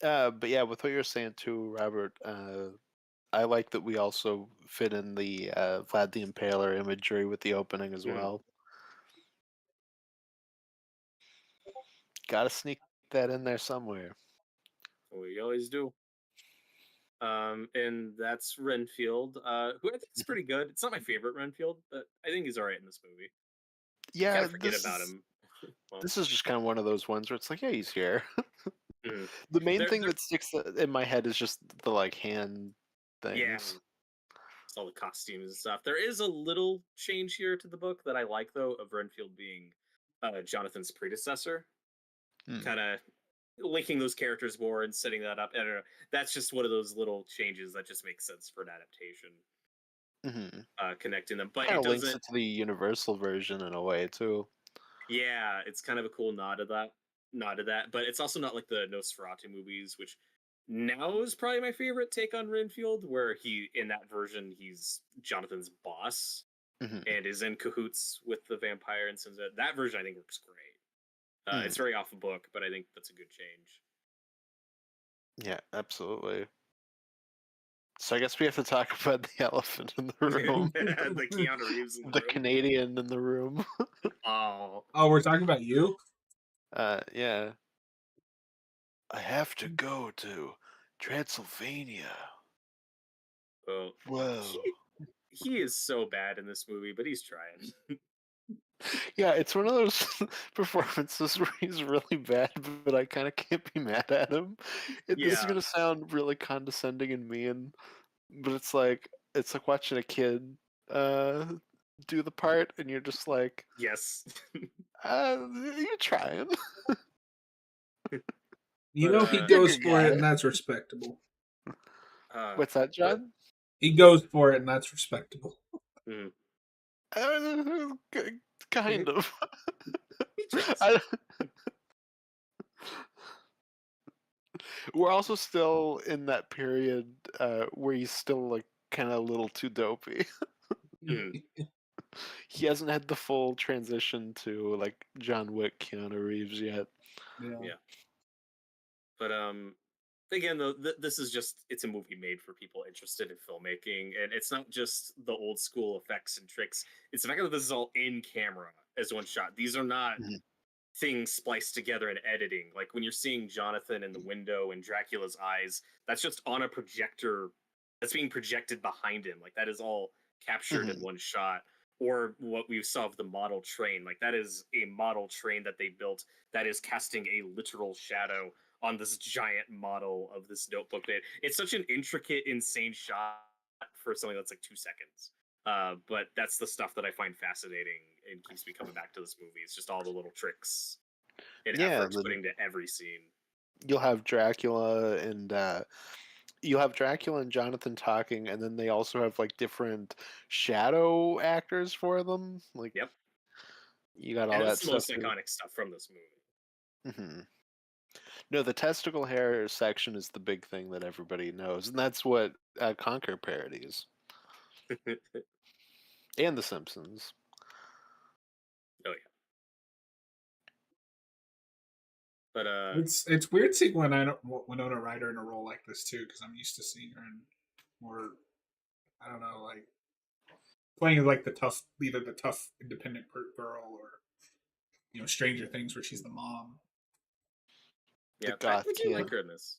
But yeah, with what you're saying too, Robert, I like that we also fit in the Vlad the Impaler imagery with the opening as well. Gotta sneak that in there somewhere. We always do. And that's Renfield, who I think is pretty good. It's not my favorite Renfield, but I think he's all right in this movie. You kind Yeah, of forget about him. Well, this is just kind of one of those ones where it's like, yeah, he's here. mhm. The main There- thing there- that sticks in my head is just the like hand yeah, things. it's all the costumes and stuff. There is a little change here to the book that I like, though, of Renfield being Jonathan's predecessor. Hmm. Kind of linking those characters more and setting that up. I don't know. That's just one of those little changes that just makes sense for an adaptation. Connecting them, but Kind it of links doesn't. it to the Universal version in a way too. Yeah, it's kind of a cool nod to that, but it's also not like the Nosferatu movies, which now is probably my favorite take on Renfield, where he in that version he's Jonathan's boss and is in cahoots with the vampire, and since that version I think works great. It's very off the book, but I think that's a good change. Yeah, absolutely. So I guess we have to talk about the elephant in the room. The Keanu Reeves in the The room. Canadian in the room. Oh, we're talking about you? Yeah. I have to go to Transylvania. well, Whoa. he is so bad in this movie, but he's trying. Yeah, it's one of those performances where he's really bad, but I kind of can't be mad at him. This is Yeah. gonna sound really condescending and mean, but it's like watching a kid do the part, and you're just like, Yes. you're trying. You But, know he you're a goes good for it, guy. and that's respectable. What's that, John? He goes for it, and that's respectable. Mm. Kind of. He tries. We're also still in that period where he's still like kind of a little too dopey. Mm. He hasn't had the full transition to like John Wick, Keanu Reeves yet. Yeah. But again though, this is just it's a movie made for people interested in filmmaking, and it's not just the old school effects and tricks. It's the fact that this is all in camera as one shot. These are not Mhm. things spliced together in editing. Like when you're seeing Jonathan in the window and Dracula's eyes, that's just on a projector that's being projected behind him. Like that is all captured in one shot. Or what we saw of the model train, like that is a model train that they built that is casting a literal shadow on this giant model of this notebook. It's such an intricate, insane shot for something that's like 2 seconds. But that's the stuff that I find fascinating and keeps me coming back to this movie. It's just all the little tricks and efforts put into every scene. You'll have Dracula and Jonathan talking, and then they also have like different shadow actors for them. Like, yep, you got all and that that's the most stuff. iconic stuff from this movie. No, the testicle hair section is the big thing that everybody knows, and that's what Conquer parodies, and The Simpsons. Oh yeah, but It's weird seeing Winona Ryder in a role like this too, because I'm used to seeing her in or I don't know, like playing like the tough, either the tough independent girl or Stranger Things where she's the mom. The Yeah, I goth do like kid. her in this.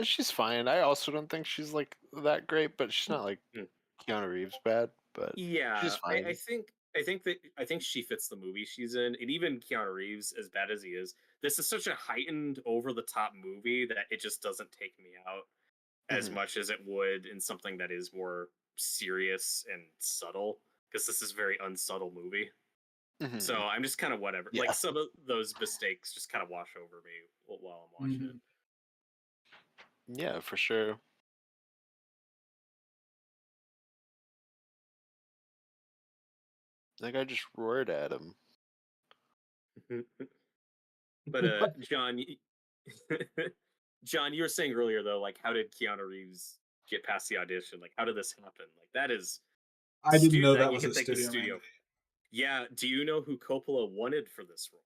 She's fine. I also don't think she's like that great, but she's not like Hmm. Keanu Reeves bad. But she's Yeah, fine. I think she fits the movie she's in, and even Keanu Reeves, as bad as he is, this is such a heightened, over the top movie that it just doesn't take me out as Mhm. much as it would in something that is more serious and subtle. Because this is a very unsubtle movie, so Mhm. I'm just kind of whatever. Yeah. Like some of those mistakes just kind of wash over me while I'm watching it. Yeah, for sure. That guy just roared at him. But John, John, you were saying earlier though, like how did Keanu Reeves get past the audition? Like how did this happen? Like that is I didn't know that that you was can a thank the studio studio. mandate. Yeah, do you know who Coppola wanted for this role?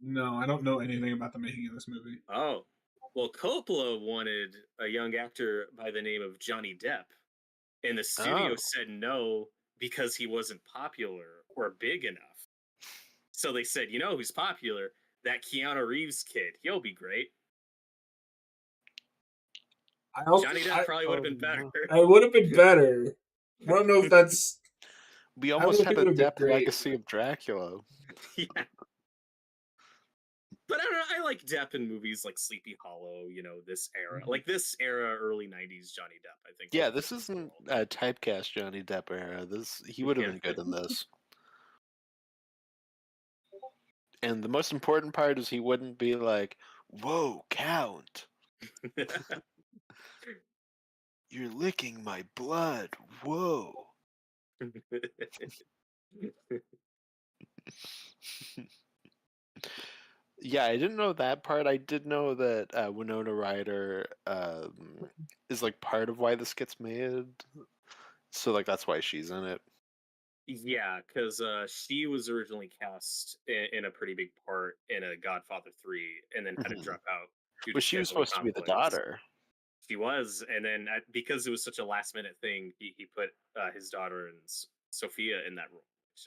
No, I don't know anything about the making of this movie. Oh, well, Coppola wanted a young actor by the name of Johnny Depp, and the studio Oh. said no because he wasn't popular or big enough. So they said, you know who's popular? That Keanu Reeves kid. He'll be great. I also, Johnny Depp probably would have been better. no. I would have been better. I don't know if that's. We I don't almost know if he had a would have been Depp great. legacy of Dracula. Yeah. But I don't know. I like Depp in movies like Sleepy Hollow. This era, like this era, early '90s Johnny Depp. I think. Yeah, this isn't a typecast Johnny Depp era. He would have Yeah. been good in this. And the most important part is he wouldn't be like, "Whoa, Count, you're licking my blood. Whoa." Yeah, I didn't know that part. I did know that Winona Ryder is like part of why this gets made. So like that's why she's in it. Yeah, because she was originally cast in a pretty big part in a Godfather 3, and then had to Mhm. drop out due to But she was scheduling supposed to be the conflicts. daughter. She was, and then because it was such a last minute thing, he put his daughter and Sophia in that role, which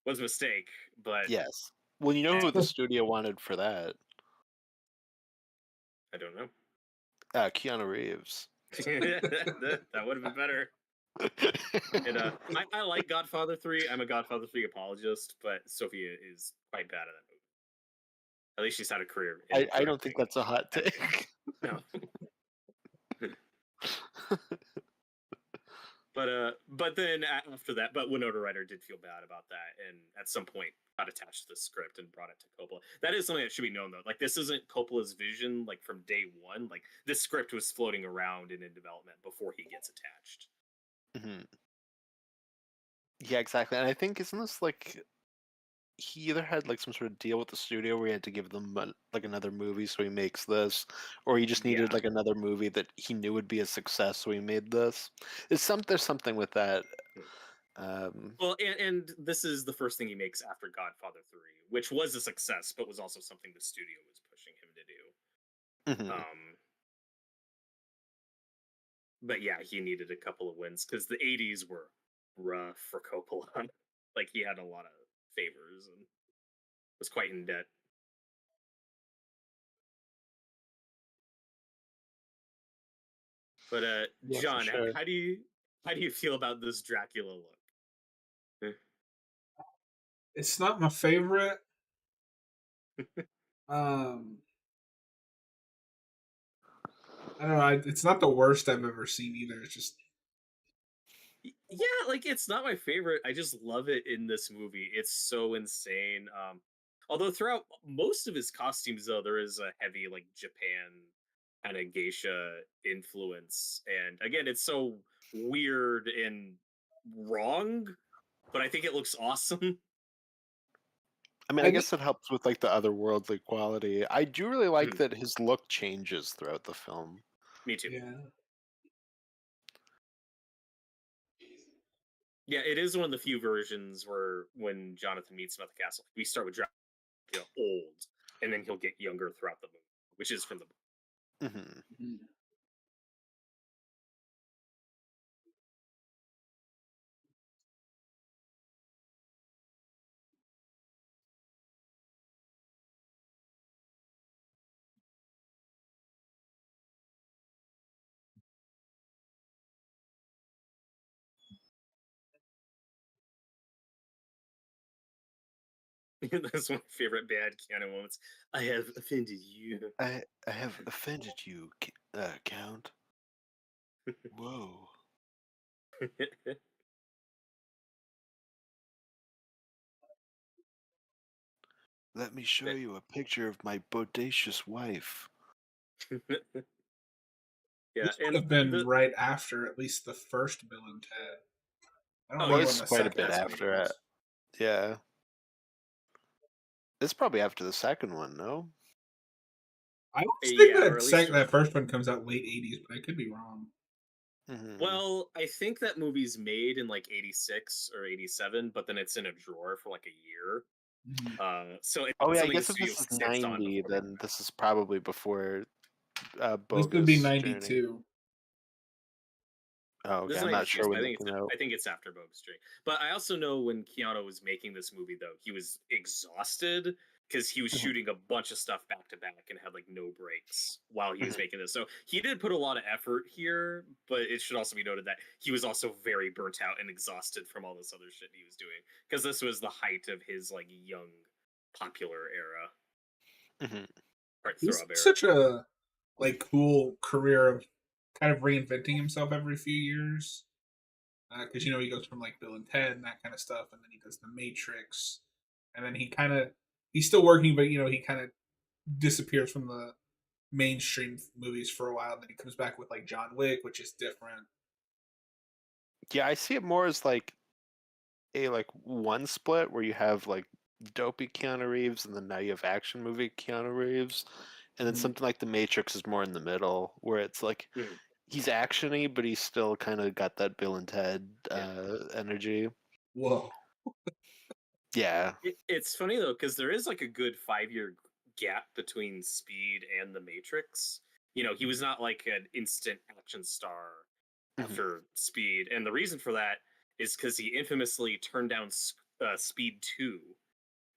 was a mistake. But Yes. Well, you know who the studio wanted for that? I don't know. Keanu Reeves. That would have been better. And I like Godfather 3. I'm a Godfather 3 apologist, but Sophia is quite bad at that movie. At least she's had a career in I don't think directing. that's a hot take. No. But then after that, but Winona Ryder did feel bad about that, and at some point got attached to the script and brought it to Coppola. That is something that should be known, though. Like this isn't Coppola's vision, like from day one. Like this script was floating around and in development before he gets attached. Mhm. Yeah, exactly. And I think isn't this like he either had like some sort of deal with the studio where he had to give them like another movie, so he makes this, or he just needed Yeah. like another movie that he knew would be a success, so he made this. There's something with that. Well, and this is the first thing he makes after Godfather 3, which was a success, but was also something the studio was pushing him to do. Mhm. But yeah, he needed a couple of wins because the '80s were rough for Coppola. Like he had a lot of favors and was quite in debt. But Yeah, for John, sure. how do you feel about this Dracula look? It's not my favorite. Um, I don't know. It's not the worst I've ever seen either. It's just Yeah, like it's not my favorite. I just love it in this movie. It's so insane. Although throughout most of his costumes, though, there is a heavy like Japan kind of geisha influence, and again, it's so weird and wrong, but I think it looks awesome. I mean, I I think guess it helps with like the otherworldly quality. I do really like Mhm. that his look changes throughout the film. Me too. yeah. Yeah, it is one of the few versions where when Jonathan meets him at the castle, we start with Dracula old, and then he'll get younger throughout the movie, which is from the book. Hmm. Mhm. That's my favorite bad Keanu moments. I have offended you. I have offended you, Count. Whoa. Let me show you a picture of my bodacious wife. Yeah, This would and have been right after at least the first Bill and Ted. I don't Oh, know yeah, when Was the quite a second bit that's one maybe. after it. was. Yeah. It's probably after the second one, no? I always think Yeah, or at least that first one comes out late '80s, but I could be wrong. Mm-hmm. well, I think that movie's made in like 86 or 87, but then it's in a drawer for like a year. So it's Oh yeah, I something the guess if studio this is sits on 90, before. then this is probably before This would be Bogus Journey. '92. Oh, This okay. is I'm not 92, sure so when they came out. I think it's after Bogus Journey. But I also know when Keanu was making this movie, though, he was exhausted because he was Mhm. shooting a bunch of stuff back to back and had like no breaks while he was Mhm. making this. So he did put a lot of effort here, but it should also be noted that he was also very burnt out and exhausted from all this other shit he was doing because this was the height of his like young popular era, Mhm. He's heartthrob era. such a cool career of kind of reinventing himself every few years. Because he goes from like Bill and Ted and that kind of stuff, and then he does The Matrix, and then he's still working, but he kind of disappears from the mainstream movies for a while. And then he comes back with like John Wick, which is different. Yeah, I see it more as like a one split where you have like dopey Keanu Reeves, and then now you have action movie Keanu Reeves, and then Mhm. something like The Matrix is more in the middle, where it's like Mhm. he's actiony, but he's still kind of got that Bill and Ted Yeah. energy. Whoa. Yeah. It's funny though because there is like a good 5 year gap between Speed and The Matrix. He was not like an instant action star Mhm. after Speed, and the reason for that is because he infamously turned down Speed 2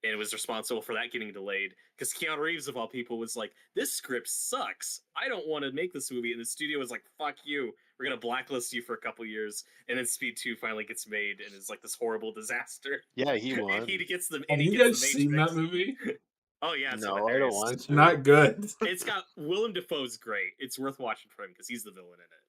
and was responsible for that getting delayed because Keanu Reeves, of all people, was like, "This script sucks. I don't want to make this movie." And the studio was like, "Fuck you. We're gonna blacklist you for a couple years." And then Speed 2 finally gets made and is like this horrible disaster. Yeah, he and he won. gets the Have and he you gets the guys seen that Matrix. movie? Oh yeah, it's No, I don't hilarious. want It's to. not good. It's got Willem Dafoe's great. It's worth watching for him because he's the villain in it.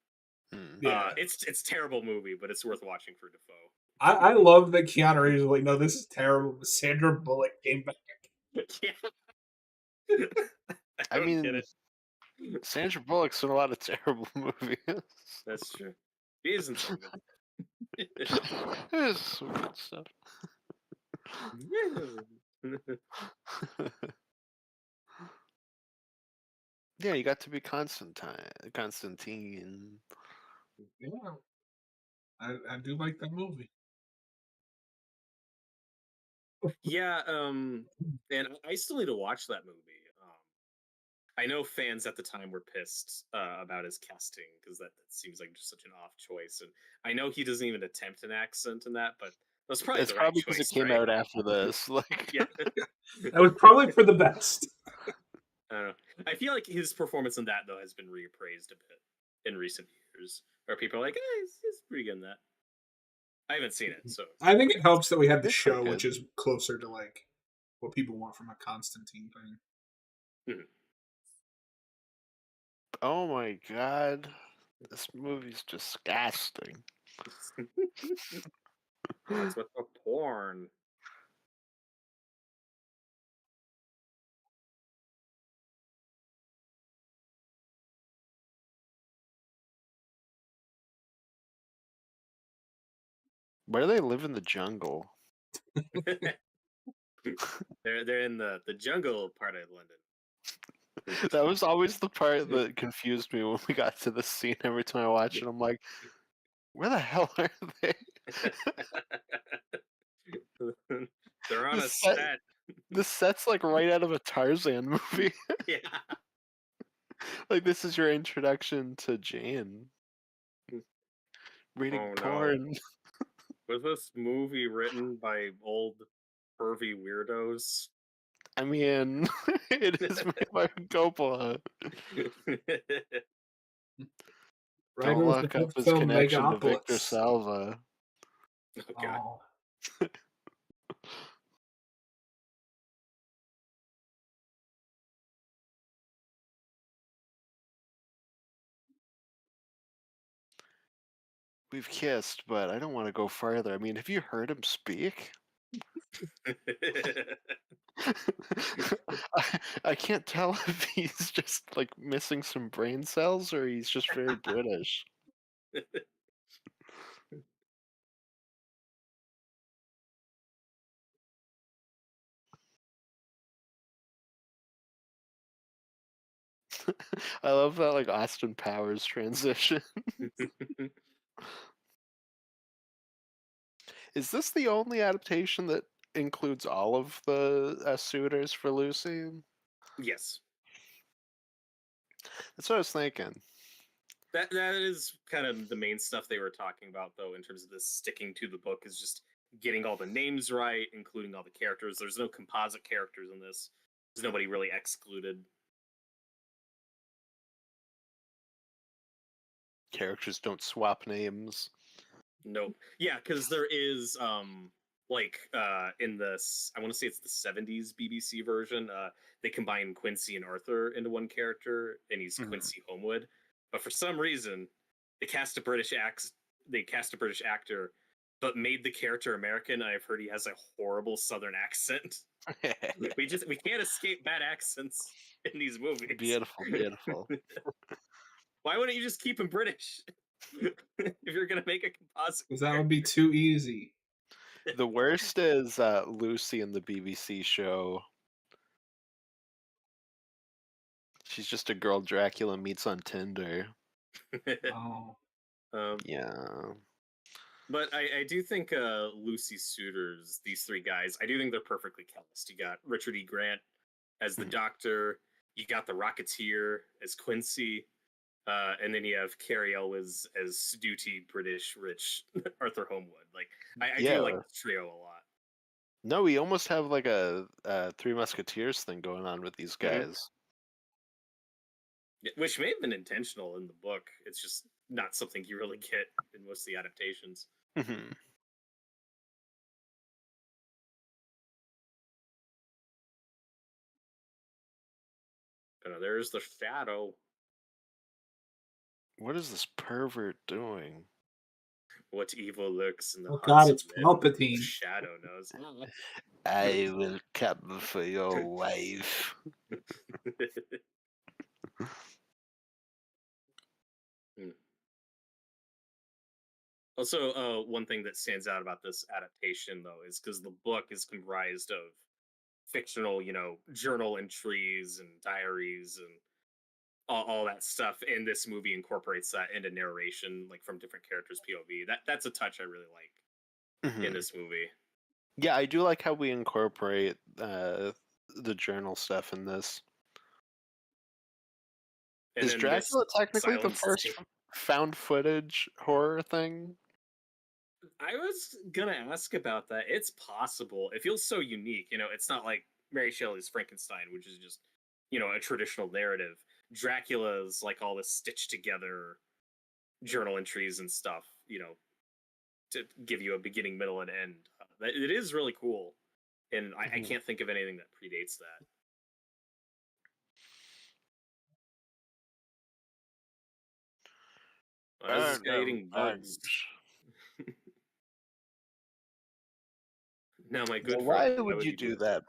Hmm. Yeah. It's terrible movie, but it's worth watching for Dafoe. I love that Keanu Reeves was like, no, this is terrible. But Sandra Bullock came back. Yeah. I don't get mean, it. Sandra Bullock's in a lot of terrible movies. That's true. He isn't so good. There's some good stuff. Yeah, you got to be Constantine. Yeah, I do like that movie. Yeah, and I still need to watch that movie. I know fans at the time were pissed about his casting because that seems like just such an off choice, and I know he doesn't even attempt an accent in that, but that's probably It's the right probably because it choice, came right? out after this. Yeah, That was probably for the best. I don't know. I feel like his performance in that though has been reappraised a bit in recent years, where people are like, he's pretty good in that." I haven't seen it, so I think it helps that we had the It's pretty show, which good. is closer to like what people want from a Constantine thing. Oh my god, this movie's disgusting. What's with the porn? Where do they live in the jungle? They're in the jungle part of London. That was always the part that confused me when we got to this scene. Every time I watch it, I'm like, where the hell are they? They're on The a set, set. the set's like right out of a Tarzan movie. Yeah. Like, this is your introduction to Jane. Reading Oh no. porn. Was this movie written by old pervy weirdos? I mean, it is made by Coppola. Don't Writer of the look up hit his film connection to Victor Megapolis. Salva. Oh god. Oh, we've kissed, but I don't want to go further. I mean, have you heard him speak? I can't tell if he's just like missing some brain cells or he's just very British. I love that like Austin Powers transition. Is this the only adaptation that includes all of the suitors for Lucy? Yes. That's what I was thinking. That is kind of the main stuff they were talking about, though, in terms of this sticking to the book, is just getting all the names right, including all the characters. There's no composite characters in this. There's nobody really excluded. Characters don't swap names. Nope. Yeah, because there is in this, I want to say it's the 70s BBC version, they combine Quincy and Arthur into one character, and he's Quincy Homewood. But for some reason, they cast a British actor, but made the character American. And I've heard he has a horrible Southern accent. we can't escape bad accents in these movies. Beautiful, beautiful. Why wouldn't you just keep him British? If you're gonna make a composite, Because that would be too easy. The worst is Lucy in the BBC show. She's just a girl Dracula meets on Tinder. Oh. Yeah. But I do think Lucy's suitors, these three guys, I do think they're perfectly cast. You got Richard E. Grant as the Doctor, you got the Rocketeer as Quincy, and then you have Carrie Elwes as snooty British rich Arthur Homewood. Like I do like this trio a lot. No, we almost have like a Three Musketeers thing going on with these guys. Which may have been intentional in the book. It's just not something you really get in most of the adaptations. There's the shadow. What is this pervert doing? What evil lurks in the Oh hearts God, it's of men? Palpatine. Shadow knows. I will come for your wife. Also, one thing that stands out about this adaptation, though, is because the book is comprised of fictional, journal entries and diaries and all that stuff. And this movie incorporates that into narration, like from different characters' POV. That's a touch I really like in this movie. Yeah, I do like how we incorporate the journal stuff in this. And is Dracula technically the first found footage horror thing? I was gonna ask about that. It's possible. It feels so unique. It's not like Mary Shelley's Frankenstein, which is just, a traditional narrative. Dracula's like all this stitched together journal entries and stuff, to give you a beginning, middle, and end. It is really cool. And I can't think of anything that predates that. This guy eating bugs. Now, my good friend, why would you do that?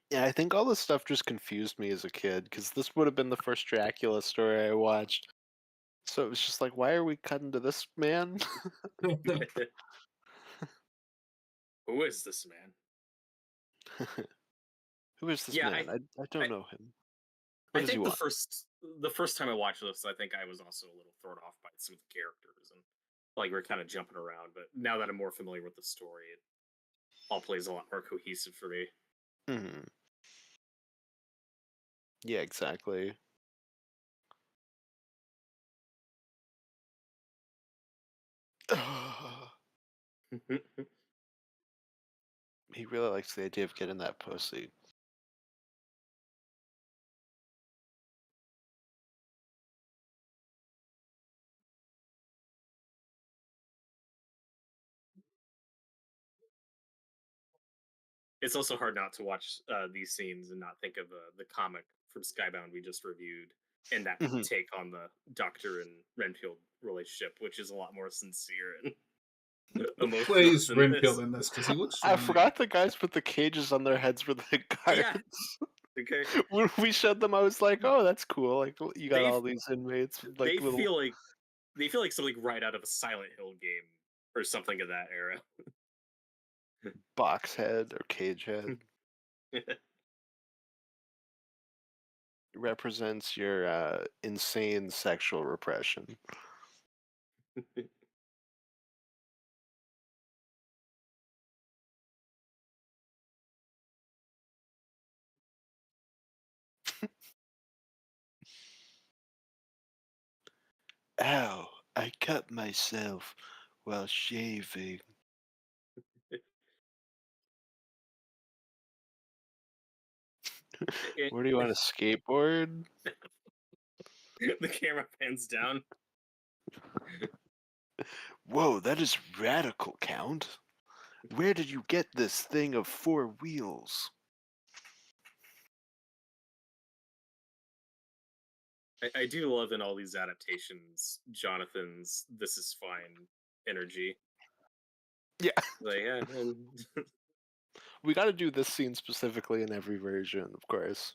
Yeah, I think all this stuff just confused me as a kid because this would have been the first Dracula story I watched. So it was just like, why are we cutting to this man? Who is this man? Who is this man? I don't know him. I think the first time I watched this, I think I was also a little thrown off by some of the characters and like we're kind of jumping around. But now that I'm more familiar with the story, it all plays a lot more cohesive for me. Yeah, exactly. He really likes the idea of getting that pussy. it's also hard not to watch these scenes and not think of the comic from Skybound we just reviewed, and that Mhm. take on the Doctor and Renfield relationship, which is a lot more sincere and emotional Plays than Renfield this. in this because he looks I familiar. forgot the guys with the cages on their heads were the guards. Yeah. Okay, When we showed them, I was like, "Oh, that's cool! Like you got They- all these inmates with like they little feel like something right out of a Silent Hill game or something of that era. box head or cage head." Represents your insane sexual repression. Ow! I cut myself while shaving. Where do you want a skateboard? The camera pans down. Whoa, that is radical, Count. Where did you get this thing of 4 wheels? I do love in all these adaptations Jonathan's "this is fine" energy. Yeah. Like, yeah, and We got to do this scene specifically in every version, of course.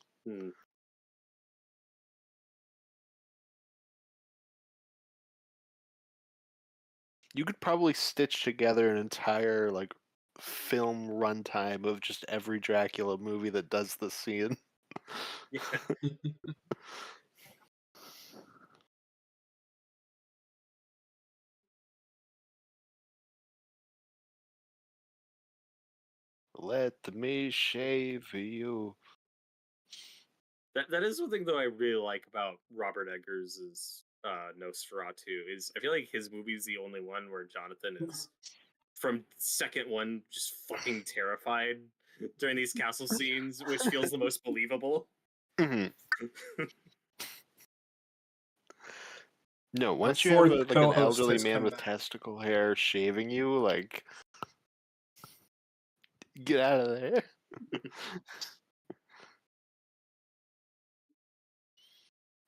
You could probably stitch together an entire like film runtime of just every Dracula movie that does this scene. yeah. Let me shave you. That is one thing though I really like about Robert Eggers' Nosferatu is I feel like his movie's the only one where Jonathan is from second one just fucking terrified during these castle scenes, which feels the most believable. Mhm. No, Our once you have fourth like an co-host elderly has man come with back. testicle hair shaving you, like get out of there.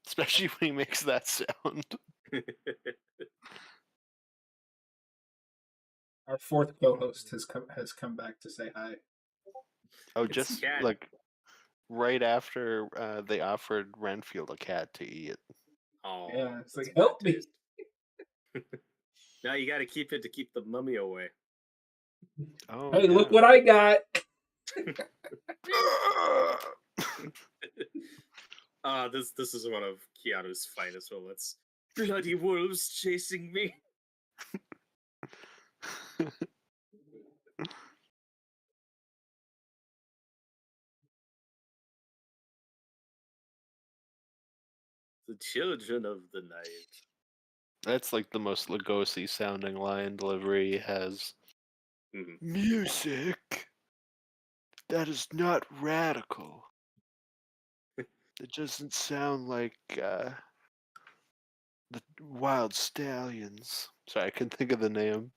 Especially when he makes that sound. Our fourth co-host has come back to say hi. Oh, It's just cat. like right after they offered Renfield a cat to eat. Oh, Yeah, it's that's like, bad help me. taste. Now you got to keep it to keep the mummy away. Oh, Hey, yeah. look what I got! This is one of Keanu's finest moments. Bloody wolves chasing me. The children of the night. That's like the most Lugosi sounding line delivery he has. Mhm. Music? That is not radical. It doesn't sound like the Wild Stallions. Sorry, I couldn't think of the name.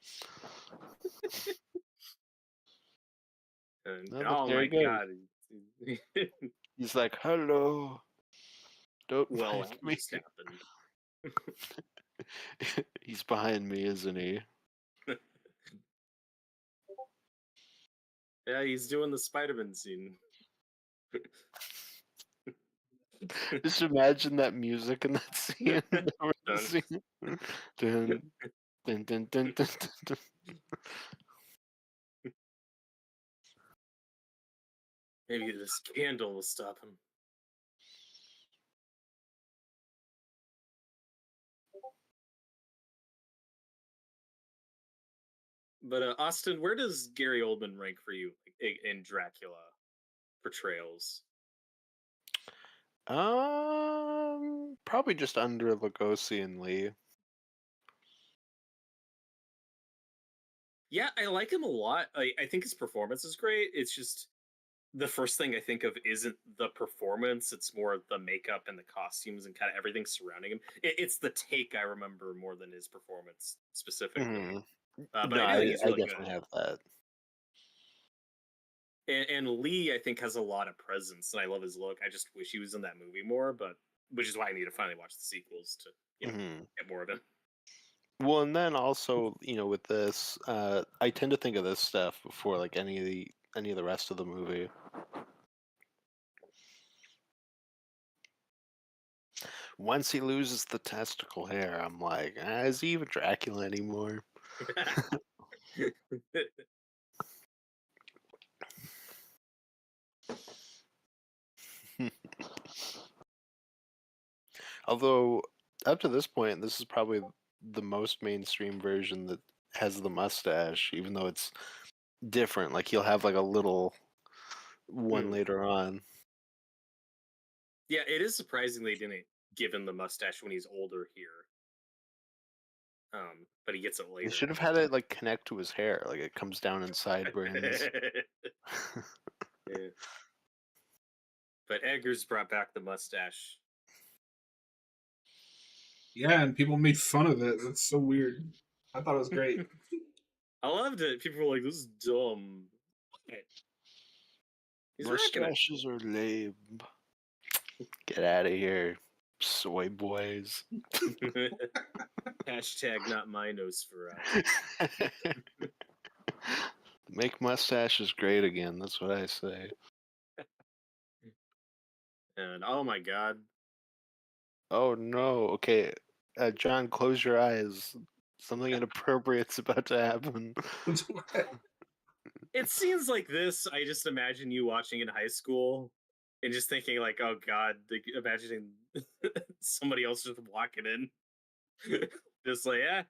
And, Oh, look, oh there my he goes. god. He's like, hello. Don't Well, mind that me. just happened. He's behind me, isn't he? Yeah, he's doing the Spider-Man scene. Just imagine that music in that scene. Dun. Dun, dun, dun, dun, dun, dun. Maybe this candle will stop him. But Austin, where does Gary Oldman rank for you in Dracula portrayals? Probably just under Lugosi and Lee. Yeah, I like him a lot. I think his performance is great. It's just the first thing I think of isn't the performance; it's more the makeup and the costumes and kind of everything surrounding him. It's the take I remember more than his performance specifically. Mhm. But No, I do think he's I really definitely good. have that. And Lee, I think, has a lot of presence, and I love his look. I just wish he was in that movie more, but which is why I need to finally watch the sequels to Mhm. get more of him. Well, and then also, with this, I tend to think of this stuff before like any of the rest of the movie. Once he loses the testicle hair, I'm like, is he even Dracula anymore? Although, up to this point, this is probably the most mainstream version that has the mustache, even though it's different. Like he'll have like a little one later on. Yeah, it is surprising they didn't give him the mustache when he's older here. But he gets it They later. should have had it like connect to his hair, like it comes down in sideburns. Yeah. But Eggers brought back the mustache. Yeah, and people made fun of it. That's so weird. I thought it was great. I loved it. People were like, "This is dumb." He's rocking it. Mustaches are lame. Get out of here, soy boys. Hashtag not my Nosferatu. Make mustaches great again. That's what I say. And oh my god. Oh no. Okay, John, close your eyes. Something inappropriate's about to happen. It's scenes like this, I just imagine you watching in high school and just thinking like, oh god, like, imagining somebody else just walking in. Just like, yeah,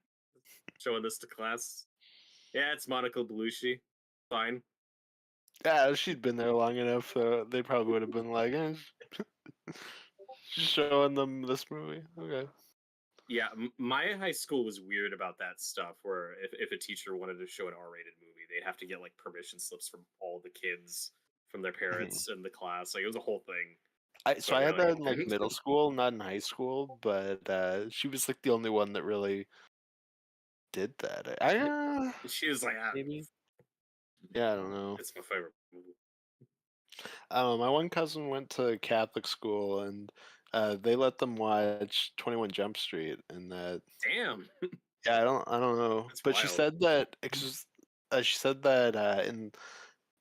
showing this to class. Yeah, it's Monica Bellucci. Fine. Yeah, she'd been there long enough, so they probably would have been like, she's showing them this movie. Okay. Yeah, my high school was weird about that stuff. Where if a teacher wanted to show an R-rated movie, they'd have to get like permission slips from all the kids, from their parents in the class. Like it was a whole thing. So But I had really, that in like middle school, not in high school, but she was like the only one that really did that. she was like, Maybe. Yeah, I don't know. it's my favorite movie. My one cousin went to Catholic school, and they let them watch 21 Jump Street, and that. Damn, Yeah, I don't know, that's but wild. she said that in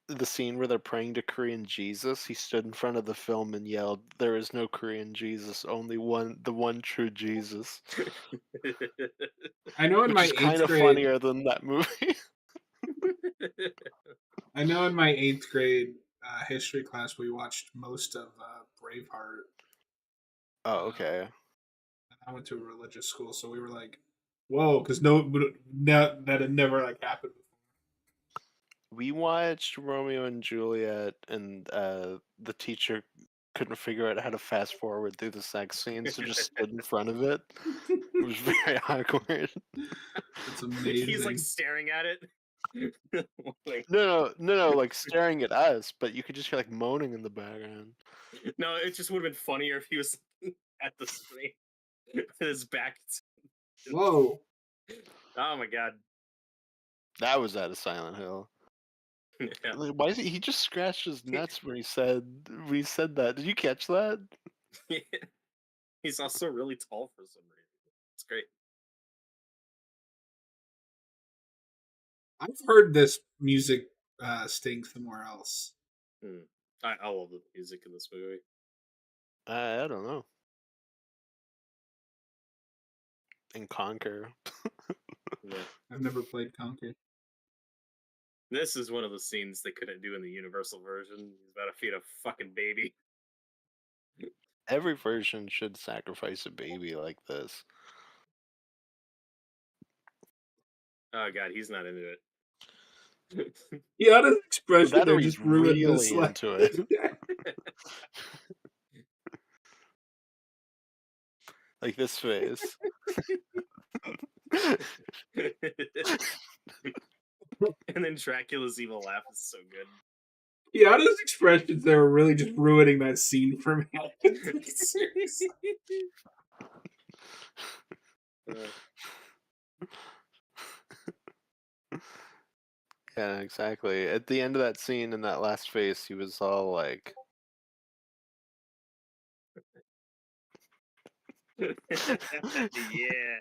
the scene where they're praying to Korean Jesus, he stood in front of the film and yelled, "There is no Korean Jesus, only the one true Jesus," I know in which my is kind eighth of grade. funnier than that movie. I know in my eighth grade history class we watched most of Braveheart. Oh, okay. I went to a religious school, so we were like, "Whoa!" Because that had never like happened before. We watched Romeo and Juliet, and the teacher couldn't figure out how to fast forward through the sex scene, so just stood in front of it. It was very awkward. It's amazing. He's like staring at it. Like, No, like staring at us, but you could just hear like moaning in the background. no, it just would have been funnier if he was at the screen with his back. Whoa! Oh my god. That was out of Silent Hill. Yeah. Like, why is he just scratched his nuts when he said that? Did you catch that? He's also really tall for some reason. It's great. I've heard this music sting somewhere else. I love the music in this movie. I don't know. In Conquer. Yeah. I've never played Conquer. This is one of the scenes they couldn't do in the Universal version. He's about to feed a fucking baby. Every version should sacrifice a baby like this. Oh god, he's not into it. Yeah, his expression That there or just he's ruined this. really into it. Like this face. And then Dracula's evil laugh is so good. Yeah, his expressions there were really just ruining that scene for me. Seriously. Yeah, exactly. At the end of that scene in that last face, he was all like, Yeah.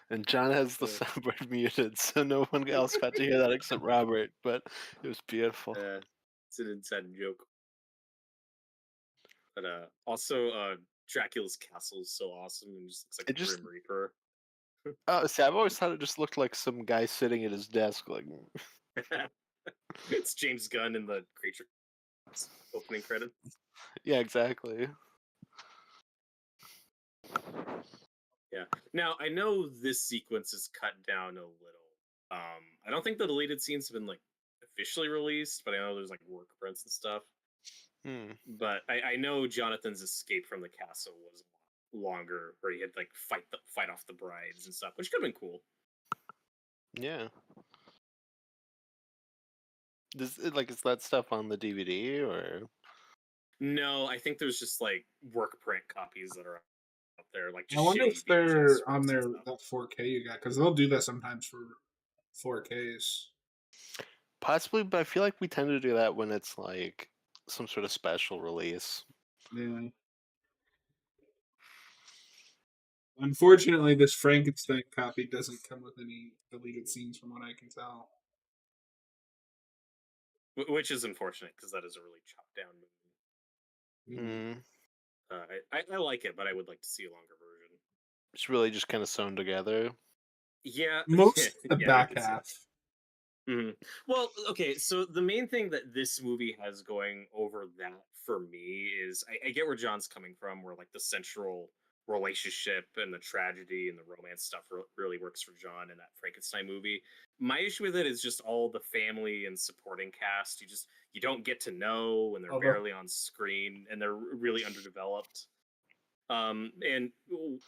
and John has the soundboard muted, so no one else got to hear that except Robert, but it was beautiful. It's an inside joke. But also Dracula's castle is so awesome and just looks like It a just, Grim Reaper. see, I've always thought it just looked like some guy sitting at his desk, like, It's James Gunn in the creature opening credits. yeah, exactly. Yeah. Now I know this sequence is cut down a little. I don't think the deleted scenes have been like officially released, but I know there's like work prints and stuff. Hmm. But I know Jonathan's escape from the castle was longer, where he had like fight off the brides and stuff, which could have been cool. Yeah. Is that stuff on the DVD or? No, I think there's just like work print copies that are out there, like I just wonder shitty if they're VHS on rips and their stuff. that 4K you got, because they'll do that sometimes for 4Ks. Possibly, but I feel like we tend to do that when it's like some sort of special release. Yeah. Unfortunately, this Frankenstein copy doesn't come with any deleted scenes, from what I can tell. Which is unfortunate because that is a really chopped down movie. Mhm. Mm. I like it, but I would like to see a longer version. It's really just kind of sewn together. Yeah, Most the yeah, back you can see it. half. Mhm. Well, okay, so the main thing that this movie has going over that for me is I get where John's coming from, where like the central relationship and the tragedy and the romance stuff really works for John in that Frankenstein movie. My issue with it is just all the family and supporting cast. You don't get to know, and they're Although- barely on screen, and they're really underdeveloped. And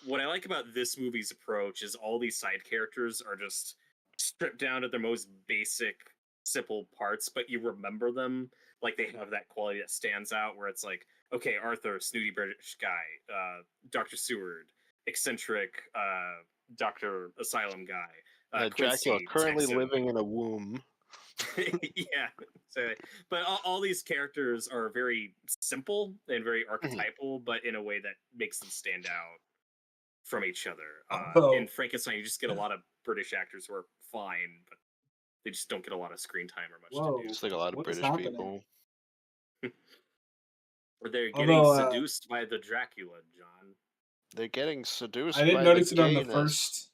what I like about this movie's approach is all these side characters are just stripped down to their most basic, simple parts, but you remember them. Like they have that quality that stands out where it's like, okay, Arthur, snooty British guy, Dr. Seward, eccentric Dr. Asylum guy, Dracula Quincy, currently Texan. living in a womb. Yeah. So, but all these characters are very simple and very archetypal, but in a way that makes them stand out from each other. Although- In Frankenstein, you just get a lot of British actors who are fine, but they just don't get a lot of screen time or much Whoa. to do. Just like a lot of What is British happening? people. Or they're getting Although, seduced by the Dracula, John. They're getting seduced I didn't by notice the it on the gayness. first.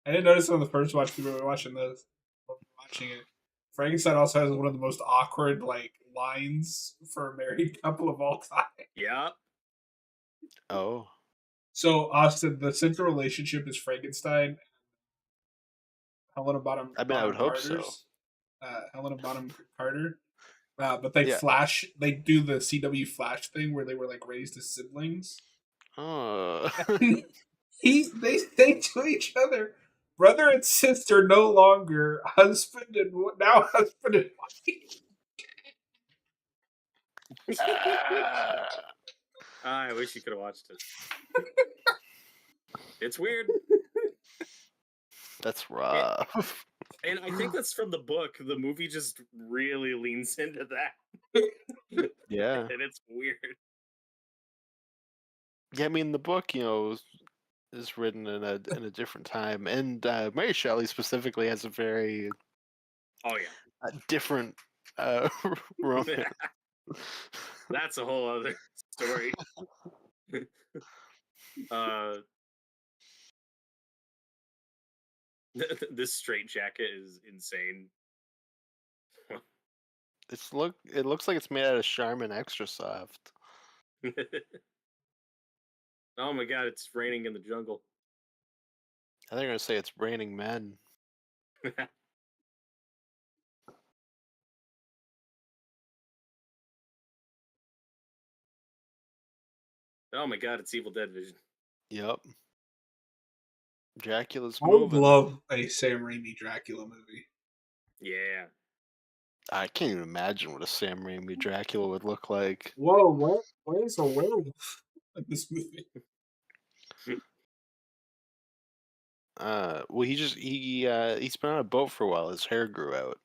I didn't notice it on the first watch because we were watching this. Watching it, Frankenstein also has one of the most awkward like lines for a married couple of all time. Yeah. Oh. So Austin, the central relationship is Frankenstein and Helena Bonham. I mean, I would hope Carter's, Helena Bonham Carter. But they Yeah. flash. They do the CW Flash thing where they were like raised as siblings. Oh. They say to each other, brother and sister, no longer husband and now husband and wife. I wish you could have watched it. It's weird. That's rough. And I think that's from the book. The movie just really leans into that. Yeah. And it's weird. Yeah, I mean, the book, is written in a different time, and Mary Shelley specifically has a very Oh, yeah. different romance. That's a whole other story. This straight jacket is insane. It looks like it's made out of Charmin Extra Soft. Oh my god, it's raining in the jungle. I think they're gonna say it's raining men. Oh my god, it's Evil Dead Vision. Yep. Dracula's I would moving. love a Sam Raimi Dracula movie. Yeah. I can't even imagine what a Sam Raimi Dracula would look like. Whoa, what? Why is a werewolf in this movie? Well, he's been on a boat for a while. His hair grew out.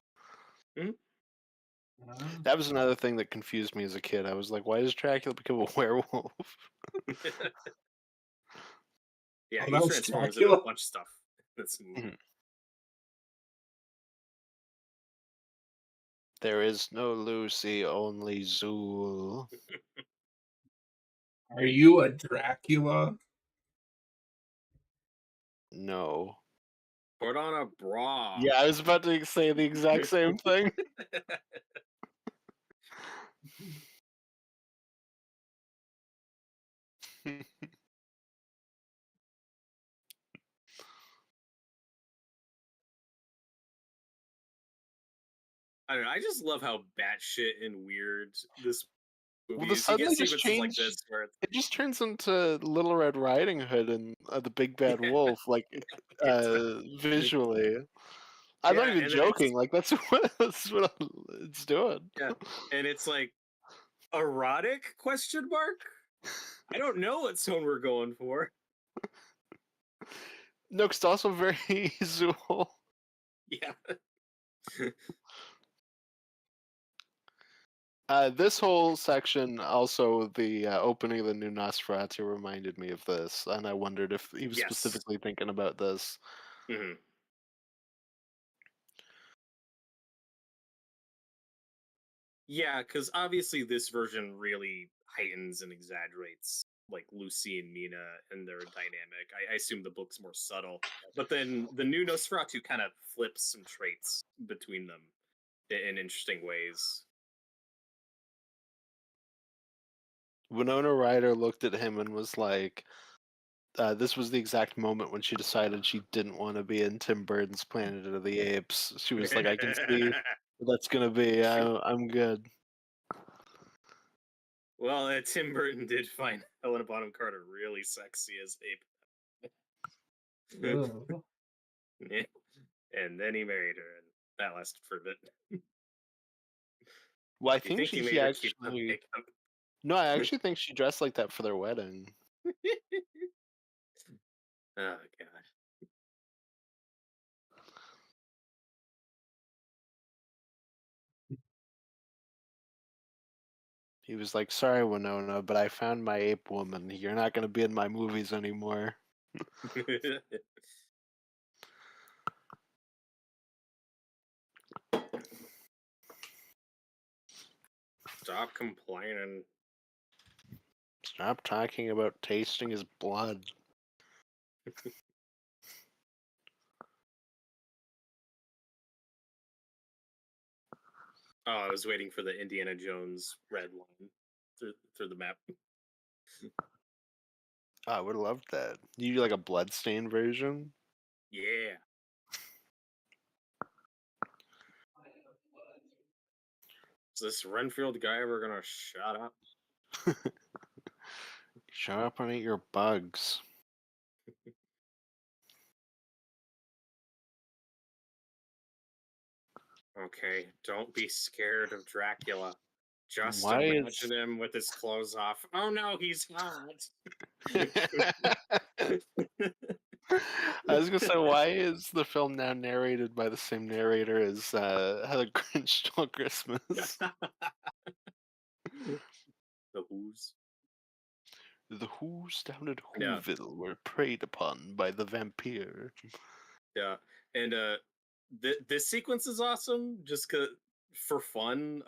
That was another thing that confused me as a kid. I was like, why does Dracula become a werewolf? Yeah, Oh, he that was transforms into a Dracula? bunch of stuff. That's There is no Lucy, only Zool. Are you a Dracula? No. put on a bra. Yeah, I was about to say the exact same thing. I don't know. I just love how batshit and weird this movie Well, the is. You suddenly get just sequences like changed. this where it's, It just turns into Little Red Riding Hood and the Big Bad Yeah. Wolf, like visually. I'm not Yeah, even and then it's- joking. Like that's what it's doing. yeah, and it's like erotic question mark. I don't know what tone we're going for. No, 'cause it's also very Zool. Yeah. This whole section, also the opening of the new Nosferatu reminded me of this, and I wondered if he was Yes. specifically thinking about this. hmm Yeah, because obviously this version really heightens and exaggerates like Lucy and Mina and their dynamic. I assume the book's more subtle, but then the new Nosferatu kind of flips some traits between them in interesting ways. Winona Ryder looked at him and was like, this was the exact moment when she decided she didn't want to be in Tim Burton's Planet of the Apes. She was like, I can see what that's going to be. I'm good. Well, Tim Burton did find Helena Bonham Carter really sexy as Ape. Ugh. Yeah. And then he married her, and that lasted for a bit. Well, I You think think he he made her keep the actually... makeup? No, I actually think she dressed like that for their wedding. Oh god. He was like, sorry, Winona, but I found my ape woman. You're not going to be in my movies anymore. Stop complaining. Stop talking about tasting his blood. Oh, I was waiting for the Indiana Jones red line through the map. I would have loved that. You do like a bloodstained version? Yeah. Is this Renfield guy ever gonna shut up? Shut up and eat your bugs. Okay, don't be scared of Dracula. Just Why imagine him with his clothes off. Oh no, he's hot. I was gonna say, why is the film now narrated by the same narrator as How the Grinch Stole Christmas? The Who's. The Who's down at Yeah. Whoville were preyed upon by the vampire. Yeah, and this sequence is awesome just for fun.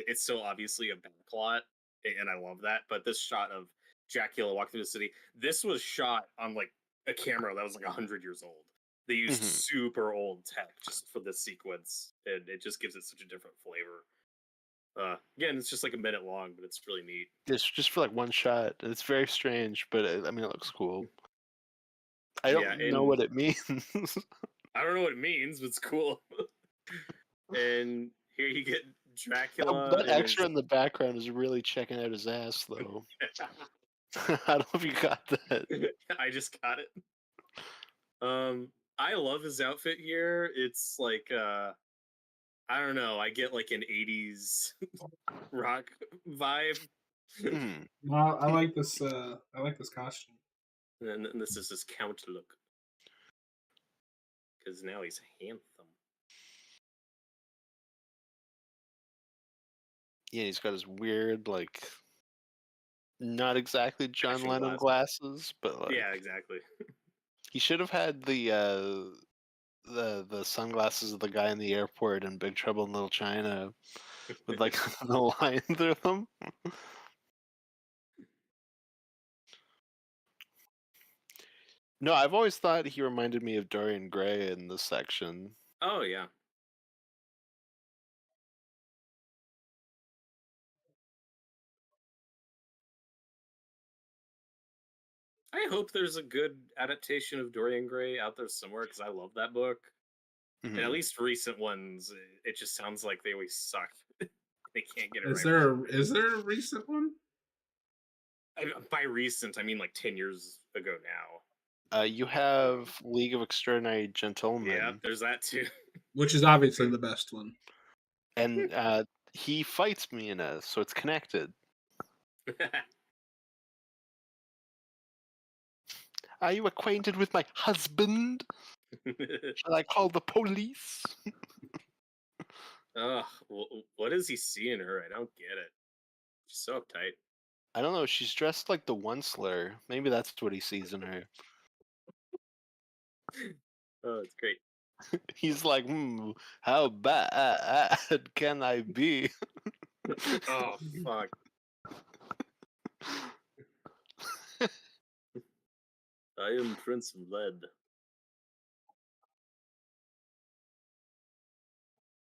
It's still obviously a backlot, and I love that. But this shot of Dracula walking through the city, this was shot on like a camera that was like 100 years old. They used Mhm. super old tech just for this sequence, and it just gives it such a different flavor. Again, it's just like a minute long, but it's really neat. It's just for like one shot. It's very strange, but I mean, it looks cool. I don't know and what it means. I don't know what it means, but it's cool. And here you get Dracula. That extra in the background is really checking out his ass, though. I don't know if you got that. I just got it. I love his outfit here. It's like I don't know, I get like an 80s rock vibe. Mhm. No, I like this. I like this costume. And this is his count look. because now he's handsome. Yeah, he's got his weird, like, not exactly John Fashion Lennon glasses, but like, Yeah, exactly. he should have had the sunglasses of the guy in the airport in Big Trouble in Little China with like the line through them. No, I've always thought he reminded me of Dorian Gray in this section. Oh yeah. I hope there's a good adaptation of Dorian Gray out there somewhere because I love that book. And at Mhm. least recent ones, it just sounds like they always suck. They can't get it Is right. is there a recent one? By recent, I mean like 10 years ago now. You have League of Extraordinary Gentlemen. Yeah, there's that too. Which is obviously the best one. And he fights Mina, so it's connected. Are you acquainted with my husband? Shall I call the police? Ugh, what is he seeing her? I don't get it. She's so uptight. I don't know. She's dressed like the Onceler. Maybe that's what he sees in her. Oh, it's great. He's like, how bad can I be? Oh, fuck. I am Prince of Lead.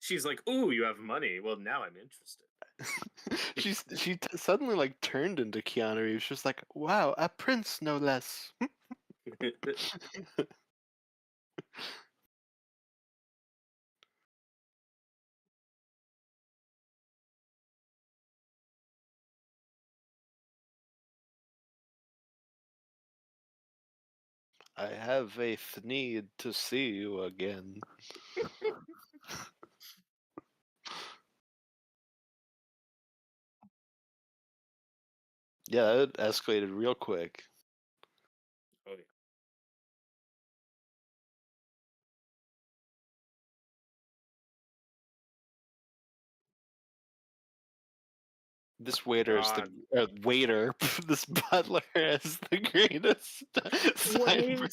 She's like, ooh, you have money. Well, now I'm interested. She suddenly like turned into Keanu Reeves. She's like, wow, a prince no less. I have a need to see you again. Yeah, that escalated real quick. Oh, yeah. This waiter is God. the waiter. This butler is the greatest. Waiter.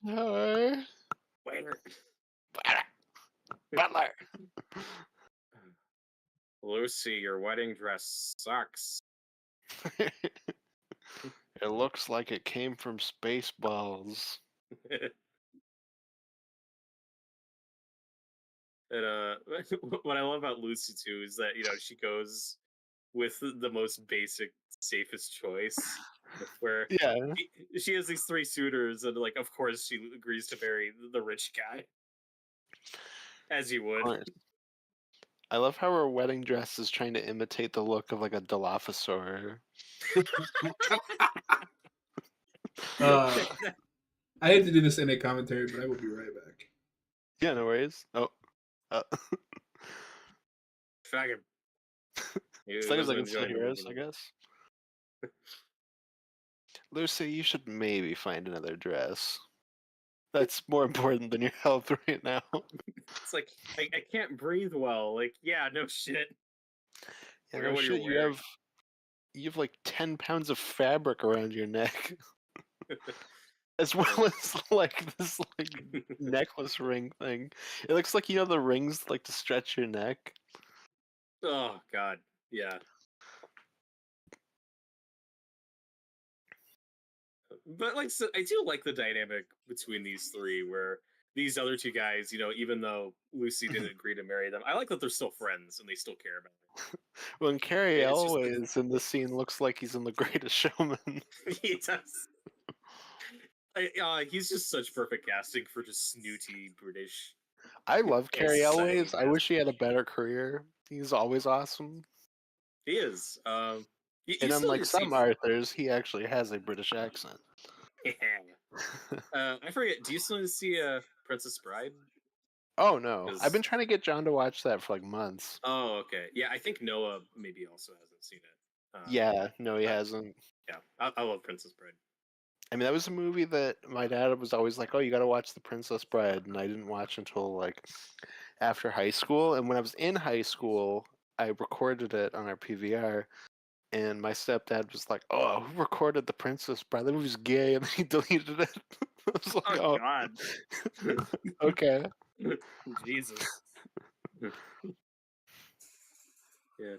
Waiter. Waiter. Butler. Lucy, your wedding dress sucks. It looks like it came from Spaceballs. And what I love about Lucy too is that she goes with the most basic, safest choice, where Yeah. she has these three suitors, and like, of course, she agrees to marry the rich guy, as you would. Nice. I love how her wedding dress is trying to imitate the look of like a Dilophosaur. I hate to do this in a commentary, but I will be right back. Yeah, no worries. Oh. Faggot. Same as I can still hear us, I guess. Lucy, you should maybe find another dress. That's more important than your health right now. It's like I can't breathe well. Like, yeah, no shit. Yeah, Look at no what you're shit, you wearing. have like 10 pounds of fabric around your neck. As well as like this like necklace ring thing. It looks like the rings like to stretch your neck. Oh God, yeah. But like, so I do like the dynamic between these three, where these other two guys, even though Lucy didn't agree to marry them, I like that they're still friends and they still care about When Carrie It's just Elways in the scene looks like he's in The Greatest Showman. he does. He's just such perfect casting for just snooty British. I love Carrie Elways. I Yes. wish he had a better career. He's always awesome. He is. And unlike some Arthurs, he actually has a British accent. I forget. Do you still need to see Princess Bride? Oh no, I've been trying to get John to watch that for like months. Oh, okay. Yeah, I think Noah maybe also hasn't seen it. Yeah, no, he hasn't. Yeah, I love Princess Bride. I mean, that was a movie that my dad was always like, "Oh, you got to watch The Princess Bride," and I didn't watch until like after high school. And when I was in high school, I recorded it on our PVR, and my stepdad was like, "Oh, who recorded The Princess Bride? That movie's gay," and he deleted it. I was like, Oh "Oh, God, okay." Jesus. Yeah.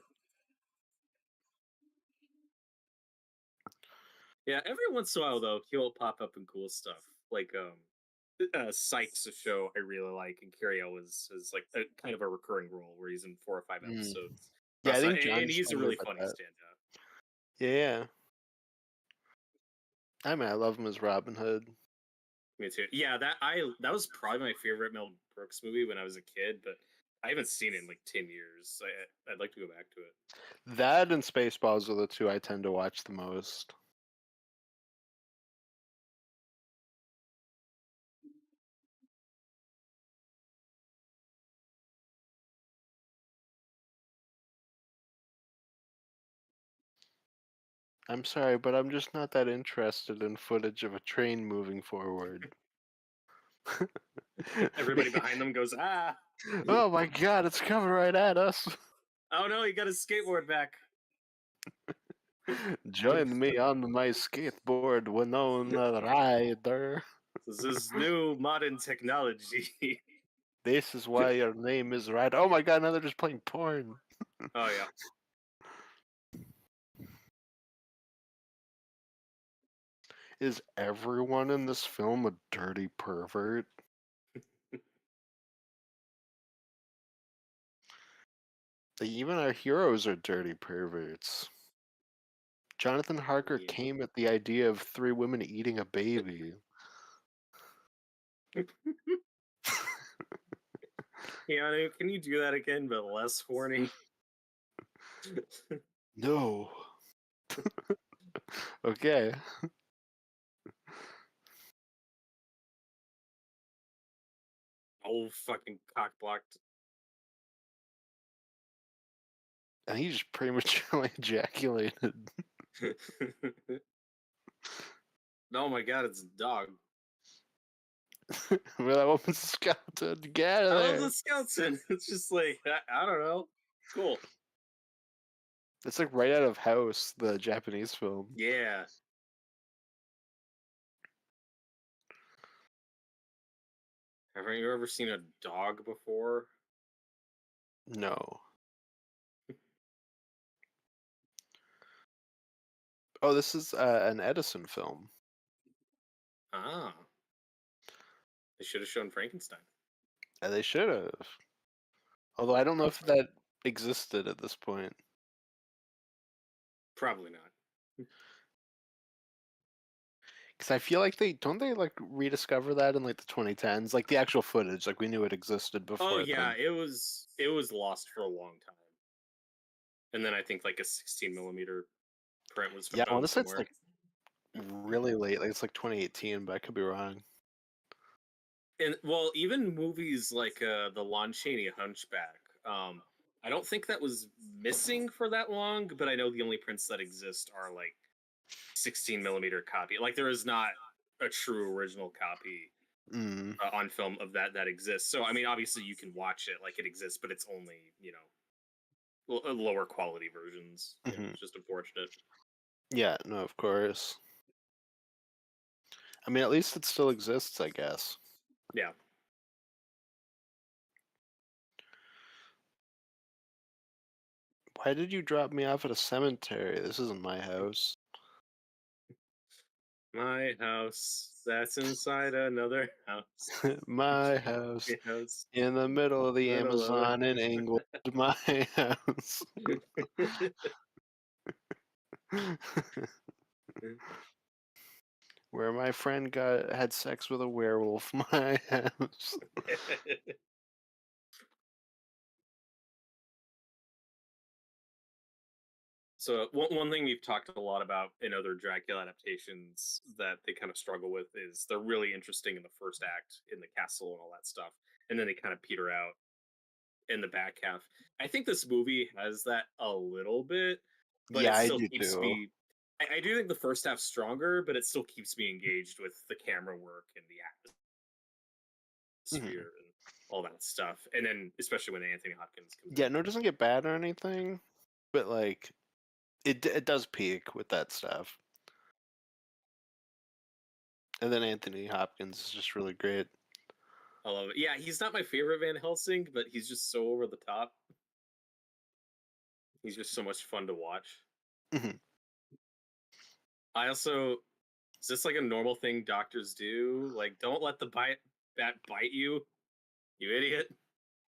Yeah, every once in a while though, he'll pop up in cool stuff. Like Sykes, a show I really like, and Curiel is like a kind of a recurring role where he's in 4 or 5 Mm. episodes. Yeah, I So, think and John's he's a telling me really about funny that. stand-up. Yeah. I mean, I love him as Robin Hood. Me too. Yeah, that was probably my favorite Mel Brooks movie when I was a kid, but I haven't seen it in like 10 years. I'd like to go back to it. That and Spaceballs are the two I tend to watch the most. I'm sorry, but I'm just not that interested in footage of a train moving forward. Everybody behind them goes, ah! Oh my god, it's coming right at us. Oh no, he got his skateboard back. Join me on my skateboard, Winona Ryder. This is new modern technology. This is why your name is Ryder. Oh my god, now they're just playing porn. Oh yeah. Is everyone in this film a dirty pervert? Even our heroes are dirty perverts. Jonathan Harker Yeah. came at the idea of 3 women eating a baby. Keanu, can you do that again, but less horny? No. Okay. Oh, fucking cock blocked. And he just prematurely ejaculated. Oh my god, it's a dog. Well, that woman's a skeleton. Get out I of love there. the skeleton. It's just like, I don't know. Cool. It's like right out of House, the Japanese film. Yeah. Haven't you ever seen a dog before? No. Oh, this is an Edison film. Ah. They should have shown Frankenstein. They should have. Although I don't know if that existed at this point. Probably not. Because I feel like they like rediscover that in like the 2010s, like the actual footage, like we knew it existed before. Oh yeah, then. it was lost for a long time. And then I think like a 16mm print was Yeah, I found want to say it's somewhere. like really late, like it's like 2018, but I could be wrong. And well, even movies like the Lon Chaney Hunchback, I don't think that was missing for that long, but I know the only prints that exist are like 16mm copy. Like there is not a true original copy Mm. on film of that exists. So I mean, obviously you can watch it like it exists, but it's only lower quality versions. Mhm. It's just unfortunate. Yeah, no, of course. I mean, at least it still exists, I guess. Yeah. Why did you drop me off at a cemetery? This isn't my house. My house that's inside another house. My house My house. in the middle of the Middle of Amazon in England. My house. Where my friend had sex with a werewolf. My house. So one thing we've talked a lot about in other Dracula adaptations that they kind of struggle with is they're really interesting in the first act in the castle and all that stuff, and then they kind of peter out in the back half. I think this movie has that a little bit, but Yeah, it I still do keeps too. me I do think the first half's stronger, but it still keeps me engaged with the camera work and the atmosphere and all that stuff. And then, especially when Anthony Hopkins comes Yeah, in. no, it doesn't get bad or anything, but like it does peak with that stuff. And then Anthony Hopkins is just really great. I love it. Yeah, he's not my favorite Van Helsing, but he's just so over the top. He's just so much fun to watch. Mhm. I also, is this like a normal thing doctors do? Like, don't let the bat bite you, you idiot.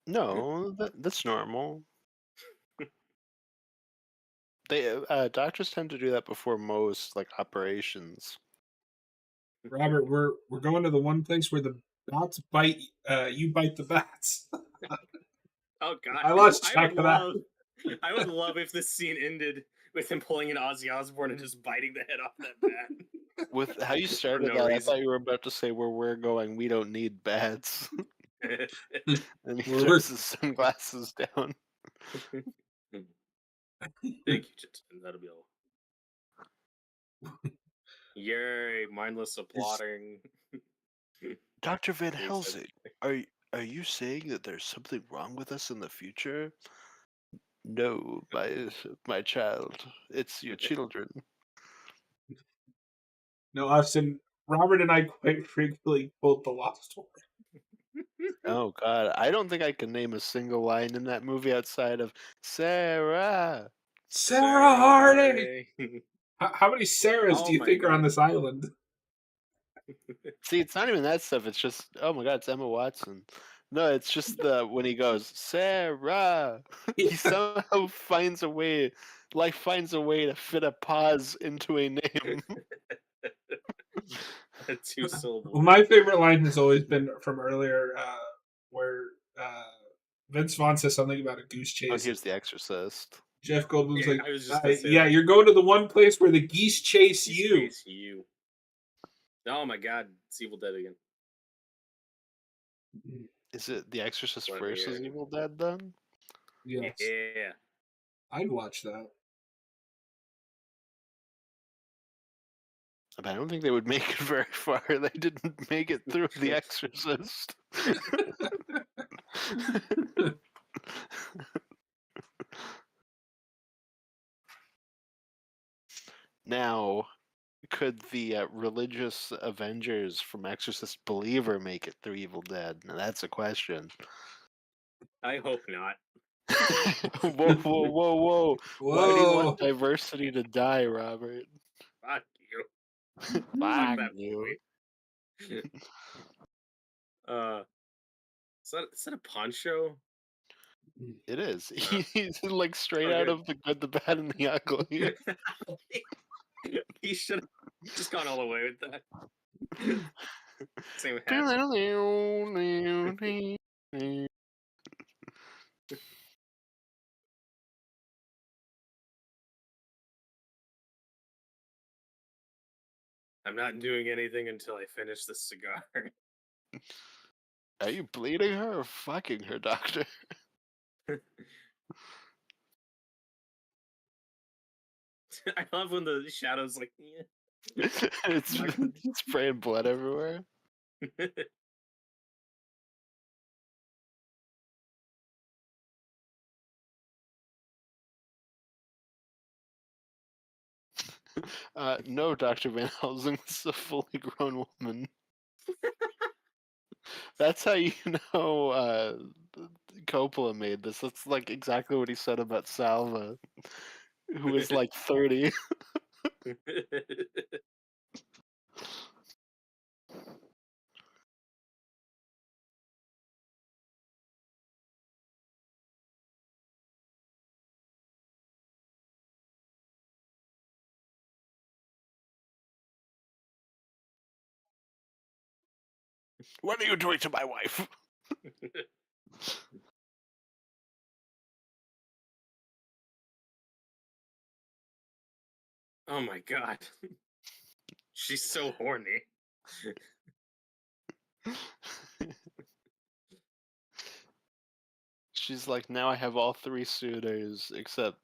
No, that's normal. They doctors tend to do that before most like operations. Robert, we're going to the one place where the bats bite. You bite the bats. Oh God, I lost track of that. I would love if this scene ended with him pulling an Ozzy Osbourne and just biting the head off that bat. With how you started no that, I reason. thought you were about to say where we're going, we don't need bats. And he We're- throws his sunglasses down. Thank you, gentlemen. That'll be all. Yay! Mindless applauding. Dr. Van He said- Helsing, are you saying that there's something wrong with us in the future? No, my child. It's your children. No, Austin. Robert and I quite frequently quote the Lost One. Oh God, I don't think I can name a single line in that movie outside of Sarah. Sarah Harding. How many Sarahs Oh do you my think are on God. this island? See, it's not even that stuff. It's just, oh my God, it's Emma Watson. No, it's just when he goes Sarah, he somehow finds a way. Life finds a way to fit a pause into a name. Two syllables. Well, my favorite line has always been from earlier, where Vince Vaughn says something about a goose Oh, chase. here's The Exorcist. Jeff Goldblum's Yeah, like, I was just gonna say yeah, that. you're going to the one place where the geese chase He's you. Space you. Oh my God, it's Evil Dead again. Is it The Exorcist Let me versus hear it. Evil Dead then? Yes, Yeah. I'd watch that. But I don't think they would make it very far. They didn't make it through The Exorcist. Now, could the religious Avengers from Exorcist Believer make it through Evil Dead? Now that's a question. I hope not. Whoa, whoa, whoa, whoa! Why do you Whoa. want diversity to die, Robert? Fuck you. Fuck Fuck that you. movie. Is that a poncho? It is. He's like straight out Okay. of The Good, the Bad, and the Ugly. He should have just gone all the way with that. Same hat. I'm not doing anything until I finish this cigar. Are you bleeding her or fucking her, doctor? I love when the shadows like. Yeah. It's spraying blood everywhere. No, Dr. Van Helsing, this is a fully grown woman. That's how you know Coppola made this. That's like exactly what he said about Salva, who was like 30. What are you doing to my wife? Oh my God. She's so horny. She's like, now I have all three suitors, except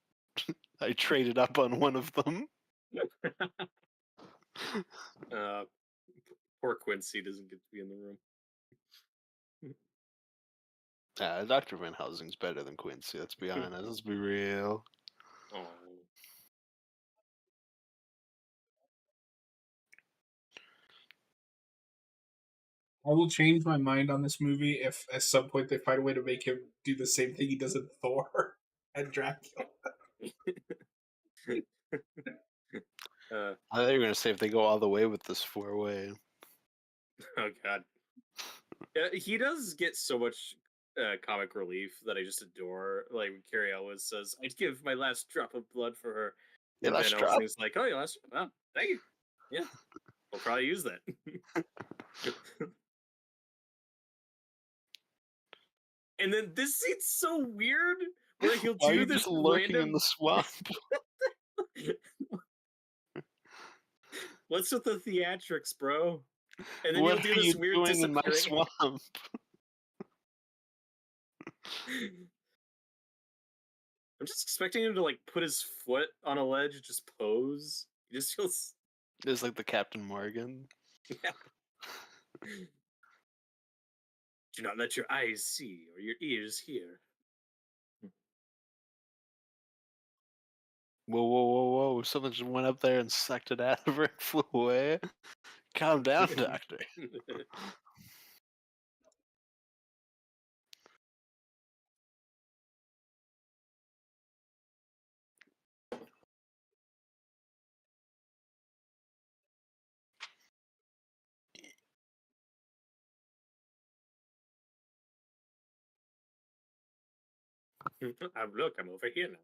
I traded up on one of them. Poor Quincy doesn't get to be in the room. Dr. Van Helsing's better than Quincy, let's be honest. Let's be real. Oh. I will change my mind on this movie if at some point they find a way to make him do the same thing he does in Thor and Dracula. I thought you were gonna say if they go all the way with this 4-way. Oh god. Yeah, he does get so much comic relief that I just adore. Like when Carrie Elwes says, "I'd give my last drop of blood for her," Your and last Van drop? Helsing's like, "Oh, your last drop? Oh, thank you. Yeah, we'll probably use that." And then this scene's so weird where he'll Why are do you this just lurking in random. the swamp? What's with the theatrics, bro? And then What he'll do are this you weird doing in my disappearing. swamp? I'm just expecting him to like put his foot on a ledge, just pose. He just feels. It's like the Captain Morgan. Yeah. Do not let your eyes see or your ears hear. Whoa, whoa, whoa, whoa. Someone just went up there and sucked it out of her and flew away. Calm down, Doctor. Look, I'm over here now.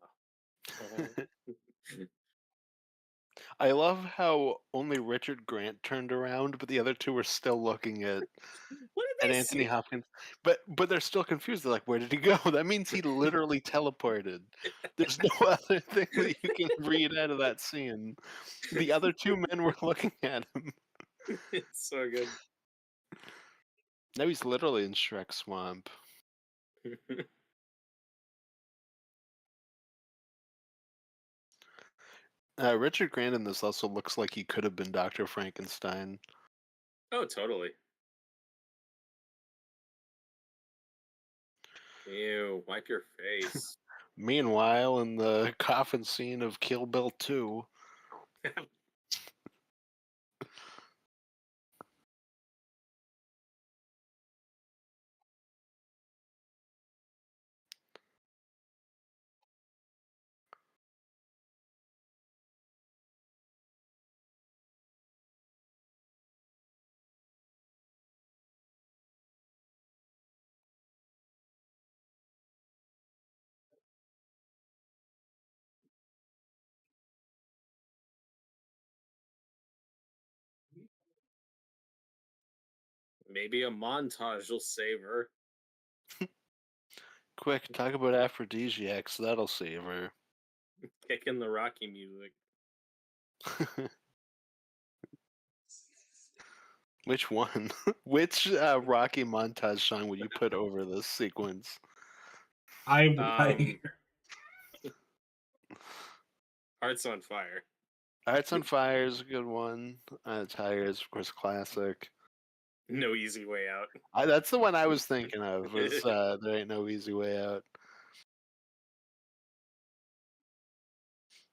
I love how only Richard Grant turned around, but the other two were still looking at What did they Anthony see? Hopkins. But they're still confused. They're like, where did he go? That means he literally teleported. There's no other thing that you can read out of that scene. The other two men were looking at him. It's so good. Now he's literally in Shrek Swamp. Richard Grant in this also looks like he could have been Dr. Frankenstein. Oh, totally. Ew, wipe your face. Meanwhile, in the coffin scene of Kill Bill 2, Maybe a montage will save her. quick, talk about aphrodisiacs, that'll save her. Kick in the Rocky music. Which one? Which Rocky montage song would you put over this sequence? I'm Hearts on Fire. Hearts on Fire is a good one. Tigers, of course, classic. No Easy Way Out. That's the one I was thinking of. Was There Ain't No Easy Way Out.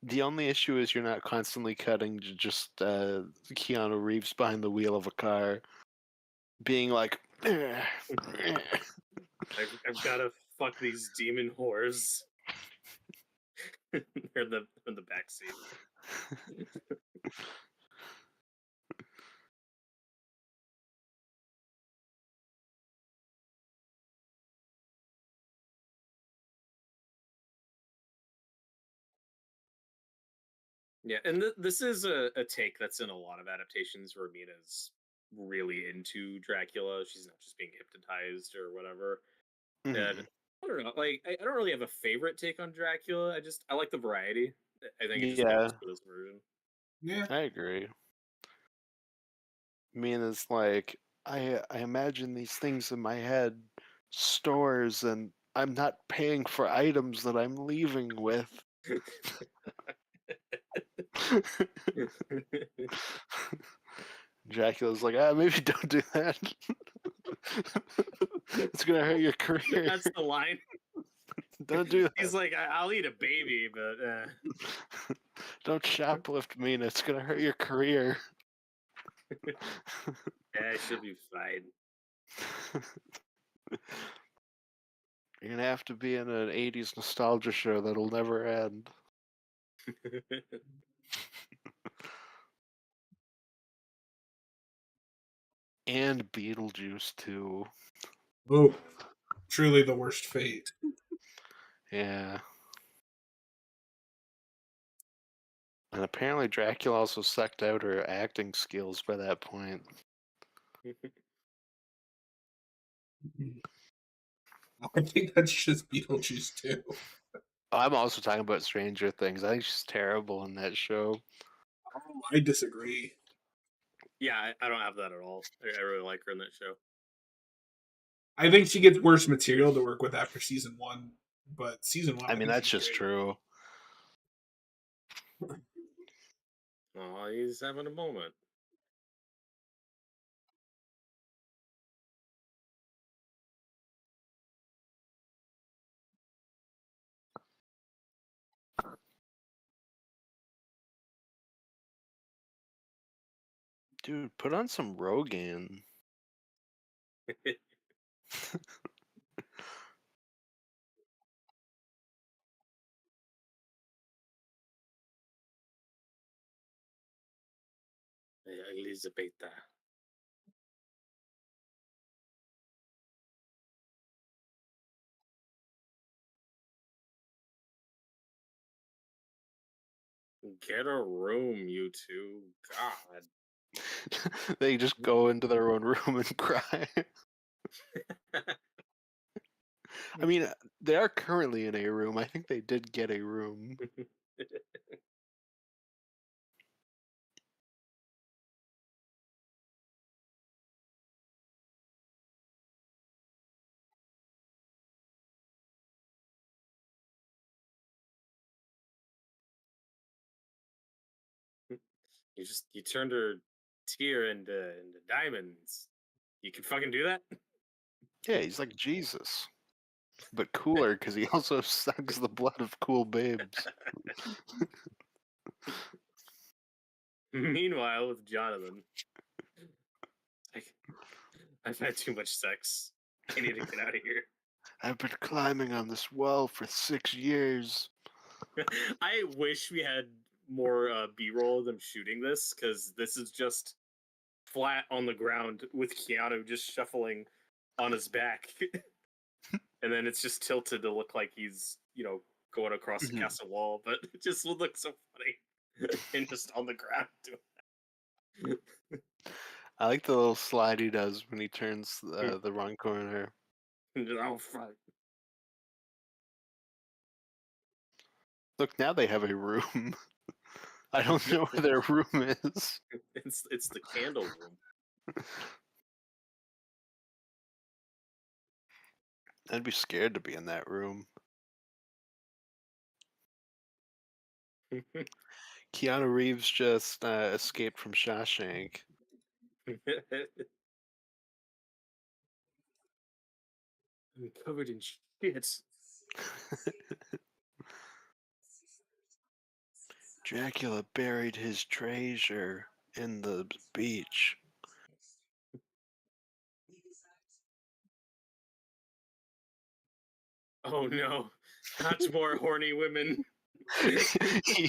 The only issue is you're not constantly cutting to just Keanu Reeves behind the wheel of a car, being like, I've got to fuck these demon whores. They're in the back seat. Yeah, and this is a take that's in a lot of adaptations where Mina's really into Dracula. She's not just being hypnotized or whatever. And I don't know, like I don't really have a favorite take on Dracula. I like the variety. I think it just yeah, works for this version. yeah. I agree. Mina's like, I imagine these things in my head, stores, and I'm not paying for items that I'm leaving with. Dracula's like, maybe don't do that. It's gonna hurt your career. That's the line. Don't do that. He's like, I'll eat a baby, but Don't shoplift me, and it's gonna hurt your career. yeah, she'll be fine. You're gonna have to be in an 80s nostalgia show that'll never end. And Beetlejuice too. Oh, truly the worst fate. Yeah. And apparently Dracula also sucked out her acting skills by that point. I think that's just Beetlejuice too. I'm also talking about Stranger Things. I think she's terrible in that show. Oh, I disagree. Yeah, I don't have that at all. I really like her in that show. I think she gets worse material to work with after season 1, but season 1. I mean, think that's she's just great. true. Oh, he's having a moment. Dude, put on some Rogaine. Elizabeth. Get a room, you two. God. They just go into their own room and cry. I mean, they are currently in a room. I think they did get a room. You turned her tear into diamonds. You can fucking do that? Yeah, he's like Jesus. But cooler, because he also sucks the blood of cool babes. Meanwhile, with Jonathan, I've had too much sex. I need to get out of here. I've been climbing on this wall for 6 years. I wish we had more B-roll of them shooting this, because this is just flat on the ground with Keanu just shuffling on his back. And then it's just tilted to look like he's, going across the castle wall, but it just would look so funny. And just on the ground doing I like the little slide he does when he turns the wrong corner. oh, fuck. Look, now they have a room. I don't know where their room is. It's the candle room. I'd be scared to be in that room. Keanu Reeves just escaped from Shawshank. I'm covered in shit. Dracula buried his treasure in the beach. Oh no, not more horny women. he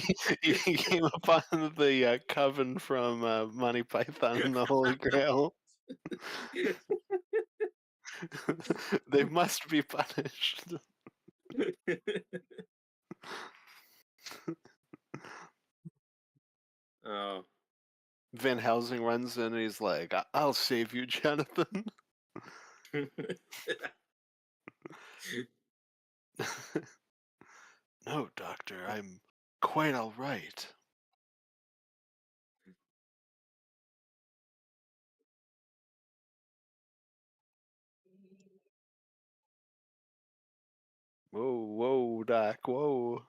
came upon the coven from Monty Python and the Holy Grail. They must be punished. Oh. Van Helsing runs in and he's like, I'll save you, Jonathan. No, Doctor, I'm quite all right. Whoa, whoa, Doc, whoa.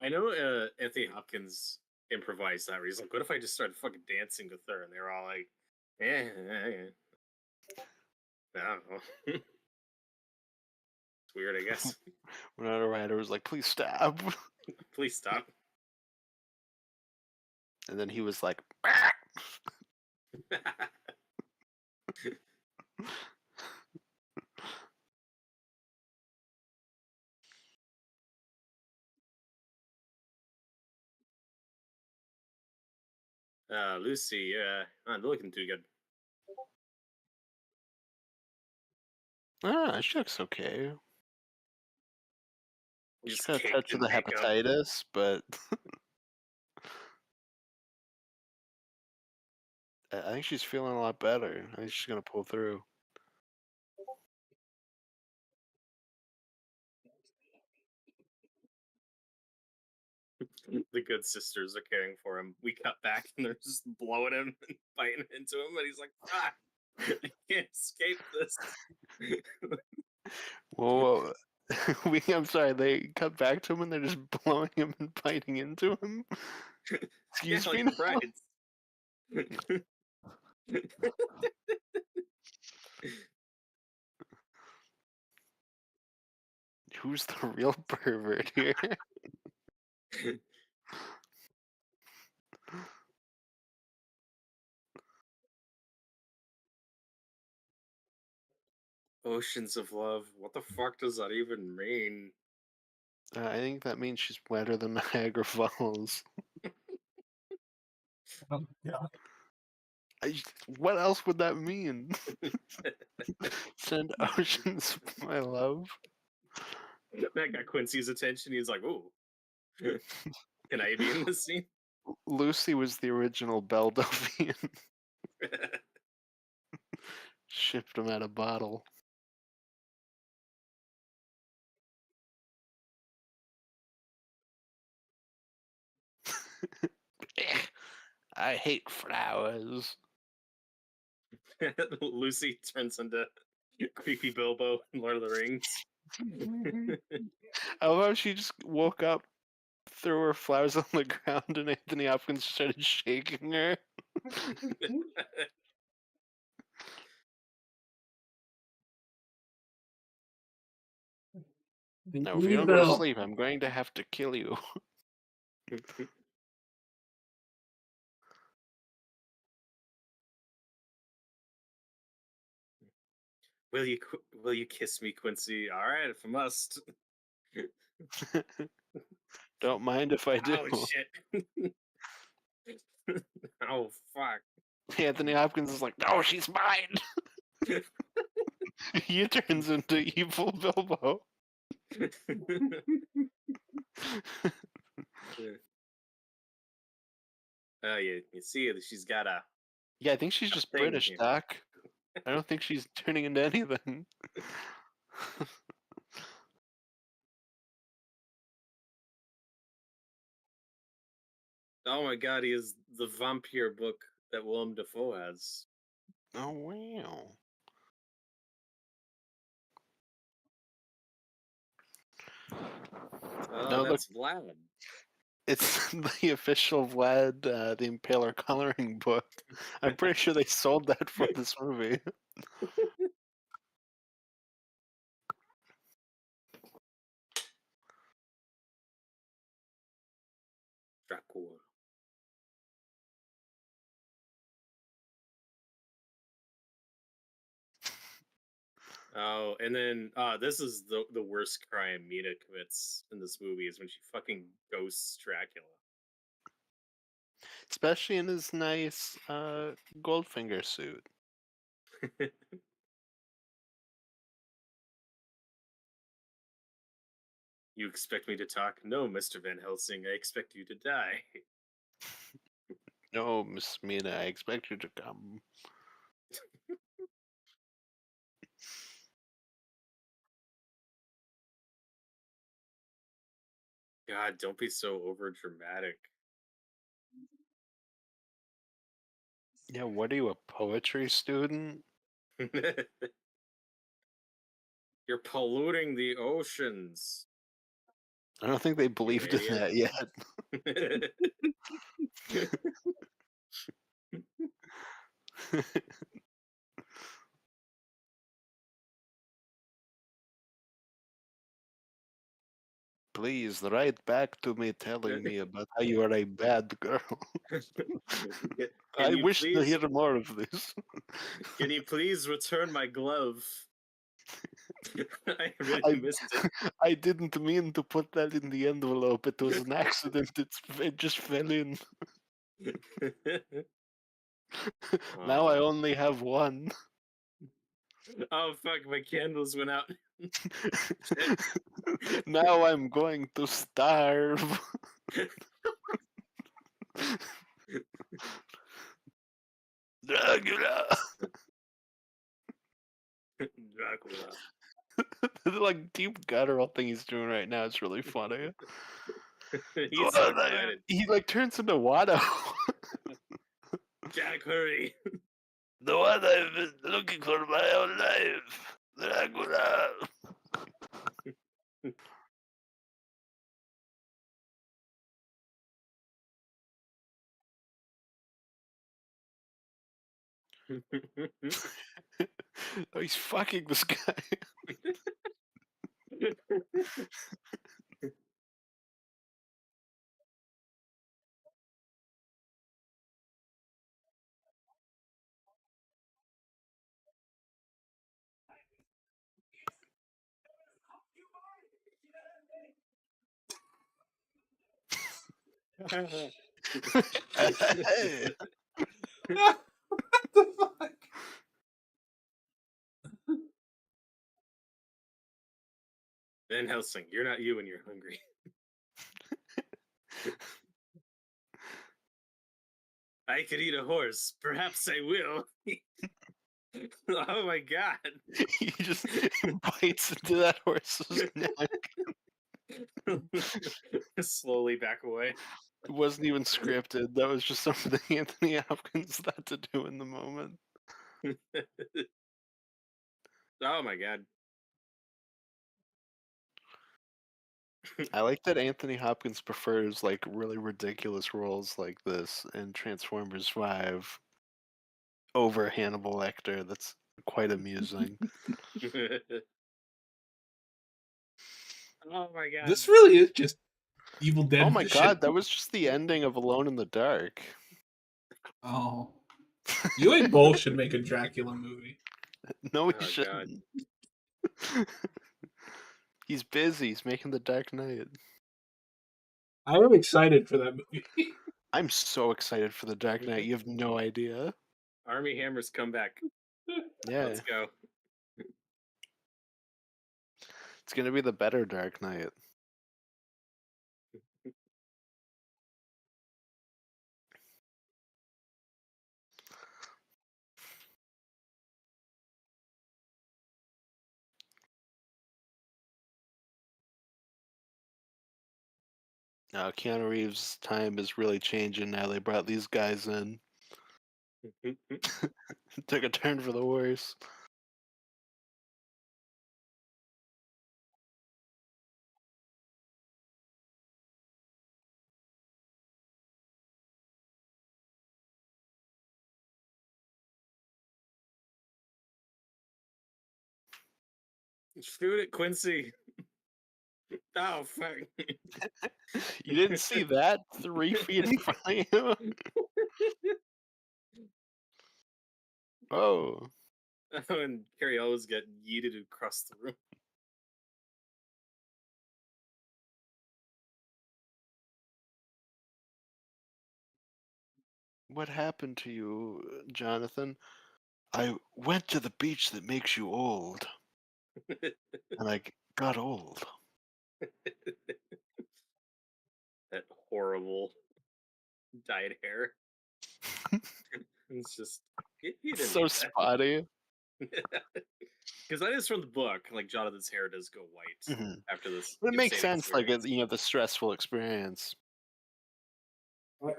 I know Anthony Hopkins improvised that. Where he's like, "What if I just started fucking dancing with her?" And they were all like, I don't know. It's weird, I guess. Winona Ryder was like, "Please stop," Please stop. and then he was like, Lucy, not looking too good. "Ah, she looks okay. She's Just got a caked touch of in the makeup. hepatitis, but I think she's feeling a lot better. I think she's gonna pull through." The good sisters are caring for him. We cut back and they're just blowing him and biting into him, and he's like, "Ah, I can't escape this." Well, I'm sorry. They cut back to him and they're just blowing him and biting into him. Yeah, Excuse like me. the brides. Who's the real pervert here? Oceans of love. What the fuck does that even mean? I think that means she's wetter than Niagara Falls. Oh, God. What else would that mean? Send oceans, my love. That got Quincy's attention. He's like, "Ooh, can I be in this scene?" Lucy was the original Belle Delphine. Shipped him out a bottle. I hate flowers. Lucy turns into creepy Bilbo in Lord of the Rings. I love how she just woke up, threw her flowers on the ground, and Anthony Hopkins started shaking her. Now, if you don't go to sleep, I'm going to have to kill you. Will you kiss me, Quincy? All right, if I must. Don't mind if I do. Oh shit. Oh fuck. Anthony Hopkins is like, "No, she's mine." He turns into evil Bilbo. Oh, you see that she's got a Yeah, I think she's just thing British, here. Doc. I don't think she's turning into anything. Oh my god, he is the vampire book that Willem Dafoe has. Oh, wow. Oh, No, look, that's Vlad. it's the official Vlad the Impaler coloring book. I'm pretty sure they sold that for this movie. Dracula. Oh, and then this is the worst crime Mina commits in this movie is when she fucking ghosts Dracula. Especially in his nice Goldfinger suit. You expect me to talk? No, Mr. Van Helsing, I expect you to die. No, Miss Mina, I expect you to come. God, don't be so over dramatic. Yeah, what are you, a poetry student? You're polluting the oceans. I don't think they believed in idiot. that yet. Please write back to me telling me about how you are a bad girl. Can I you wish to please hear more of this. can you please return my glove? I really I, missed it. I didn't mean to put that in the envelope. It was an accident. It just fell in. Now I Oh. only have one. Oh fuck, my candles went out. Now I'm going to starve. Dracula. Dracula. The like deep guttural thing he's doing right now is really funny. He's so excited. He like turns into Watto. Jack, hurry. The one I've been looking for my whole life. Dracula. Oh, he's fucking this guy. Hey. What the fuck? Van Helsing, you're not you when you're hungry. I could eat a horse. Perhaps I will. Oh my god. He just bites into that horse's neck. Slowly back away. It wasn't even scripted. That was just something Anthony Hopkins had to do in the moment. Oh my god. I like that Anthony Hopkins prefers like really ridiculous roles like this in Transformers 5 over Hannibal Lecter. That's quite amusing. Oh my god. This really is just Evil Dead. Oh my edition. god, that was just the ending of Alone in the Dark. Oh, you and Bull should make a Dracula movie. No, he Oh, God. shouldn't. He's busy. He's making The Dark Knight. I am excited for that movie. I'm so excited for The Dark Knight. You have no idea. Army Hammer's comeback. Yeah, Let's go. it's gonna be the better Dark Knight. Now Keanu Reeves' time is really changing now. They brought these guys in. Took a turn for the worse. Shoot it, Quincy. Oh fuck. You didn't see that 3 feet in front of you? Oh. And Carrie always got yeeted across the room. What happened to you, Jonathan? I went to the beach that makes you old. And I got old. That horrible dyed hair. It's just he didn't So need that. spotty. Because that is from the book. Like Jonathan's hair does go white Mhm. after this. It makes insane sense, like, experience. the stressful experience.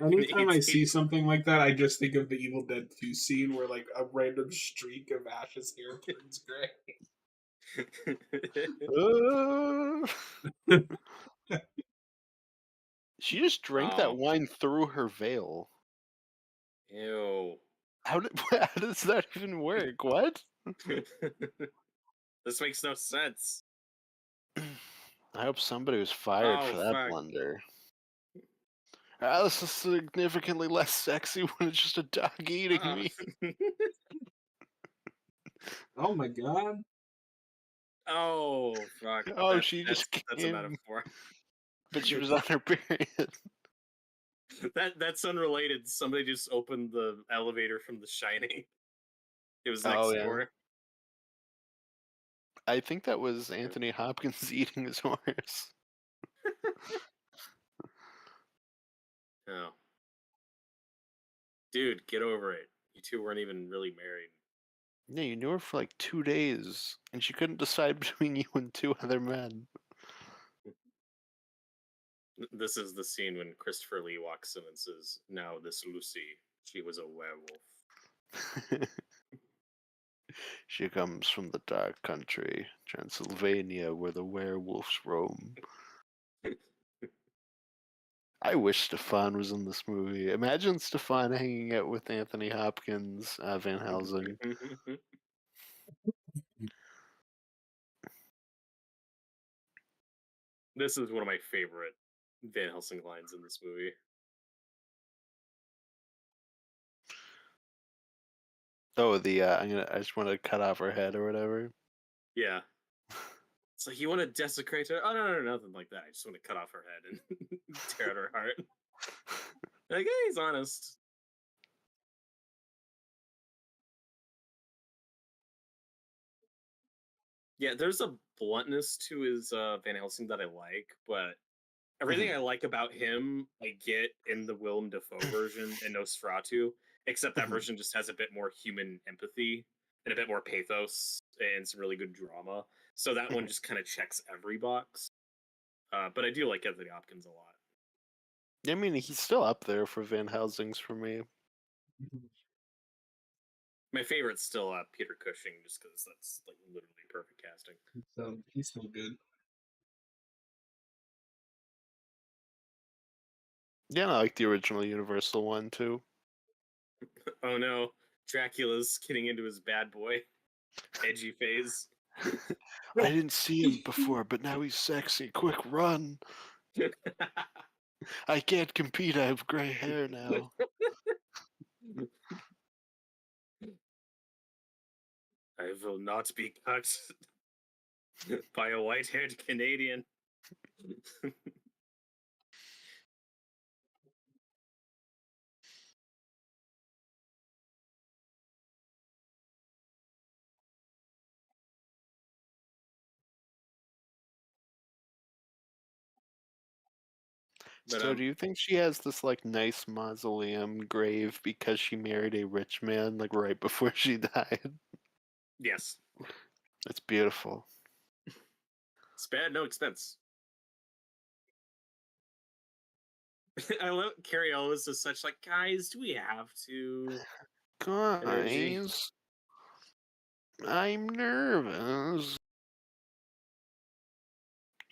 Anytime I It's- see something like that, I just think of the Evil Dead 2 scene where like a random streak of Ash's hair turns gray. She just drank that Oh, wine through her veil. ew. How does that even work? What? This makes no sense. I hope somebody was fired Oh, for that fuck. blunder. This is significantly less sexy when it's just a dog eating Uh, me. Oh my god. oh, fuck. Oh, she That's just a came, metaphor. but she was on her period. That's unrelated. Somebody just opened the elevator from The Shining. It was Oh next yeah, door. I think that was Anthony Hopkins eating his horse. Oh, dude, get over it. You two weren't even really married. Yeah, you knew her for like 2 days, and she couldn't decide between you and two other men. This is the scene when Christopher Lee walks in and says, "Now this Lucy, she was a werewolf." She comes from the dark country, Transylvania, where the werewolves roam. I wish Stefan was in this movie. Imagine Stefan hanging out with Anthony Hopkins, Van Helsing. This is one of my favorite Van Helsing lines in this movie. Oh, the I just want to cut off her head or whatever. Yeah. It's like, you want to desecrate her? Oh, no, nothing like that. I just want to cut off her head and tear out her heart. Like, hey, he's honest. Yeah, there's a bluntness to his Van Helsing that I like, but everything I like about him, I get in the Willem Dafoe version in Nosferatu, except that version just has a bit more human empathy and a bit more pathos and some really good drama. So that one just kind of checks every box. But I do like Anthony Hopkins a lot. I mean, he's still up there for Van Helsing's for me. My favorite's still Peter Cushing, just because that's like literally perfect casting. So he's so good. Yeah, I like the original Universal one too. Oh no, Dracula's getting into his bad boy edgy phase. I didn't see him before, but now he's sexy. Quick, run! I can't compete. I have gray hair now. I will not be cut by a white-haired Canadian. But So, do you think she has this like nice mausoleum grave because she married a rich man like right before she died? yes, It's beautiful. spare no expense. I love Carrie Ellis is such like, guys, do we have to? Energy. Guys, I'm nervous.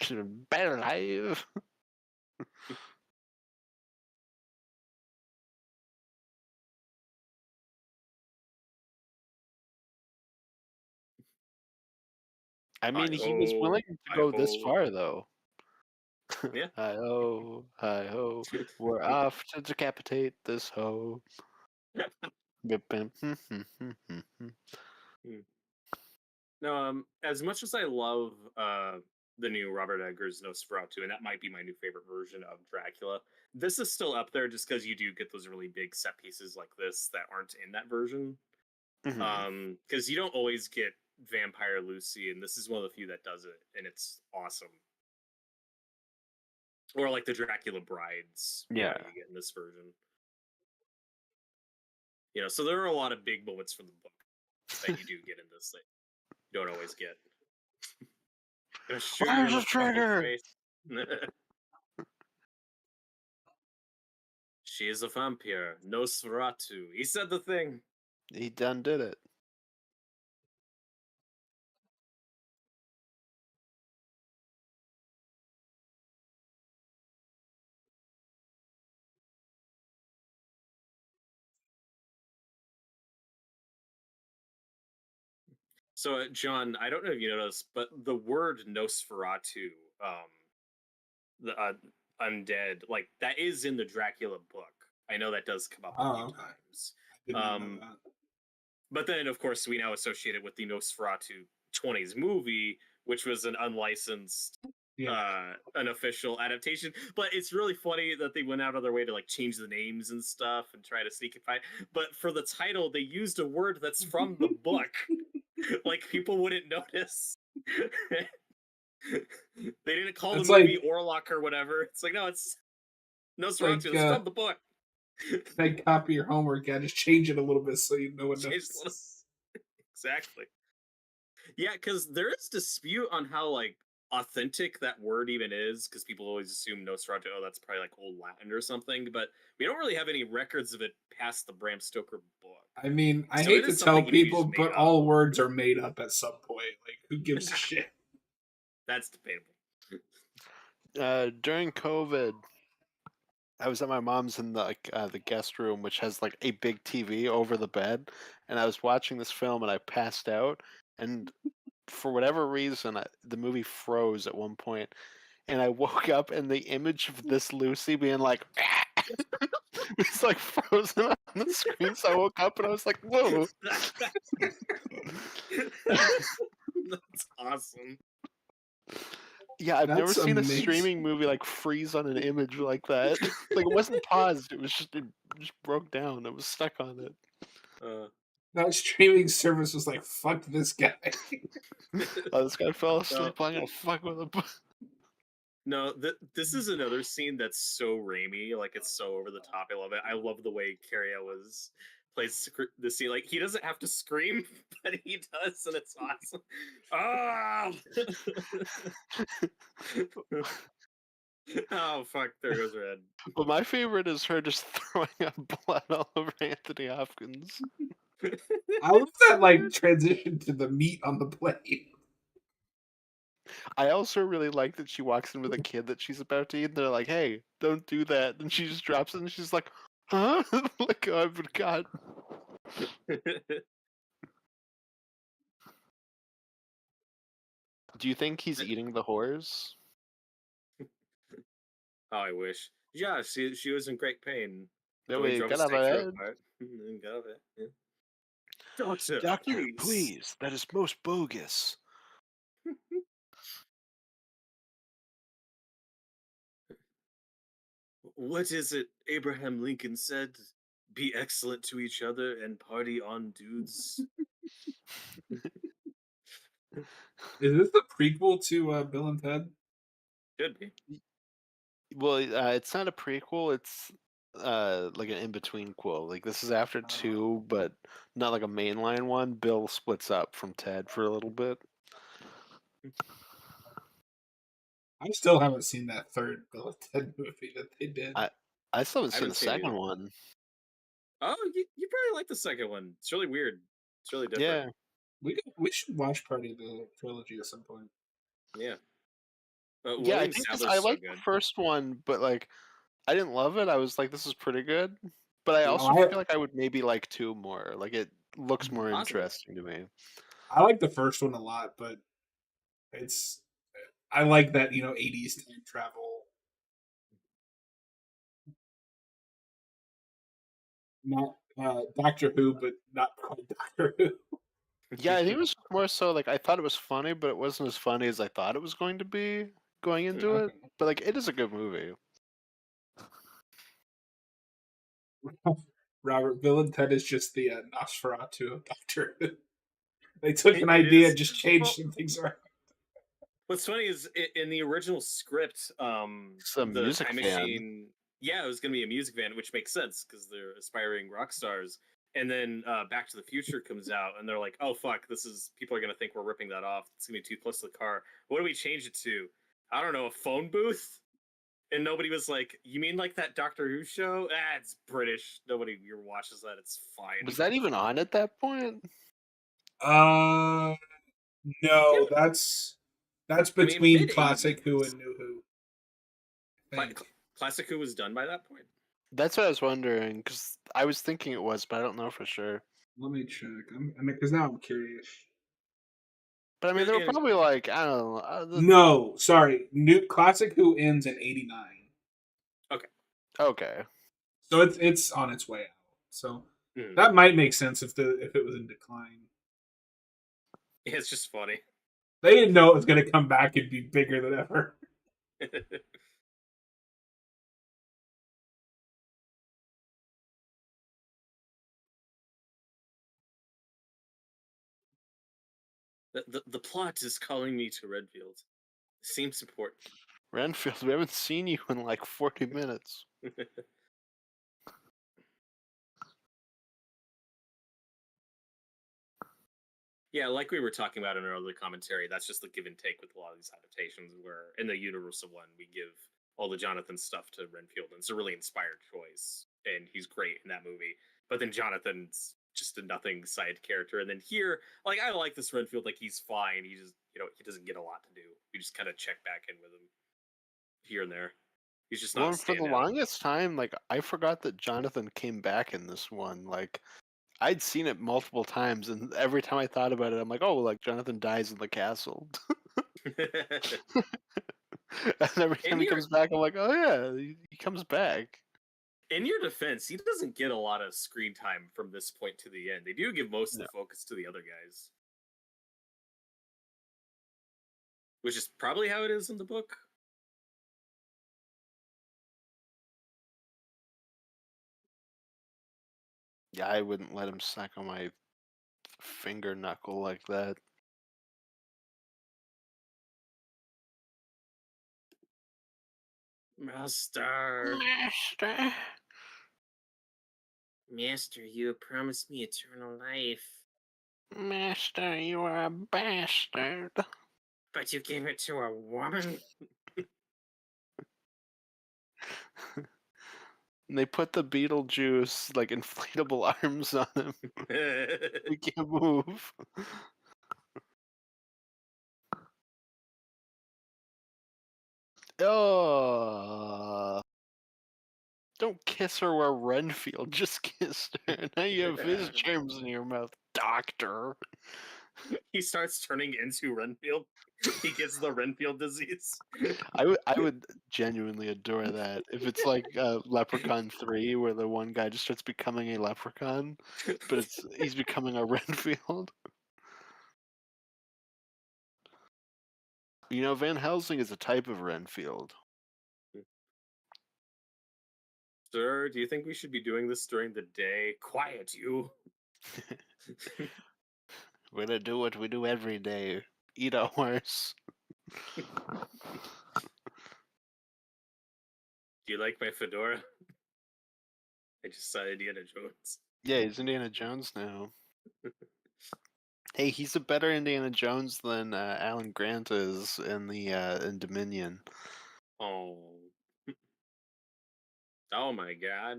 Should have been alive. I mean, he was willing to go this far, though. Yeah. Hi ho, hi ho. We're off to decapitate this hoe. No, as much as I love the new Robert Eggers Nosferatu, and that might be my new favorite version of Dracula, this is still up there just because you do get those really big set pieces like this that aren't in that version. Because you don't always get Vampire Lucy, and this is one of the few that does it, and it's awesome. Or like the Dracula Brides, Yeah. you get in this version. So there are a lot of big moments from the book that you do get in this that you don't always get. Where's the trigger? She is a vampire. Nosferatu. He said the thing. He done did it. So, John, I don't know if you noticed, but the word Nosferatu, um, the undead, like that is in the Dracula book. I know that does come up a few Oh, okay. times. I did not know Um, that. but then, of course, we now associate it with the Nosferatu 20s movie, which was an unlicensed, Yeah. unofficial adaptation. But it's really funny that they went out of their way to like change the names and stuff and try to sneakify. But for the title, they used a word that's from the book. Like people wouldn't notice. They didn't call the It's movie like Orlok or whatever. It's like no, it's it's Nosferatu. like It's from the book. like copy your homework. Yeah, just change it a little bit so no one Changed a little- knows. Exactly. Yeah, because there is dispute on how like authentic that word even is, because people always assume Nosferatu, oh, that's probably like old Latin or something, but we don't really have any records of it past the Bram Stoker book. I mean, I So hate it to is tell something you maybe people, just made but up. all words are made up at some point. Like, who gives a shit? That's debatable. During COVID, I was at my mom's in the guest room, which has like a big TV over the bed, and I was watching this film and I passed out, and for whatever reason, the movie froze at one point, and I woke up and the image of this Lucy being like, it's like frozen on the screen. So I woke up and I was like, whoa. That's awesome. Yeah, I've never That's seen a amazing. streaming movie like freeze on an image like that. Like it wasn't paused; it was it just broke down. It was stuck on it. That streaming service was like, fuck this guy. Oh, this guy fell No, asleep. I'm gonna fuck with him. no, this is another scene that's so Raimi, like it's so over the top. I love it. I love the way Carrie-Ellis plays the scene. Like he doesn't have to scream, but he does, and it's awesome. Ah! Oh fuck! There goes her head. But my favorite is her just throwing up blood all over Anthony Hopkins. I love that like transition to the meat on the plate. I also really like that she walks in with a kid that she's about to eat, and they're like, "Hey, don't do that!" And she just drops it, and she's like, "Huh?" Like, oh, I forgot. Do you think he's eating the whores? Oh, I wish. Yeah, she was in great pain. Then Though he we drove a got out of statue bed. apart. Got of it. Yeah. Doctor, Doctor, please. please, that is most bogus. What is it Abraham Lincoln said? Be excellent to each other and party on dudes. Is this the prequel to Bill and Ted? Should be. Well, it's not a prequel. It's like an in-between quel. Like this is after 2, but not like a mainline one. Bill splits up from Ted for a little bit. I still haven't seen that third Bill and Ted movie that they did. I still haven't I seen haven't the seen it second either. one. Oh, you probably like the second one. It's really weird. It's really different. We should watch part of the trilogy at some point. Yeah. Yeah, I William think Sadler's I so liked the good. first one, but like I didn't love it. I was like, this is pretty good. But I Yeah, also feel like I would maybe like 2 more. Like it looks more Awesome. interesting to me. I like the first one a lot, but I like that 80s time travel. Not Doctor Who, but not quite Doctor Who. Yeah, I think it was more so like I thought it was funny, but it wasn't as funny as I thought it was going to be going into it. But like it is a good movie. Robert, Bill and Ted is just the Nosferatu of Doctor Who. They took an It idea, is. just changed Well, some things around. what's funny is in the original script, It's a the music time fan. machine, yeah, it was gonna be a music band, which makes sense because they're aspiring rock stars. And then Back to the Future comes out, and they're like, "Oh fuck, this is people are gonna think we're ripping that off. It's gonna be too close to the car. What do we change it to? I don't know, a phone booth." And nobody was like, "You mean like that Doctor Who show? Ah, it's British. Nobody here watches that. It's fine." Was that even on at that point? No, Yeah, that's I mean, between mid Classic Who 80s. and New Who. I think. Classic Who was done by that point. That's what I was wondering because I was thinking it was, but I don't know for sure. Let me check. I mean, because now I'm curious. But I mean, they were And- probably like, I don't know. No, sorry. New classic Who ends in '89, Okay. so it's on its way out. So Hmm. that might make sense if it was in decline. It's just funny. They didn't know it was going to come back and be bigger than ever. The plot is calling me to Redfield. Seems important. Renfield, we haven't seen you in like 40 minutes. Yeah, like we were talking about in our other commentary, that's just the give and take with a lot of these adaptations. Where in the Universal one, we give all the Jonathan stuff to Renfield, and it's a really inspired choice, and he's great in that movie. But then Jonathan's just a nothing side character, and then here, like I like this Renfield, like he's fine. He just he doesn't get a lot to do. We just kind of check back in with him here and there. He's just not a Well, for the standout. longest time, like I forgot that Jonathan came back in this one. Like I'd seen it multiple times, and every time I thought about it, I'm like, oh, like Jonathan dies in the castle. And every time And he you're comes back, I'm like, oh yeah, he comes back. in your defense, he doesn't get a lot of screen time from this point to the end. They do give most of No. the focus to the other guys, which is probably how it is in the book. Yeah, I wouldn't let him suck on my finger knuckle like that. Master, Master, Master, you promised me eternal life, Master, you are a bastard. but you gave it to a woman. And they put the Beetlejuice like inflatable arms on him. He can't move. Oh, don't kiss her where Renfield just kissed her. Now you have his germs in your mouth, doctor. He starts turning into Renfield. He gets the Renfield disease. I would genuinely adore that. If it's like Leprechaun 3 where the one guy just starts becoming a leprechaun, but he's becoming a Renfield. You know, Van Helsing is a type of Renfield. Sir, do you think we should be doing this during the day? Quiet, you. We're gonna do what we do every day. Eat a horse. Do you like my fedora? I just saw Indiana Jones. Yeah, he's Indiana Jones now. Hey, he's a better Indiana Jones than Alan Grant is in the in Dominion. Oh. Oh my god.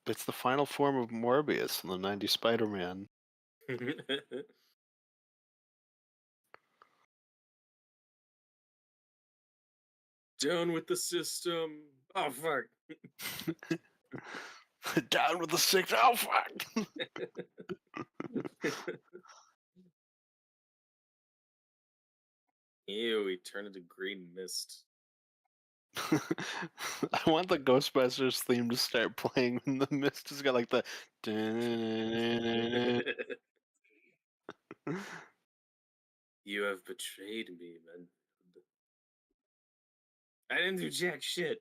It's the final form of Morbius in the '90s Spider-Man. Down with the system. Oh fuck. Down with the six. Oh fuck! Ew, he turned into green mist. I want the Ghostbusters theme to start playing when the mist has got like the. You have betrayed me, man. I didn't do jack shit.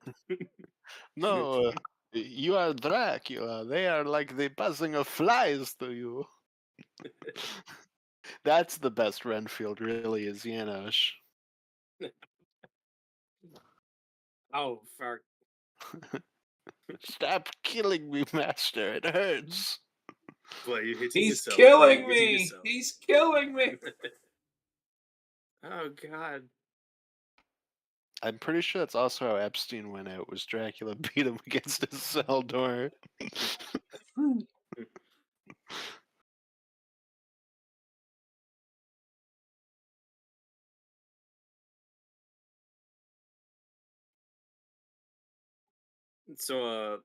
No, you are Dracula. They are like the buzzing of flies to you. That's the best Renfield, really, is Janosch. Oh fuck. Stop killing me, master. It hurts. Boy, you're hitting He's yourself. killing You're hitting me. yourself. He's killing me. Oh god. I'm pretty sure that's also how Epstein went out. Was Dracula beat him against his cell door? So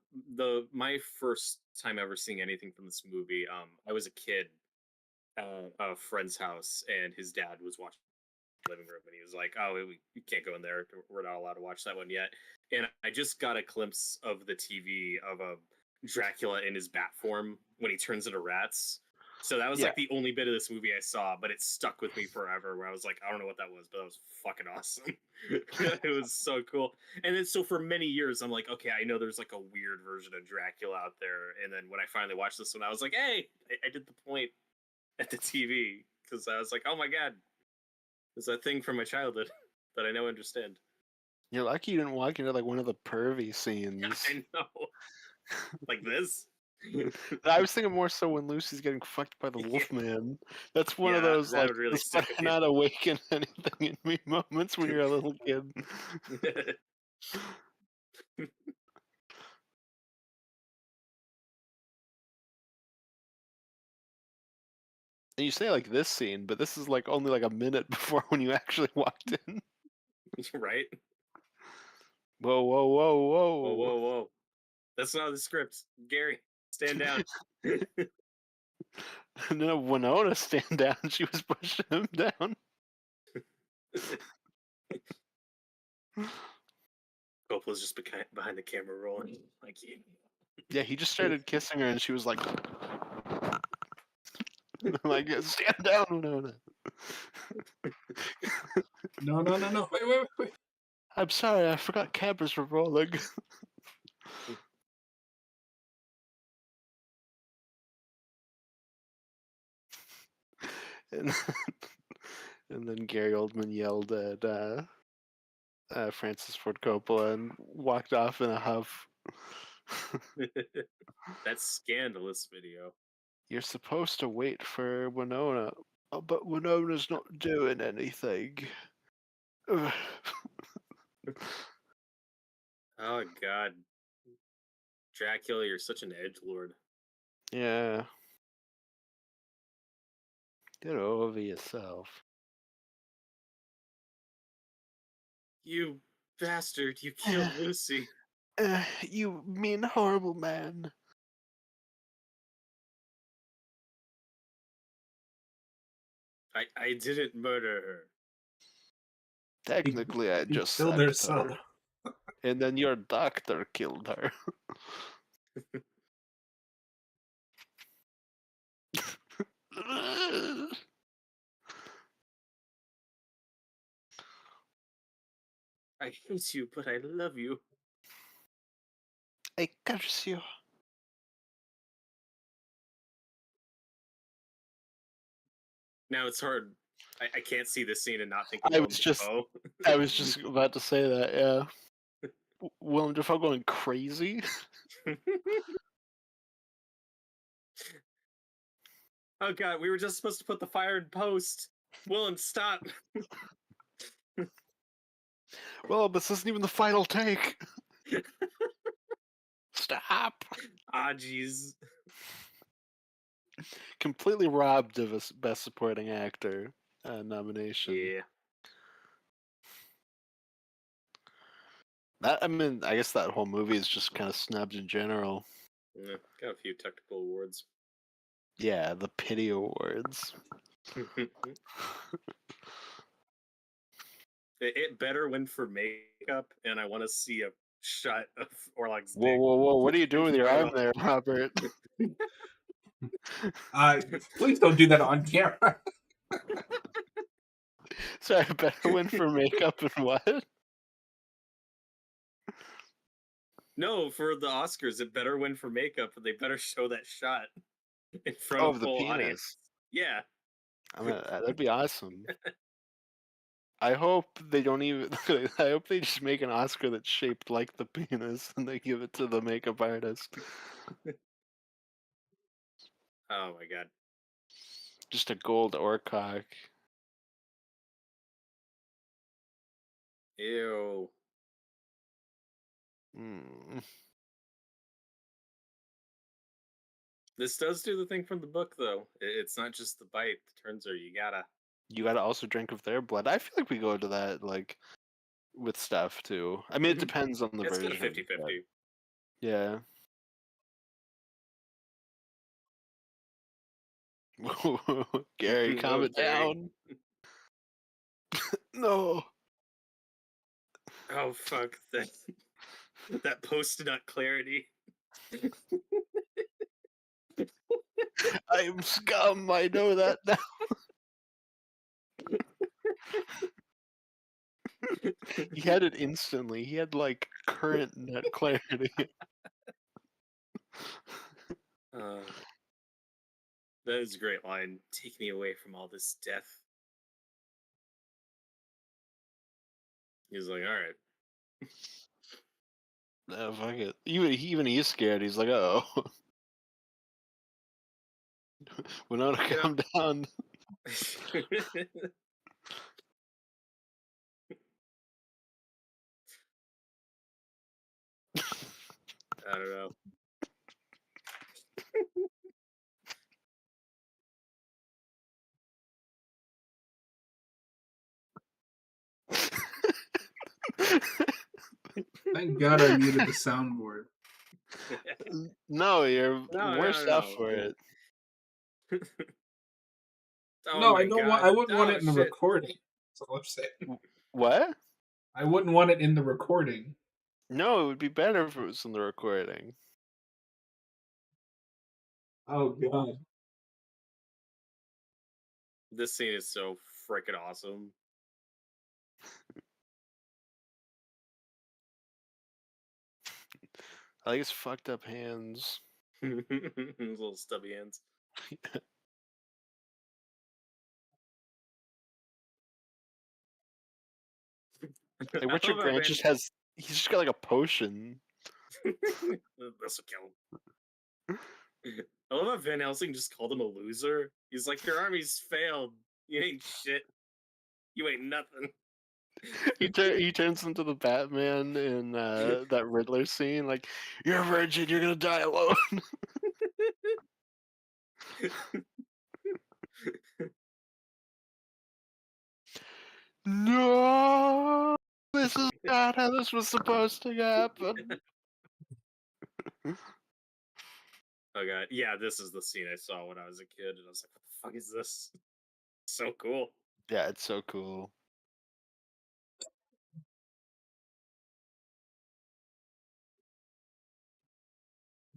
my first time ever seeing anything from this movie, I was a kid a friend's house, and his dad was watching the living room, and he was like, "Oh, we can't go in there. We're not allowed to watch that one yet." And I just got a glimpse of the TV of a Dracula in his bat form when he turns into rats. So that was Yeah. like the only bit of this movie I saw, but it stuck with me forever. Where I was like, I don't know what that was, but that was fucking awesome. It was so cool. And then so for many years, I'm like, okay, I know there's like a weird version of Dracula out there. And then when I finally watched this one, I was like, hey, I did the point at the TV because I was like, oh my god, there's that thing from my childhood that I now understand. You're lucky you didn't walk into like one of the pervy scenes. I know, like this. I was thinking more so when Lucy's getting fucked by the Yeah. Wolfman. That's one of Yeah, those that like would really this stick with you. not awaken anything in me moments when you're a little kid. And you say like this scene, but this is like only like a minute before when you actually walked in. Right? Whoa, whoa, whoa, whoa. Whoa, whoa, whoa. That's not the script. Gary, stand down. And then Winona stand down. She was pushing him down. Coppola's just behind the camera rolling. Like, Yeah, he just started kissing her, and she was like, like stand down, Winona. No. Wait. I'm sorry, I forgot cameras were rolling. and, and then Gary Oldman yelled at Francis Ford Coppola and walked off in a huff. that scandalous video. You're supposed to wait for Winona, but Winona's not doing anything. Oh god. Dracula, you're such an edgelord. Yeah. Get over yourself. You bastard, you killed Lucy. You mean horrible man. I didn't murder her. Technically, I He just killed her sacked son. her. And then your doctor killed her. I hate you, but I love you. I curse you. Now it's hard. I can't see this scene and not think of I Willem was just- Dafoe. I was just about to say that, yeah. Willem Dafoe going crazy? Oh god, we were just supposed to put the fire in post. Willem, stop. Well, this isn't even the final take. Stop. Ah, jeez. Completely robbed of a Best Supporting Actor nomination. Yeah. I mean, I guess that whole movie is just kind of snubbed in general. Yeah, got a few technical awards. Yeah, the pity awards. It better win for makeup, and I want to see a shot of Orlog's Whoa, dick. whoa, whoa! What are you doing with your arm there, Robert? Please don't do that on camera. Sorry, better win for makeup and what? No, for the Oscars, it better win for makeup, and they better show that shot in front of Of the the whole penis. audience. Yeah. I mean, that'd be awesome. I hope they don't even. I hope they just make an Oscar that's shaped like the penis and they give it to the makeup artist. Oh my god. Just a gold orcock. Ew. Mm. This does do the thing from the book, though. It's not just the bite. The turns are you gotta. You gotta also drink of their blood. I feel like we go to that like with stuff too. I mean, it Mhm. depends on the It's version. kind of 50-50. but yeah. Gary, calm it Gary. down. No. Oh fuck that post-nut clarity. I am scum. I know that now. He had it instantly. He had like current nut clarity. Uh, that is a great line. Take me away from all this death. He's like, all right. No, fuck it. Even he's scared. He's like, oh. Winona, Yeah. calm down. I don't know. Thank God I muted the soundboard. No, you're No, worse no, off no. for it. Oh No, my I don't want. God. I wouldn't want Oh, it in the shit. recording. That's all I'm saying. What? I wouldn't want it in the recording. No, it would be better if it was in the recording. Oh God. This scene is so freaking awesome. I like his fucked up hands. His little stubby hands. Like I Richard love how Grant just has. He's just got like a potion. This will kill him. I love how Van Helsing just called him a loser. He's like, your army's failed. You ain't shit. You ain't nothing. He turns into the Batman in that Riddler scene. Like, you're a virgin. You're gonna die alone. No, this is not how this was supposed to happen. Oh god, yeah, this is the scene I saw when I was a kid, and I was like, what the fuck is this? So cool. Yeah, it's so cool.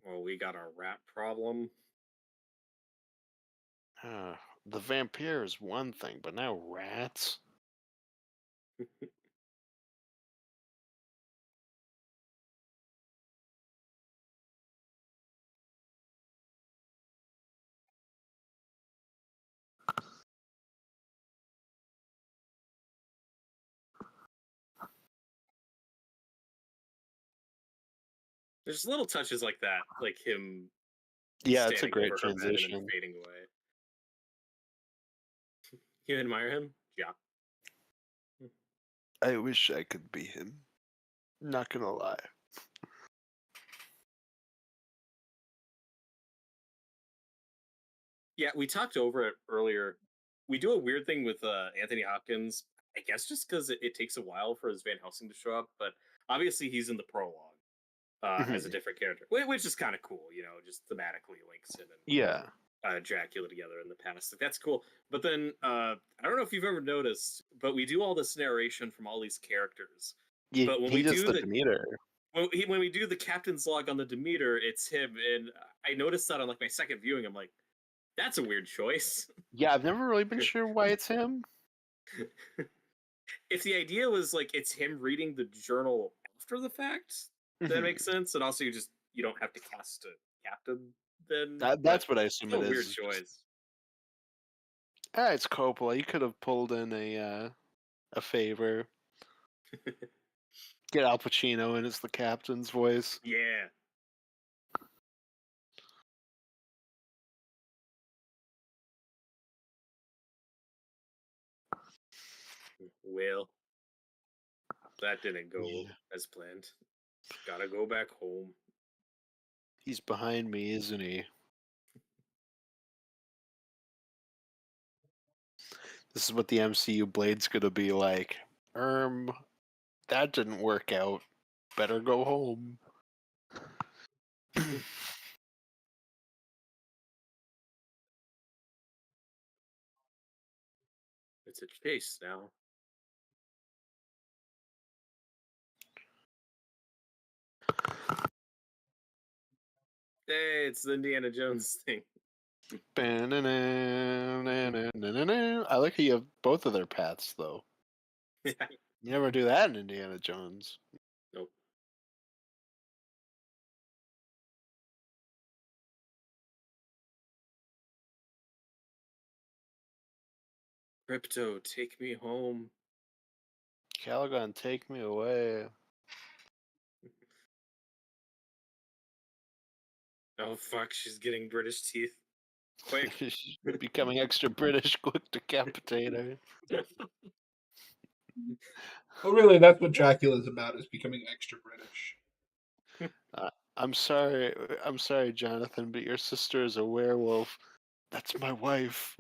Well, we got our rat problem. The vampire is one thing, but now rats. There's little touches like that, like him Yeah, it's a standing great over her bed and then transition. fading away. You admire him? Yeah. I wish I could be him. Not gonna lie. Yeah, we talked over it earlier. We do a weird thing with Anthony Hopkins, I guess just because it takes a while for his Van Helsing to show up, but obviously he's in the prologue as a different character, which is kind of cool, you know, just thematically links him and Yeah. Dracula together in the past. Like, that's cool. But then, I don't know if you've ever noticed, but we do all this narration from all these characters. Yeah, But when he we does do the the Demeter. when we do the captain's log on the Demeter, it's him, and I noticed that on like my second viewing. I'm like, that's a weird choice. Yeah, I've never really been sure why it's him. If the idea was like it's him reading the journal after the fact, that makes sense. And also, you don't have to cast a captain then. That's what I assume Still it a weird is. choice. It's Coppola. You could have pulled in a favor. Get Al Pacino in as the captain's voice. Yeah. Well, that didn't go as planned. Gotta go back home. He's behind me, isn't he? This is what the MCU Blade's gonna be like. That didn't work out. Better go home. It's a chase now. Hey, it's the Indiana Jones thing. I like how you have both of their paths, though. Yeah. You never do that in Indiana Jones. Nope. Crypto, take me home. Caligon, take me away. Oh fuck, she's getting British teeth. Quick. Becoming extra British, quick decapitator. Well, really, that's what Dracula's about: is becoming extra British. I'm sorry, Jonathan, but your sister is a werewolf. That's my wife.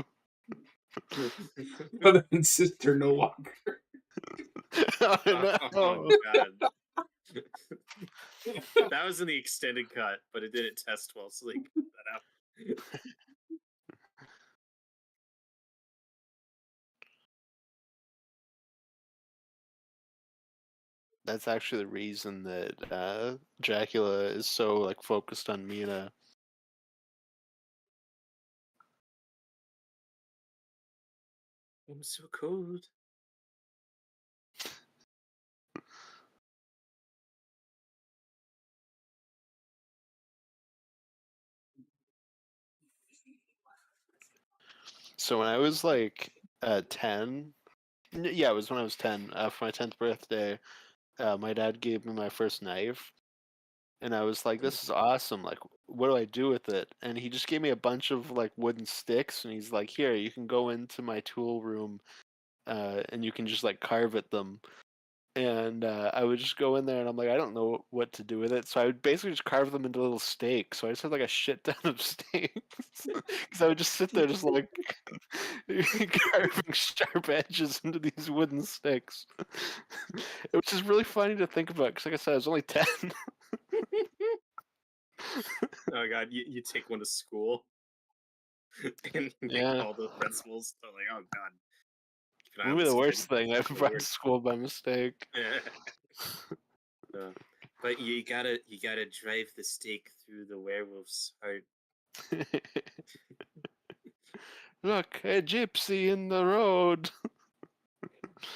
Brother and sister no longer. Oh, no. Oh god. That was in the extended cut, but it didn't test well, so they cut that out. That's actually the reason that Dracula is so like focused on Mina. I'm so cold. So when I was like 10, yeah, it was when I was 10, for my 10th birthday, my dad gave me my first knife, and I was like, this is awesome. Like, what do I do with it? And he just gave me a bunch of like wooden sticks, and he's like, here, you can go into my tool room, and you can just like carve at them. And I would just go in there, and I'm like, I don't know what to do with it. So I would basically just carve them into little steaks. So I just had like a shit ton of steaks, because I would just sit there, just like carving sharp edges into these wooden sticks. Which is really funny to think about, because like I said, I was only 10. Oh god, you take one to school. And they Yeah. call the principals. They're like, oh god. Keep an eye on Maybe this the kid. worst thing I ever brought Weird. to school by mistake. But you gotta drive the stake through the werewolf's heart. Look, a gypsy in the road.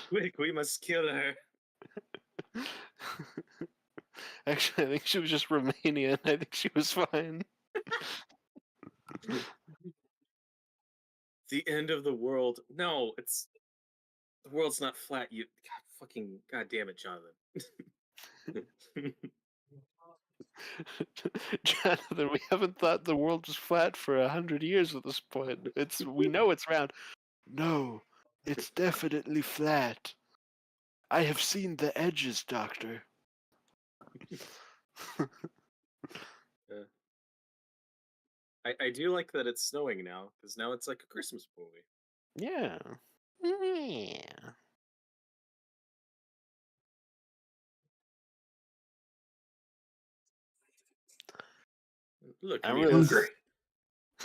Quick, we must kill her. Actually, I think she was just Romanian. I think she was fine. The end of the world. No, it's the world's not flat. You god damn it, Jonathan. Jonathan, we haven't thought the world was flat for 100 years at this point. We know it's round. No, it's definitely flat. I have seen the edges, Doctor. I do like that it's snowing now, because now it's like a Christmas movie. Yeah. Yeah. Look, I'm me, really Hungry.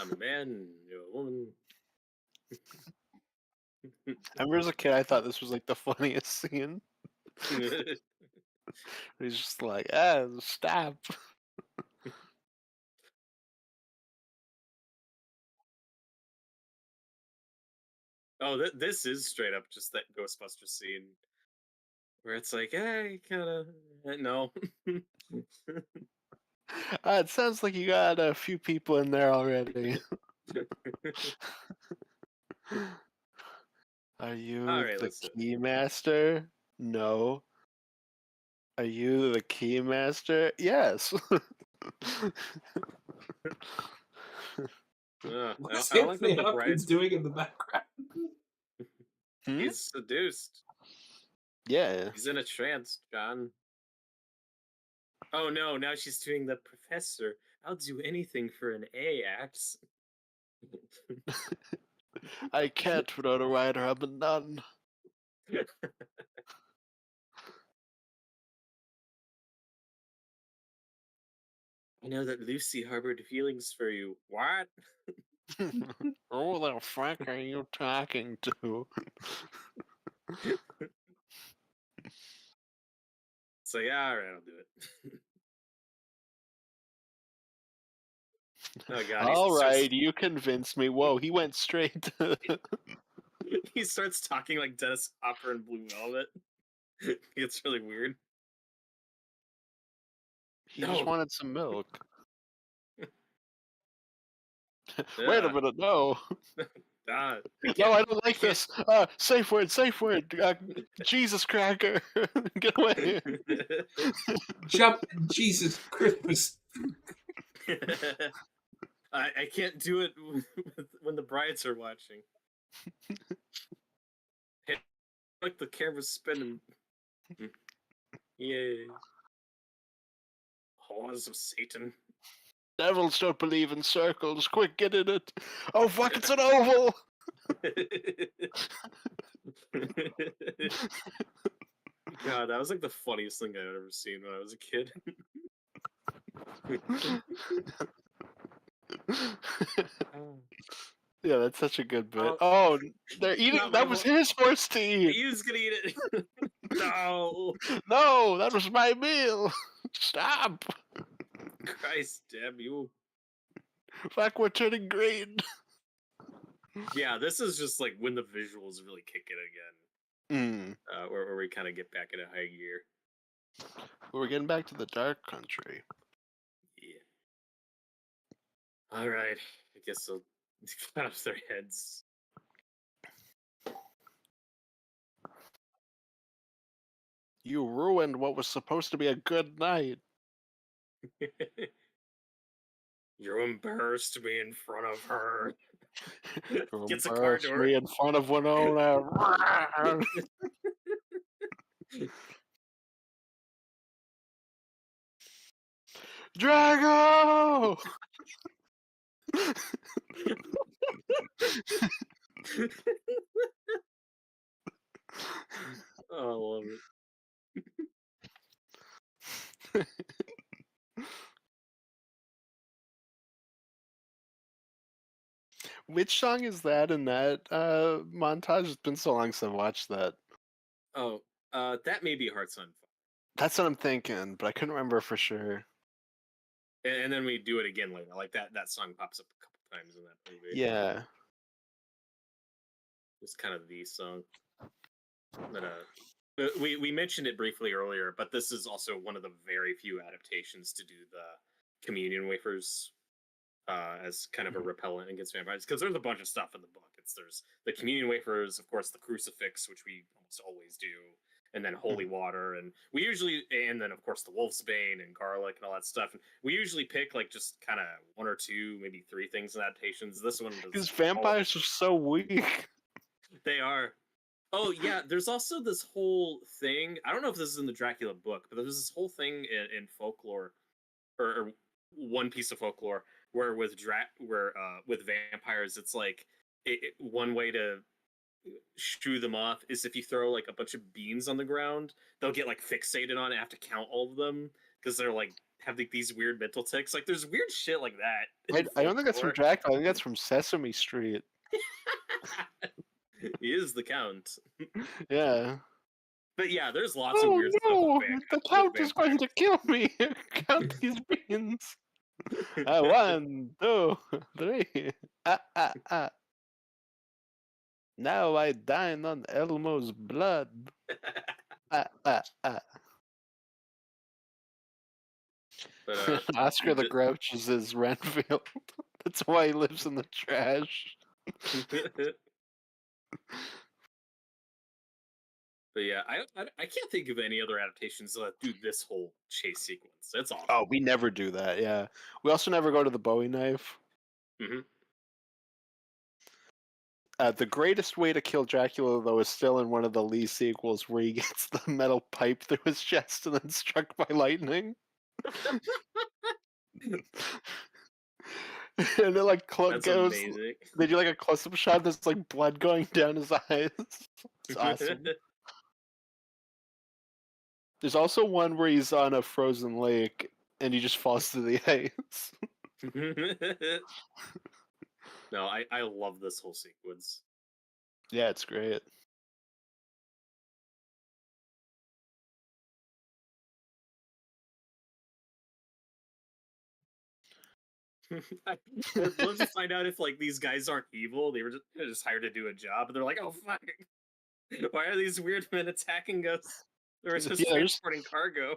I'm a man, you're a woman. I remember as a kid, I thought this was like the funniest scene. He's just like, stop. Oh, this is straight up just that Ghostbusters scene where it's like, hey, kind of, no. It sounds like you got a few people in there already. Are you All right, the listen. keymaster? No. Are you the keymaster? Yes. What's I like Anthony that the bride. Hopkins doing in the background? Hmm? He's seduced. Yeah. He's in a trance, John. Oh no, now she's doing the professor. I'll do anything for an A, Axe. I can't without a rider. I'm a nun. I know that Lucy harbored feelings for you. What? Who the fuck are you talking to? So yeah, all right, I'll do it. Oh god, All right, you convinced me. Whoa, he went straight to. he starts talking like Dennis Hopper in Blue Velvet. It's really weird. He just No. wanted some milk. Wait a minute, no. I No, can't- I don't like can't- this. Safe word, safe word. Jesus cracker. Get away. Jump, Jesus Christmas. I can't do it when the brides are watching. Hey, like the camera's spinning. Yay. Horns of Satan. Devils don't believe in circles. Quick, get in it. Oh, fuck, it's an oval. God, that was like the funniest thing I've ever seen when I was a kid. Yeah, that's such a good bit. Oh. Oh, they're eating. Not my That was his horse to eat. He was gonna eat it. No. No, that was my meal. Stop. Christ damn you. Fuck, we're turning green. Yeah, this is just like when the visuals really kick it again. Where we kind of get back into high gear. We're getting back to the dark country. Yeah. All right. I guess they'll cut off their heads. You ruined what was supposed to be a good night. You embarrassed me in front of her. You Gets a car embarrassed door. me in front of Winona. Drago! Oh, I love it. Which song is that in that montage? It's been so long since I watched that. Oh, that may be Hearts on Fire. That's what I'm thinking, but I couldn't remember for sure. And then we do it again later. Like that song pops up a couple times in that movie. Yeah. It's kind of the song. But we mentioned it briefly earlier, but this is also one of the very few adaptations to do the communion wafers as kind of a repellent against vampires, because there's a bunch of stuff in the book. There's the communion wafers, of course, the crucifix, which we almost always do, and then holy water, and then of course the wolf's bane and garlic and all that stuff. And we usually pick like just kind of one or two, maybe three things in adaptations. This one Because vampires are so weak. They are. Oh yeah, there's also this whole thing. I don't know if this is in the Dracula book, but there's this whole thing in folklore, or one piece of folklore where with vampires, it's like one way to shoo them off is if you throw like a bunch of beans on the ground, they'll get like fixated on it, have to count all of them because they're like have these weird mental tics. Like there's weird shit like that. I don't think that's from Dracula. I think that's from Sesame Street. He is the count. Yeah. But yeah, there's lots of weird stuff. No, With the count is going to kill me. Count these beans. 1, 2, 3. Now I dine on Elmo's blood. But, Oscar the Grouch is his Renfield. That's why he lives in the trash. But yeah, I can't think of any other adaptations that do this whole chase sequence. That's awesome. Oh, we never do that. Yeah, we also never go to the Bowie knife. Mm-hmm. The greatest way to kill Dracula, though, is still in one of the Lee sequels, where he gets the metal pipe through his chest and then struck by lightning. And it like That's goes. amazing. They do like a close-up shot. There's like blood going down his eyes. It's awesome. There's also one where he's on a frozen lake and he just falls to the ice. No, I love this whole sequence. Yeah, it's great. I'd love to find out if like these guys aren't evil. They're just hired to do a job. And they're like, oh fuck, why are these weird men attacking us? They're just Yeah, transporting cargo.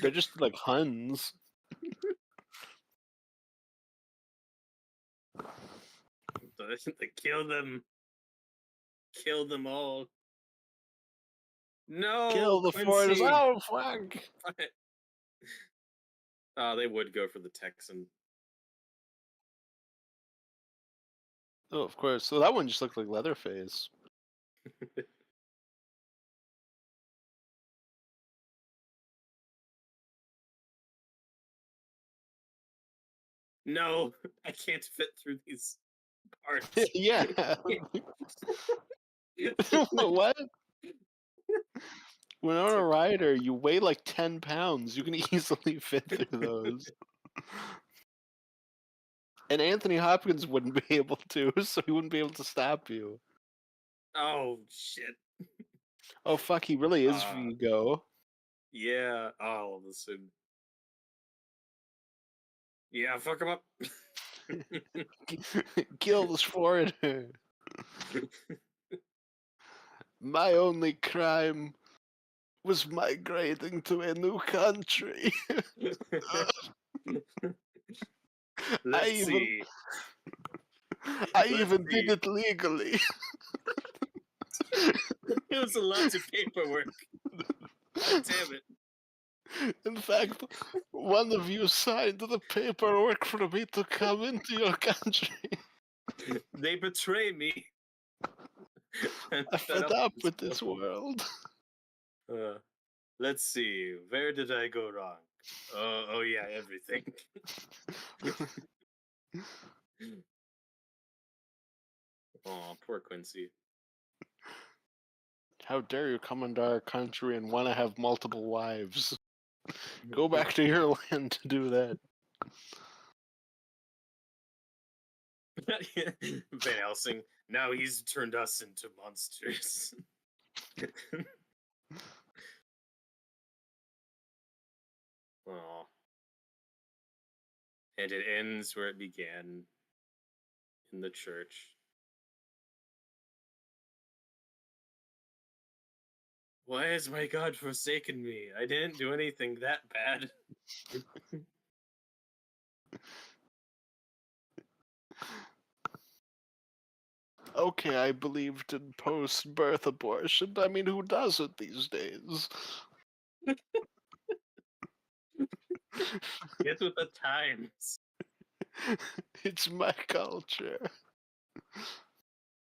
they're just like Huns. They kill them all. No, Kill the foreigners. Quincy. Oh, fuck. They would go for the Texan. Oh, of course. So that one just looked like Leatherface. No, I can't fit through these parts. Yeah. What? When on a rider, you weigh like 10 pounds. You can easily fit through those. And Anthony Hopkins wouldn't be able to, so he wouldn't be able to stop you. Oh shit. Oh, fuck, he really is Vigo. Yeah. Oh, listen. Yeah, fuck him up. Kill this foreigner. My only crime was migrating to a new country. Let's see. I even did it legally. It was a lot of paperwork. God damn it. In fact, one of you signed the paperwork for me to come into your country. They betray me. I'm fed up with this world. Let's see. Where did I go wrong? Oh yeah, everything. Oh, poor Quincy. How dare you come into our country and want to have multiple wives? Go back to your land to do that. Van Helsing. Now he's turned us into monsters. Oh. And it ends where it began, in the church. Why has my God forsaken me? I didn't do anything that bad. Okay, I believed in post-birth abortion. I mean, who doesn't these days? Get with the times. It's my culture.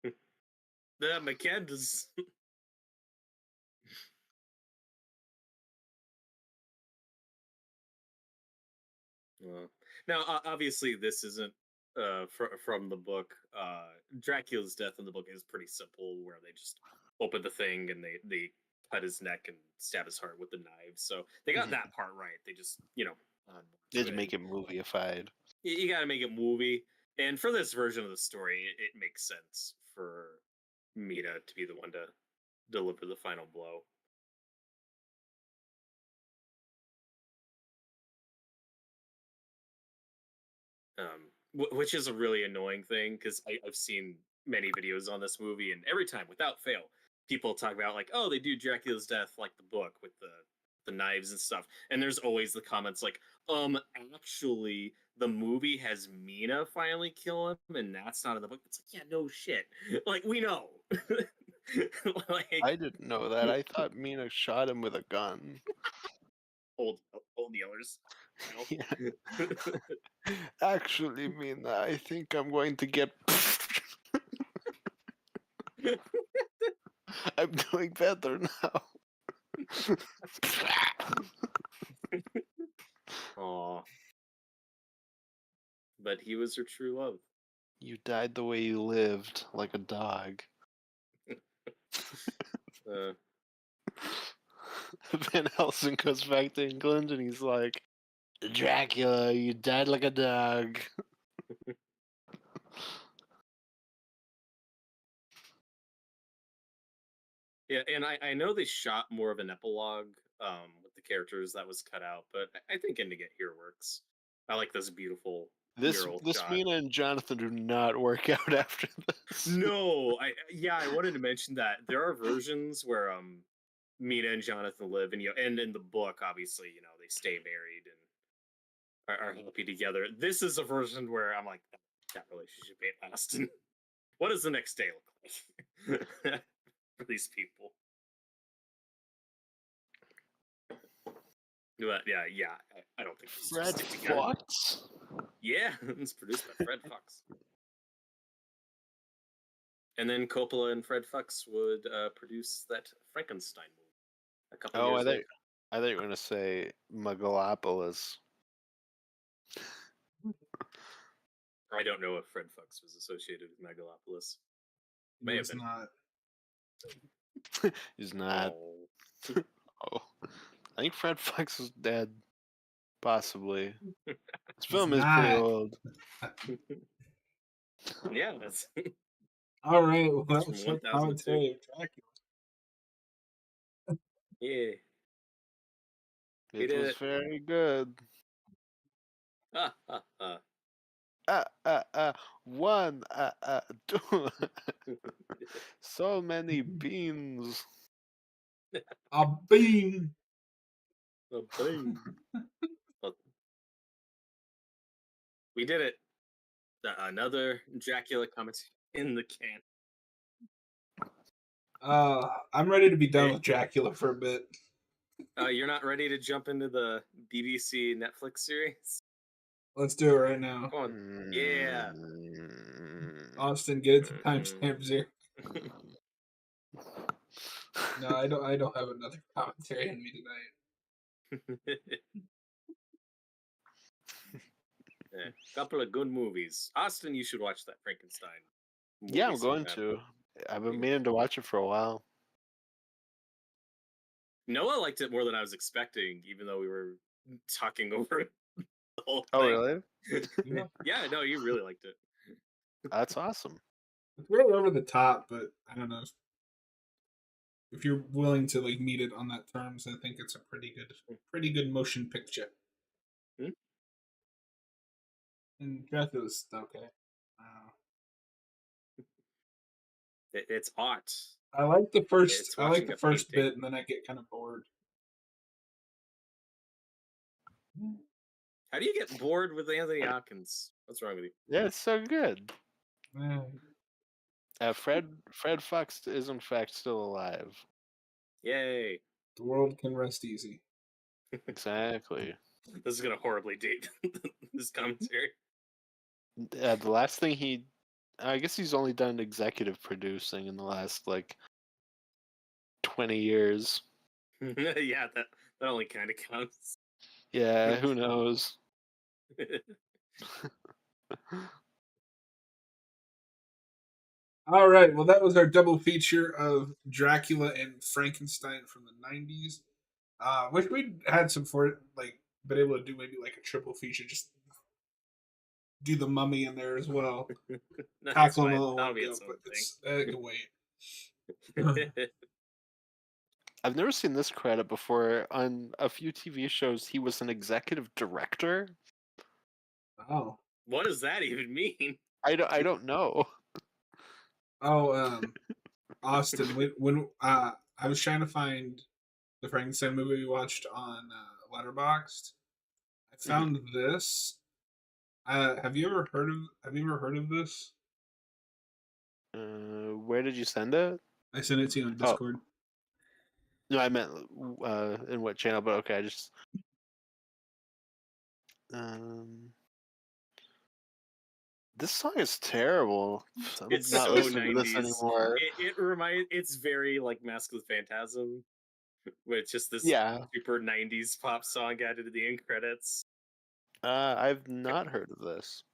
The McKendas. Now, obviously, this isn't from the book. Dracula's death in the book is pretty simple, where they just open the thing and they cut his neck and stab his heart with the knives. So they got that part right. They just Did make it movie-ified. You got to make it movie, and for this version of the story, it makes sense for Mita to be the one to deliver the final blow. Which is a really annoying thing because I've seen many videos on this movie, and every time, without fail, people talk about like, oh, they do Dracula's death like the book with the knives and stuff, and there's always the comments like, actually, the movie has Mina finally kill him, and that's not in the book. It's like, yeah, no shit, like we know. Like, I didn't know that. I thought Mina shot him with a gun. old yellers. Yeah. Actually, Mina, I think I'm going to get. I'm doing better now. Aw. But he was her true love. You died the way you lived, like a dog. Van Helsing goes back to England and he's like, Dracula, you died like a dog. Yeah, and I know they shot more of an epilogue with the characters that was cut out, but I think ending it here works. I like this beautiful This mural this shot. Mina and Jonathan do not work out after this. No, I wanted to mention that there are versions where Mina and Jonathan live, and and in the book, obviously, they stay married and are happy together. This is a version where I'm like, that relationship ain't lasting. What does the next day look like for these people? But yeah, I don't think these Fred stick together. Fox? Yeah, it's produced by Fred Fox. And then Coppola and Fred Fox would produce that Frankenstein movie a couple Oh, years later. I thought you were going to say Megalopolis. I don't know if Fred Fox was associated with Megalopolis. He May have was been. not. He's not. Oh. Oh. I think Fred Fox is dead. Possibly. This He's film is pretty not. old. Yeah, that's All right, well, It's that was from our 1002. commentary of Dracula. yeah. It did was it. very good. One, two. So many beans. A bean. A boom. We did it. Another Dracula comment in the can. I'm ready to be done Hey. with Dracula for a bit. You're not ready to jump into the BBC Netflix series? Let's do it right now. Come on. Yeah. Austin, get it to timestamp 0. No, I don't have another commentary in me tonight. Yeah, couple of good movies. Austin, you should watch that Frankenstein movie Yeah, I'm going sometime. to. I've been meaning to watch it for a while. Noah liked it more than I was expecting, even though we were talking over it the whole Oh, thing. really? Yeah, no, you really liked it. That's awesome. It's really over the top, but I don't know if you're willing to like meet it on that terms. I think it's a pretty good motion picture. Hmm? And Dracula's okay. It's hot. I like the first. It's I like watching the a first painting. bit, and then I get kind of bored. How do you get bored with Anthony Hopkins? What's wrong with you? Yeah, it's so good. Eh, Fred Fox is in fact still alive. Yay. the world can rest easy. Exactly. This is gonna horribly date this commentary. The last thing I guess he's only done executive producing in the last like 20 years. Yeah, that only kind of counts. Yeah, who knows? All right, well, that was our double feature of Dracula and Frankenstein from the '90s. Wish we'd had some for like been able to do maybe like a triple feature, just do the Mummy in there as well. That's Tackle fine. them all in That'll one be go, its but own it's it can wait. I've never seen this credit before. On a few TV shows, he was an executive director. Oh, What does that even mean? I don't know. oh, Austin, when I was trying to find the Frankenstein movie we watched on Letterboxd, I found this. Have you ever heard of this? Where did you send it? I sent it to you on Oh. Discord. No, I meant in what channel, but okay, I just this song is terrible. I'm It's not so listening to this 90s. anymore. It's very like Mask of the Phantasm, where it's just this Yeah. super 90s pop song added to the end credits. I've not heard of this.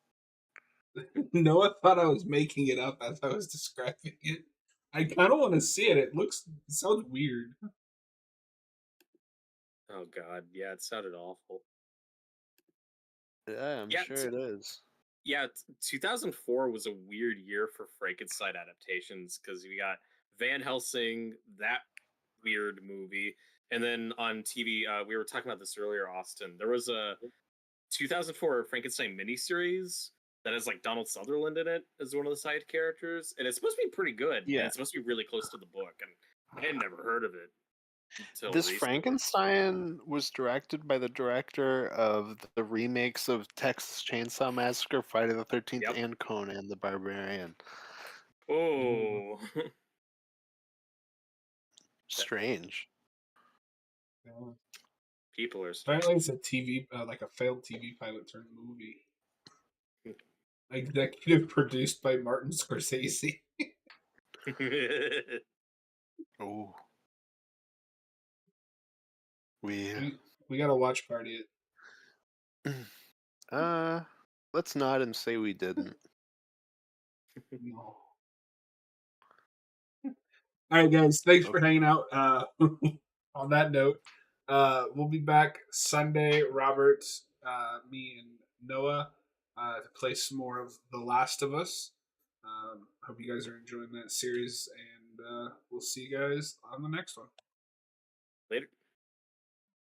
Noah thought I was making it up as I was describing it. I kind of want to see it. It sounds weird. Oh god, yeah, it sounded awful. Yeah, I'm Yeah, sure it is. Yeah, 2004 was a weird year for Frankenstein adaptations because we got Van Helsing, that weird movie, and then on TV, we were talking about this earlier, Austin. There was a 2004 Frankenstein miniseries that has like Donald Sutherland in it as one of the side characters, and it's supposed to be pretty good. Yeah. And it's supposed to be really close to the book, and I had never heard of it until This recently. Frankenstein was directed by the director of the remakes of Texas Chainsaw Massacre, Friday the 13th, Yep. and Conan the Barbarian. Oh, Strange. people are Apparently, it's a TV, like a failed TV pilot turned movie. Executive produced by Martin Scorsese. Oh. We We got a watch party. let's nod and say we didn't. No. All right, guys. Thanks for Okay. hanging out. On that note, we'll be back Sunday. Robert, me, and Noah to play some more of The Last of Us. Hope you guys are enjoying that series, and we'll see you guys on the next one. Later.